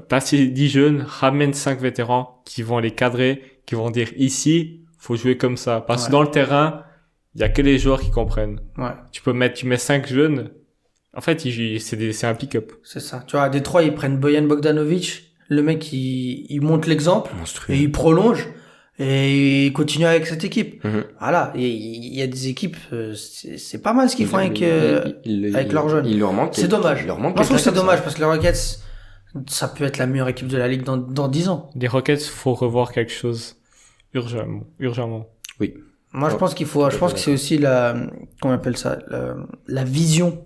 T'as ces 10 jeunes, ramène 5 vétérans qui vont les cadrer, qui vont dire ici, faut jouer comme ça. Parce que Ouais. dans le terrain, il y a que les joueurs qui comprennent. Ouais, Tu mets 5 jeunes. En fait, c'est un pick-up. c'est ça. Tu vois, à Détroit, ils prennent Bojan Bogdanovic. Le mec, il montre l'exemple Monstrueux. et il prolonge et il continue avec cette équipe. Mhm. Voilà. Et il y a des équipes, c'est pas mal ce qu'ils font avec avec leurs jeunes. Il leur manque. C'est dommage. Il leur manque Moi, je trouve que c'est quelqu'un comme dommage ça. parce que les Rockets, ça peut être la meilleure équipe de la ligue dans 10 ans. Les Rockets, faut revoir quelque chose. Urgemment. Moi, je pense je pense que c'est aussi comment on appelle ça, la vision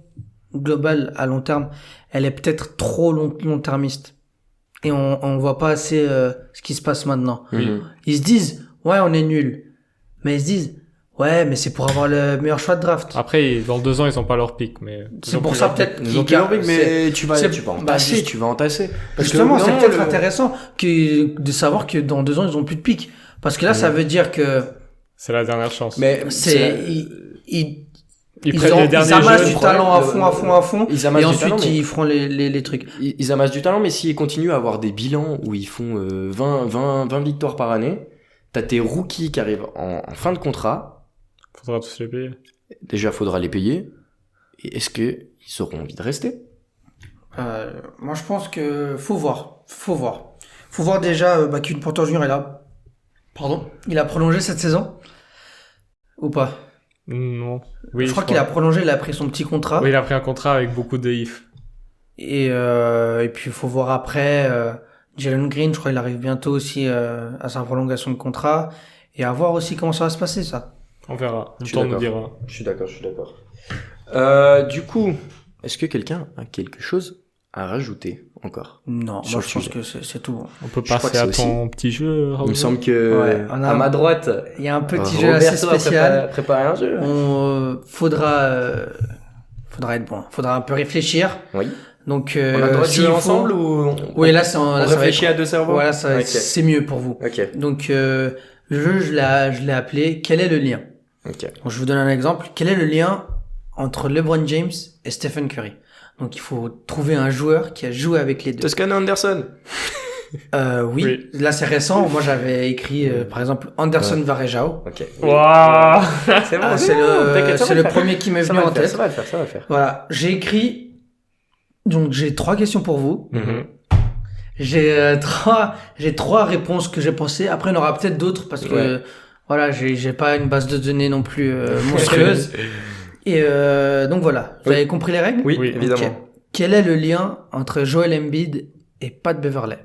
globale à long terme. Elle est peut-être trop long-termiste. Et on voit pas assez, ce qui se passe maintenant. Mhm. Ils se disent, ouais, on est nul. Mais ils se disent, ouais, mais c'est pour avoir le meilleur choix de draft. Après, dans 2 ans, ils ont pas leur pick, mais. C'est pour ça peut-être Ils ont qu'ils plus envie, mais tu vas c'est- entasser, juste- tu vas entasser. Justement, c'est non, peut-être le- intéressant de savoir que dans 2 ans, ils ont plus de pic. Parce que là, ça veut dire que C'est la dernière chance. Mais Ils prennent les ils derniers amassent jeunes. du talent à fond. Ils Et amassent du ensuite, talent, mais ils feront les trucs. ils amassent du talent, mais s'ils continuent à avoir des bilans où ils font 20 victoires par année, t'as tes rookies qui arrivent en fin de contrat. Faudra tous les payer. Déjà, faudra les payer. Et est-ce que ils auront envie de rester? Moi, je pense que faut voir. Faut voir déjà, Kevin Porter Jr. est là. Pardon. Il a prolongé cette saison? Ou pas? Non. Oui, je crois qu'il a prolongé, il a pris son petit contrat. Oui, il a pris un contrat avec beaucoup de if. Et puis, il faut voir après, Jalen Green, je crois qu'il arrive bientôt aussi, à sa prolongation de contrat. Et à voir aussi comment ça va se passer, ça. On verra. Le Je suis temps nous d'accord. dira. Je suis d'accord. Du coup, est-ce que quelqu'un a quelque chose à rajouter encore? Non, Sur moi, le je pense sujet. que c'est tout. On peut Je crois passer que à c'est ton petit jeu, Raoul. Il me semble que Ouais, on a- à ma droite, Il y a un petit Roberto jeu assez a spécial. préparé un jeu. Faudra être bon. Faudra un peu réfléchir. Oui. Donc, On a le droit de s'il jouer faut- ensemble ou Oui, là, on là, ça va réfléchit être- à deux cerveaux? Voilà, ça, Ok. c'est mieux pour vous. Ok. Donc, le jeu, je l'ai appelé Quel est le lien? Ok. Donc, je vous donne un exemple. Quel est le lien entre LeBron James et Stephen Curry? Donc, il faut trouver un joueur qui a joué avec les deux. Toscano Anderson. Oui. Oui. Là, c'est récent. Moi, j'avais écrit, par exemple, Anderson Varejao. Ok. Waouh! C'est bon, Ah, c'est c'est bon, t'inquiète, ça va le faire. premier qui m'est Ça venu va en le faire, tête. ça va le faire. Voilà. J'ai écrit, donc, j'ai 3 questions pour vous. Mhm. J'ai trois réponses que j'ai pensées. Après, il y en aura peut-être d'autres parce que Ouais. voilà, j'ai pas une base de données non plus monstrueuse. Et donc voilà, vous Oui. avez compris les règles? Oui, Oui. évidemment. Ok. Quel est le lien entre Joel Embiid et Pat Beverley?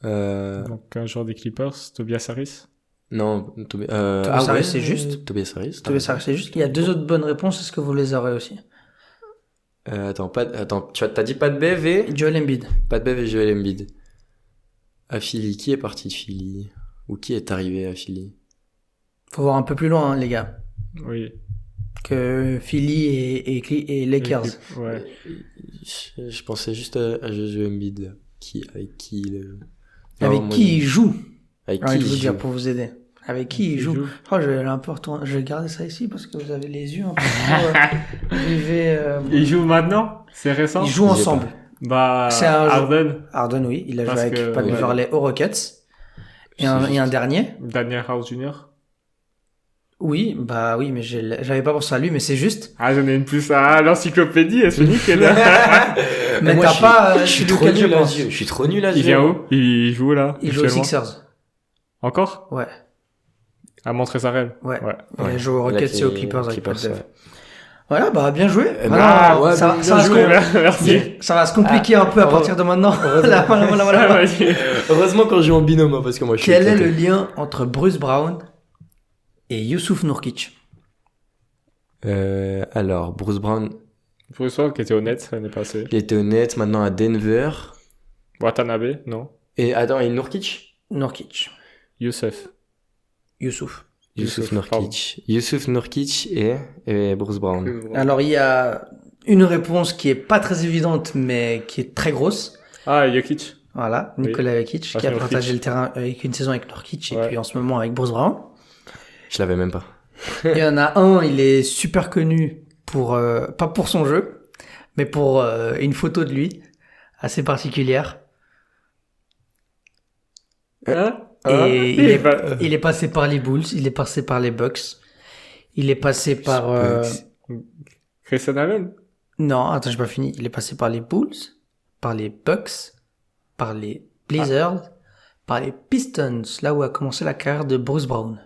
Donc, un joueur des Clippers, Tobias Harris. Non, Tobias Harris, c'est juste. Tobias Harris. C'est juste qu'il y a 2 autres bonnes réponses. Est-ce que vous les aurez aussi? Attends, t'as dit pas de Bev et Joel Embiid. pas de Bev et Joel Embiid. À Philly, qui est parti de Philly? Ou qui est arrivé à Philly? Faut voir un peu plus loin, hein, les gars, Oui. que Philly et Lakers. Ouais. Je pensais juste à Joel Embiid, là. Avec qui Avec Non, qui moi, il joue? Avec J'ai envie qui de vous il dire joue? pour vous aider. Avec qui il joue? Oh, je vais un peu retourner. Je vais garder ça ici parce que vous avez les yeux un peu trop, rivés, Il joue maintenant? C'est récent? Ils jouent Je sais ensemble. Bah, C'est un jeu. Harden, Harden, oui, il a joué Parce avec que- Pat ouais. Beverley aux Rockets. Et un dernier. Daniel House Jr. Oui, bah oui, mais j'avais pas pensé à lui, mais c'est juste. Ah, j'en ai une plus à l'encyclopédie, elle se nickel. Mais moi, t'as pas. je suis lequel trop nul à pense. ce jeu. Je suis trop nul à ce Il jeu. vient où? Il joue là? Il joue aux actuellement Sixers. Encore? Ouais, À Montrezarel. ouais. Ouais. Il a Ouais. joué aux Rockets et aux Clippers avec Clippers, Pat Bev. ouais. Voilà, bah bien joué. Eh Voilà, ben, ouais, ça, bien ça va se joué. Merci. ça va se compliquer un peu à partir de maintenant. Voilà, voilà. Vas-y. Heureusement quand je joue en binôme, hein, parce que moi je suis Quel est le éclaté. lien entre Bruce Brown et Youssouf Nourkic? Alors, Bruce Brown, Bruce Brown qui était honnête l'année passée. il était honnête, maintenant à Denver. Watanabe, non? Et attends, et Nurkic? Nurkic. Youssef. Youssouf. Youssouf Pardon. Nurkic. Youssouf Nurkic et Bruce Brown. Alors, il y a une réponse qui est pas très évidente, mais qui est très grosse. Ah, Jokic. Voilà, Oui. Nicolas Jokic, Ah, qui a Nurkic. partagé le terrain avec une saison avec Nurkic et Ouais. puis en ce moment avec Bruce Brown. Je l'avais même pas. Il y en a un, il est super connu pour, pas pour son jeu, mais pour une photo de lui, assez particulière. Hein? Et il est pas... il est passé par les Bulls, il est passé par les Bucks, il est passé par... Christian Allen? Non, attends, j'ai pas fini. Il est passé par les Bulls, par les Bucks, par les Blazers, par les Pistons, là où a commencé la carrière de Bruce Brown.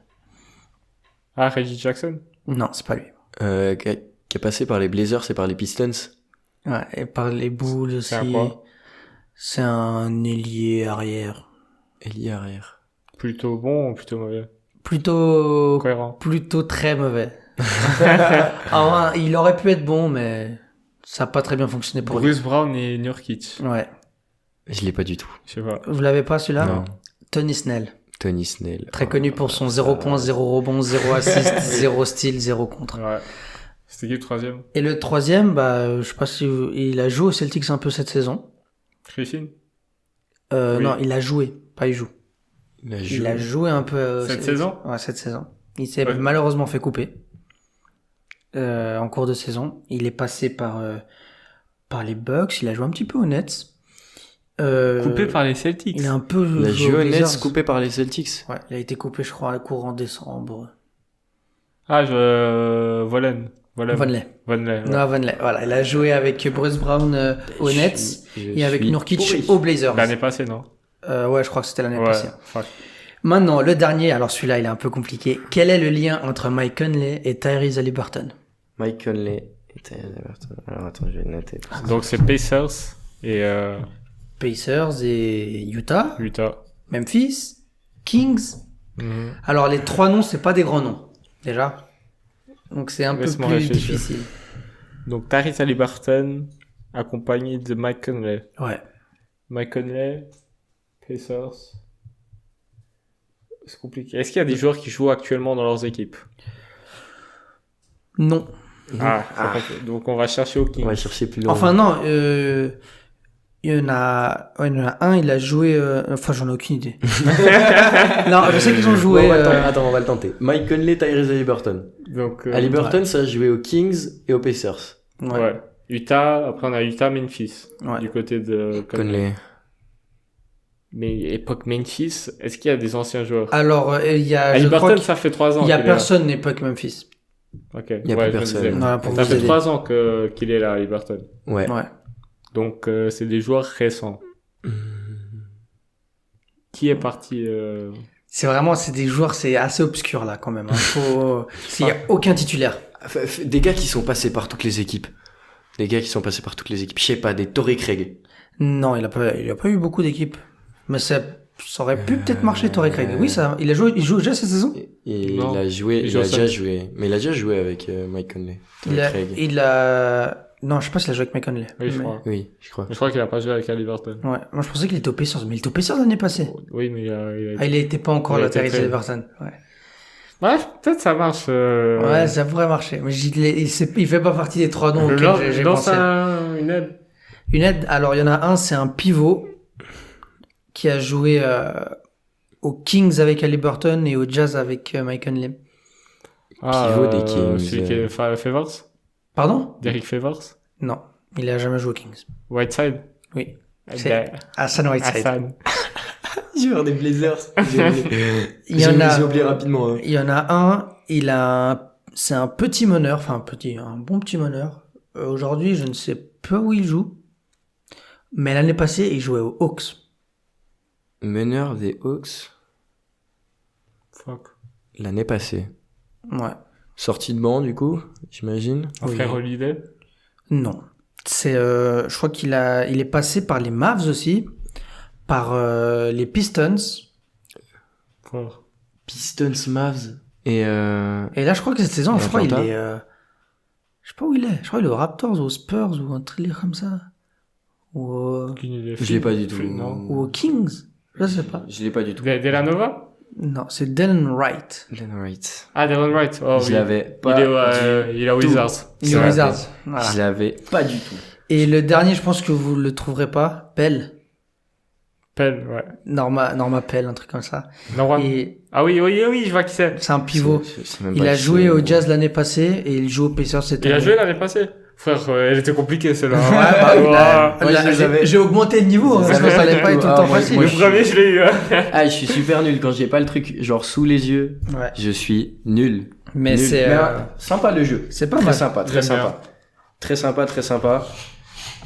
Ah, Reggie Jackson? Non, c'est pas lui. Qui est passé par les Blazers et par les Pistons. Ouais, et par les Bulls aussi. C'est un quoi? C'est un ailier arrière. Ailier arrière. Plutôt bon ou plutôt mauvais? Plutôt Cohérent. très mauvais. Alors, il aurait pu être bon, mais ça a pas très bien fonctionné pour Bruce Brown et Nurkic. lui. Ouais. Je l'ai pas du tout. Je sais pas. Vous l'avez pas celui-là? Non. Tony Snell. Tony Snell. Très connu pour son 0 points, 0 rebond, 0 assist, 0 steal, 0 contre. Ouais. C'était qui le troisième? Et le troisième, bah, je sais pas si il a joué au Celtics un peu cette saison. Griffin? Oui. Non, il a joué, pas il joue. Il a joué un peu. Cette saison? Ouais, cette saison. Il s'est Ouais. malheureusement fait couper en cours de saison. Il est passé par les Bucks. Il a joué un petit peu aux Nets. Coupé par les Celtics. Il a un peu Il a joué joué aux au Nets, Blazers. coupé par les Celtics. Ouais, il a été coupé, je crois, à courant décembre. Ah, Vonleh. Vonleh. Vonleh, ouais. Non, Vonleh. Voilà, il a joué avec Bruce Brown aux Nets et avec Nurkic aux Blazers. L'année passée, non? Ouais, je crois que c'était l'année Ouais. passée. Fuck. Maintenant, le dernier, alors celui-là, il est un peu compliqué. Quel est le lien entre Mike Conley et Tyrese Haliburton? Mike Conley et Tyrese Haliburton. Alors attends, je vais noter tout ça. Donc c'est Pacers et Pacers et Utah, Utah. Memphis, Kings. Mhm. Alors les trois noms, c'est pas des grands noms, déjà. Donc c'est un peu Laisse-moi plus réfléchir. difficile. Donc Tyrese Haliburton accompagné de Mike Conley. Ouais. Mike Conley, Pacers. C'est compliqué. Est-ce qu'il y a des joueurs qui jouent actuellement dans leurs équipes? Non. Ah, donc on va chercher au Kings. On va chercher plus loin. Enfin non, il y en a un, il a joué... Enfin, j'en ai aucune idée. Non, je sais qu'ils ont joué... Bon, on va le tenter. Mike Conley, Tyrese Haliburton. Donc Haliburton, ça a joué aux Kings et aux Pacers. ouais. Utah, après on a Utah, Memphis. Ouais. Du côté de Conley. Mais époque Memphis, est-ce qu'il y a des anciens joueurs? Alors, il y a... je crois Haliburton, qu'il ça fait 3 ans. y a qu'il est là. personne n'époque Memphis. Ok. Il y a ouais, plus je me personne. disais. Voilà, pour Ça vous fait aider. 3 ans qu'il est là, Haliburton. Ouais. Ouais. Donc c'est des joueurs récents. Qui est parti C'est des joueurs, c'est assez obscur là quand même. Hein. Il y a aucun titulaire. Des gars qui sont passés par toutes les équipes. Je sais pas, des Torrey Craig. Non, il a pas eu beaucoup d'équipes. Mais ça aurait pu peut-être marcher, Torrey Craig. Oui, il joue déjà cette saison. Et Non. il a joué, Il il joue a au déjà Suns. joué. Mais il a déjà joué avec Mike Conley. Torrey Craig. Non, je sais pas s'il a joué avec Mike Conley. Oui, je Mais- crois. Oui, je crois. Je crois qu'il a pas joué avec Haliburton. Ouais, moi je pensais qu'il était au Pacers, mais il était au Pacers l'annait passée. Oui, mais il Ah, il était pas encore Il a là, été Tyrese très- Haliburton. Ouais. Bref, peut-être ça marche. Ouais, ça pourrait marcher. Mais il fait pas partie des trois noms auxquels j'ai Lance pensé. une aide. Une aide, alors il y en a un, c'est un pivot qui a joué aux Kings avec Haliburton et au Jazz avec Mike Conley. Pivot des Kings. Celui qui est Favors? Pardon? Derrick Favors? Non, il a jamais joué aux Kings. Whiteside? Oui. Eh C'est ben, Hassan Whiteside. Hassan. Joueur des Blazers. Il y en a- J'ai oublié rapidement. Hein. Il y en a un, c'est un petit meneur, enfin un bon petit meneur. Aujourd'hui, je ne sais pas où il joue, mais l'année passée, il jouait aux Hawks. Meneur des Hawks Fuck. l'année passée. Ouais. Sortie de banc, du coup, j'imagine. Un Oui. frère Holiday. Non. Je crois il est passé par les Mavs aussi, par les Pistons. Fort. Pistons, Mavs. Et Et là, je crois que cette saison, Et je crois il Atlanta. est, je sais pas où il est. Je crois il est aux Raptors, ou aux Spurs, ou un thriller comme ça. Aucune idée. je l'ai pas du tout. Non. Ou aux Kings. Je sais pas. Je l'ai pas du tout. Delanova? Non, c'est Dylan Wright. Len Wright. Ah, Devon Wright. Oh, Je oui. l'avais pas Il est à tout. Wizards. Il est aux Wizards. Voilà. Je l'avais pas du tout. Et le dernier, je pense que vous le trouverez pas. Pell. Pell, ouais. Norma Pell, un truc comme ça. Norman. Et Ah oui, je vois qui c'est. c'est un pivot. Je sais même Il pas a qui joué c'est. au Jazz l'année passée et il joue au Pacers cette Il année. a joué l'année passée. Frère, elle était compliquée celle-là. Ouais, bah oui, là, Moi, je les avais- j'ai augmenté le niveau, hein, Je les parce que avais ça allait pas être tout le Ah, temps moi, facile. moi, Le premier, je l'ai eu. Ah, je suis super nul quand j'ai pas le truc genre sous les yeux. Ouais. Je suis nul. Mais Nul. c'est, Mais, sympa le jeu. c'est pas Très mal. sympa, très J'aime sympa. Très sympa, très sympa.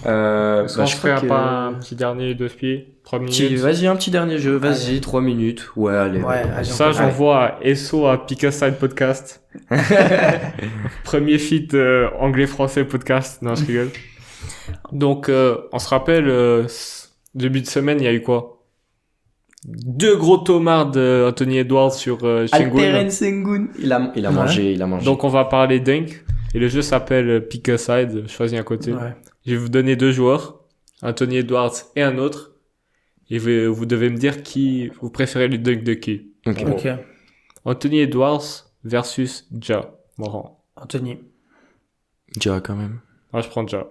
Est-ce qu'on je se crois ferait que- pas un petit dernier de pied 3 minutes. Vas-y, un petit dernier jeu, vas-y, Allez. 3 minutes. Ouais, allez. Ouais, allez, Ça, on peut- j'envoie SO à Picaside Podcast. Premier feat anglais-français podcast. Non, je rigole. Donc, on se rappelle, début de semaine, il y a eu quoi? 2 gros tomards de Anthony Edwards sur Sengun. Alperen Sengun. Il a Ouais. mangé, il a mangé. Donc, on va parler dunk. Et le jeu s'appelle Picaside. Choisis un côté. Ouais. Je vais vous donner 2 joueurs. Anthony Edwards et un autre. Et vous devez me dire qui vous préférez le dunk de qui. Ok. En gros. Ok. Anthony Edwards versus Ja Morant. Anthony. Déjà, quand même. Moi, je prends Ja.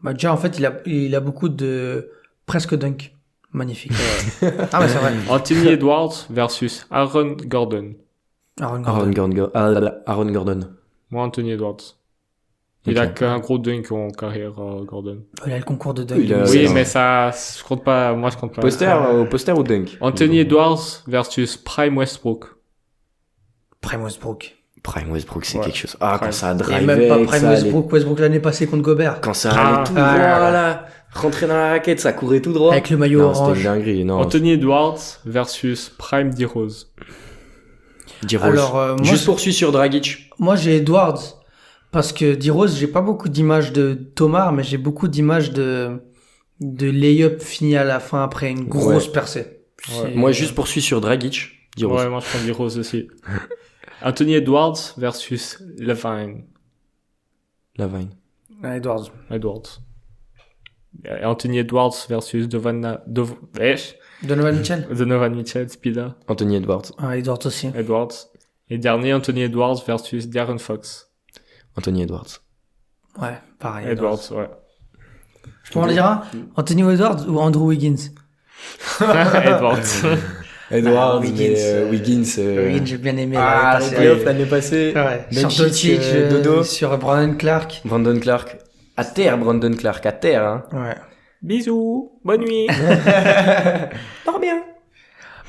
Bah, déjà, en fait, il a beaucoup de presque dunk. Magnifique. Ah, mais c'est vrai. Anthony Edwards versus Aaron Gordon. Aaron Aaron Gordon. Gordon. Aaron Gordon. Moi, Anthony Edwards. Il Ok. a qu'un gros dunk en carrière, Gordon. Il a le concours de dunk. Il a- Oui, c'est mais ça, je compte pas. Moi, je compte pas. Poster ou dunk? Anthony Edwards versus Prime Westbrook. Prime Westbrook. Prime Westbrook, c'est Ouais. quelque chose. Ah, Prime. quand ça a Et drivé. même pas que Prime ça allait- Westbrook. Westbrook l'année passée contre Gobert. Quand ça Ah. allait tout Ah, droit, là, là. Rentrer dans la raquette, ça courait tout droit. Avec le maillot Non, c'était orange. une dinguerie. Non, Anthony Edwards versus Prime D-Rose. D-Rose. Alors, moi, Juste poursuis sur Dragic. moi, j'ai Edwards. Parce que D-Rose, j'ai pas beaucoup d'images de Thomas, mais j'ai beaucoup d'images de lay-up fini à la fin après une grosse percée. C'est- Moi, juste poursuis sur Dragic. D-Rose. Ouais, moi, je prends D-Rose aussi. Anthony Edwards versus Levine. Lavine. Edwards. Edwards. Et Anthony Edwards versus Donovan Donovan Mitchell. Mitchell, Spida. Anthony Edwards. Ah, Edwards aussi. Edwards. Et dernier, Anthony Edwards versus De'Aaron Fox. Anthony Edwards. Ouais, pareil. Edwards, ouais. Je peux en dire un? Anthony Edwards ou Andrew Wiggins? Edwards. Edwards, Wiggins, mais Wiggins. Wiggins, j'ai bien aimé. Ah, l'année les passée. playoffs l'année passée. Ouais. Sur Doncic, Doncic, Dodo. sur Brandon Clark. Brandon Clark. À terre, Brandon Clark. À terre, hein. Ouais. Bisous. Bonne nuit. Dors bien.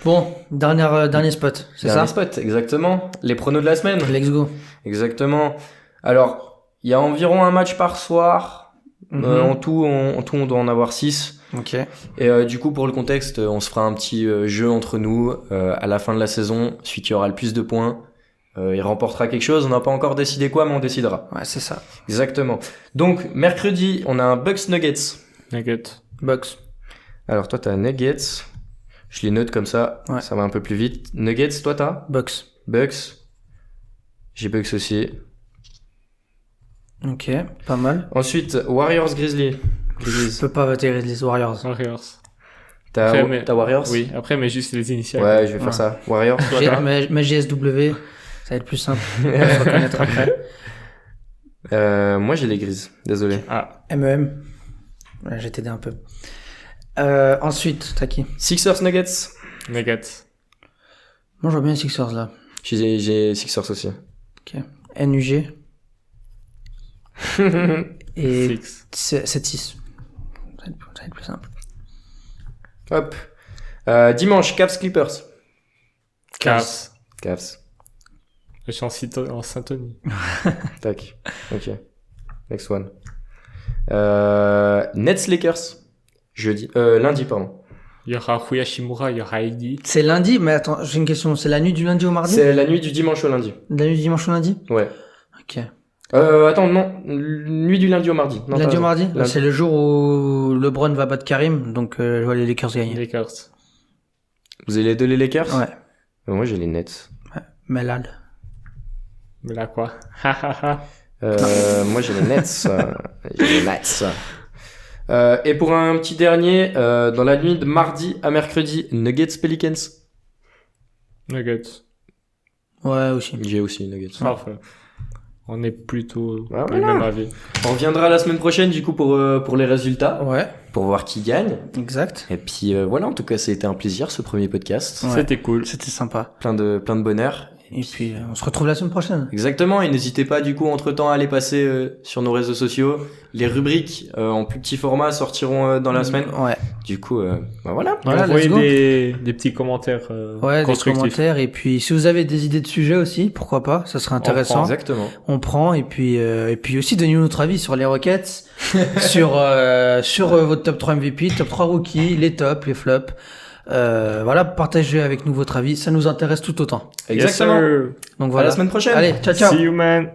Bon, dernier spot, c'est Dernier ça? spot, exactement. Les pronos de la semaine. Let's go. Exactement. Alors, il y a environ un match par soir. Mhm. En tout, on doit en avoir 6. Ok. Et du coup, pour le contexte, on se fera un petit jeu entre nous à la fin de la saison. Celui qui aura le plus de points, il remportera quelque chose. On n'a pas encore décidé quoi, mais on décidera. Ouais, c'est ça. Exactement. Donc, mercredi, on a un Bucks Nuggets. Nugget. Bucks. Alors, toi, t'as Nuggets. Je les note comme ça. Ouais. Ça va un peu plus vite. Nuggets, toi, t'as Bucks. Bucks. J'ai Bucks aussi. Ok, pas mal. Ensuite, Warriors Grizzlies. Je Grizzlies. peux pas voter les Warriors. Warriors. T'as Après, mais- t'as Warriors? Oui, après, mais juste les initiales. Ouais, je vais faire Ouais. ça. Warriors, toi, t'as Mais GSW, ça va être plus simple. On va se reconnaître après. Moi, j'ai les Grizzlies. Désolé. Ah, MEM. Ouais, j'ai t'aidé un peu. Ensuite, t'as qui? Sixers Nuggets. Nuggets. Moi, je vois bien les Sixers là. J'ai Sixers aussi. NUG. Et Six. 7-6. Ça va être plus simple. Hop. Dimanche, Cavs Clippers. Cavs. Cavs. Je suis en syntonie. Tac. Ok. Next one. Nets Lakers. Lundi, pardon. Il y aura Huyashimura, il y aura Heidi. C'est lundi, mais attends, j'ai une question. C'est la nuit du lundi au mardi? C'est la nuit du dimanche au lundi. La nuit du dimanche au lundi? Ouais. Ok. Attends, non. Nuit du lundi au mardi. Non, Lundi t'as au raison. mardi? Lundi. C'est le jour où LeBron va battre Karim, donc je vois les Lakers gagner. Lakers. Vous avez les deux les Lakers? Ouais. Moi, j'ai les Nets. Malade. Mais là, quoi? Moi, j'ai les Nets. J'ai les Nets. Et pour un petit dernier, dans la nuit de mardi à mercredi, Nuggets Pelicans. Nuggets. Ouais, aussi. J'ai aussi Nuggets. Parfait. On est plutôt Ah, du voilà. même avis. On reviendra la semaine prochaine du coup pour les résultats, Ouais, pour voir qui gagne. exact. Et puis voilà, en tout cas, ça a été un plaisir ce premier podcast. Ouais. C'était cool. C'était sympa. Plein de bonheur. Et puis, on se retrouve la semaine prochaine. Exactement, et n'hésitez pas du coup entre-temps à aller passer sur nos réseaux sociaux. Les rubriques en plus petit format sortiront dans la semaine. Ouais. Du coup, voilà. Voilà, Envoyez let's go. des petits commentaires Ouais, des constructifs. commentaires. Et puis, si vous avez des idées de sujets aussi, pourquoi pas, ça serait intéressant. Exactement. On prend. Et puis aussi, donnez-nous notre avis sur les Rockets, sur votre top 3 MVP, top 3 rookies, les tops, les flops. Voilà, partagez avec nous votre avis. Ça nous intéresse tout autant. Exactement. Yes, sir. Donc À voilà. la semaine prochaine. Allez, ciao, ciao. See you, man.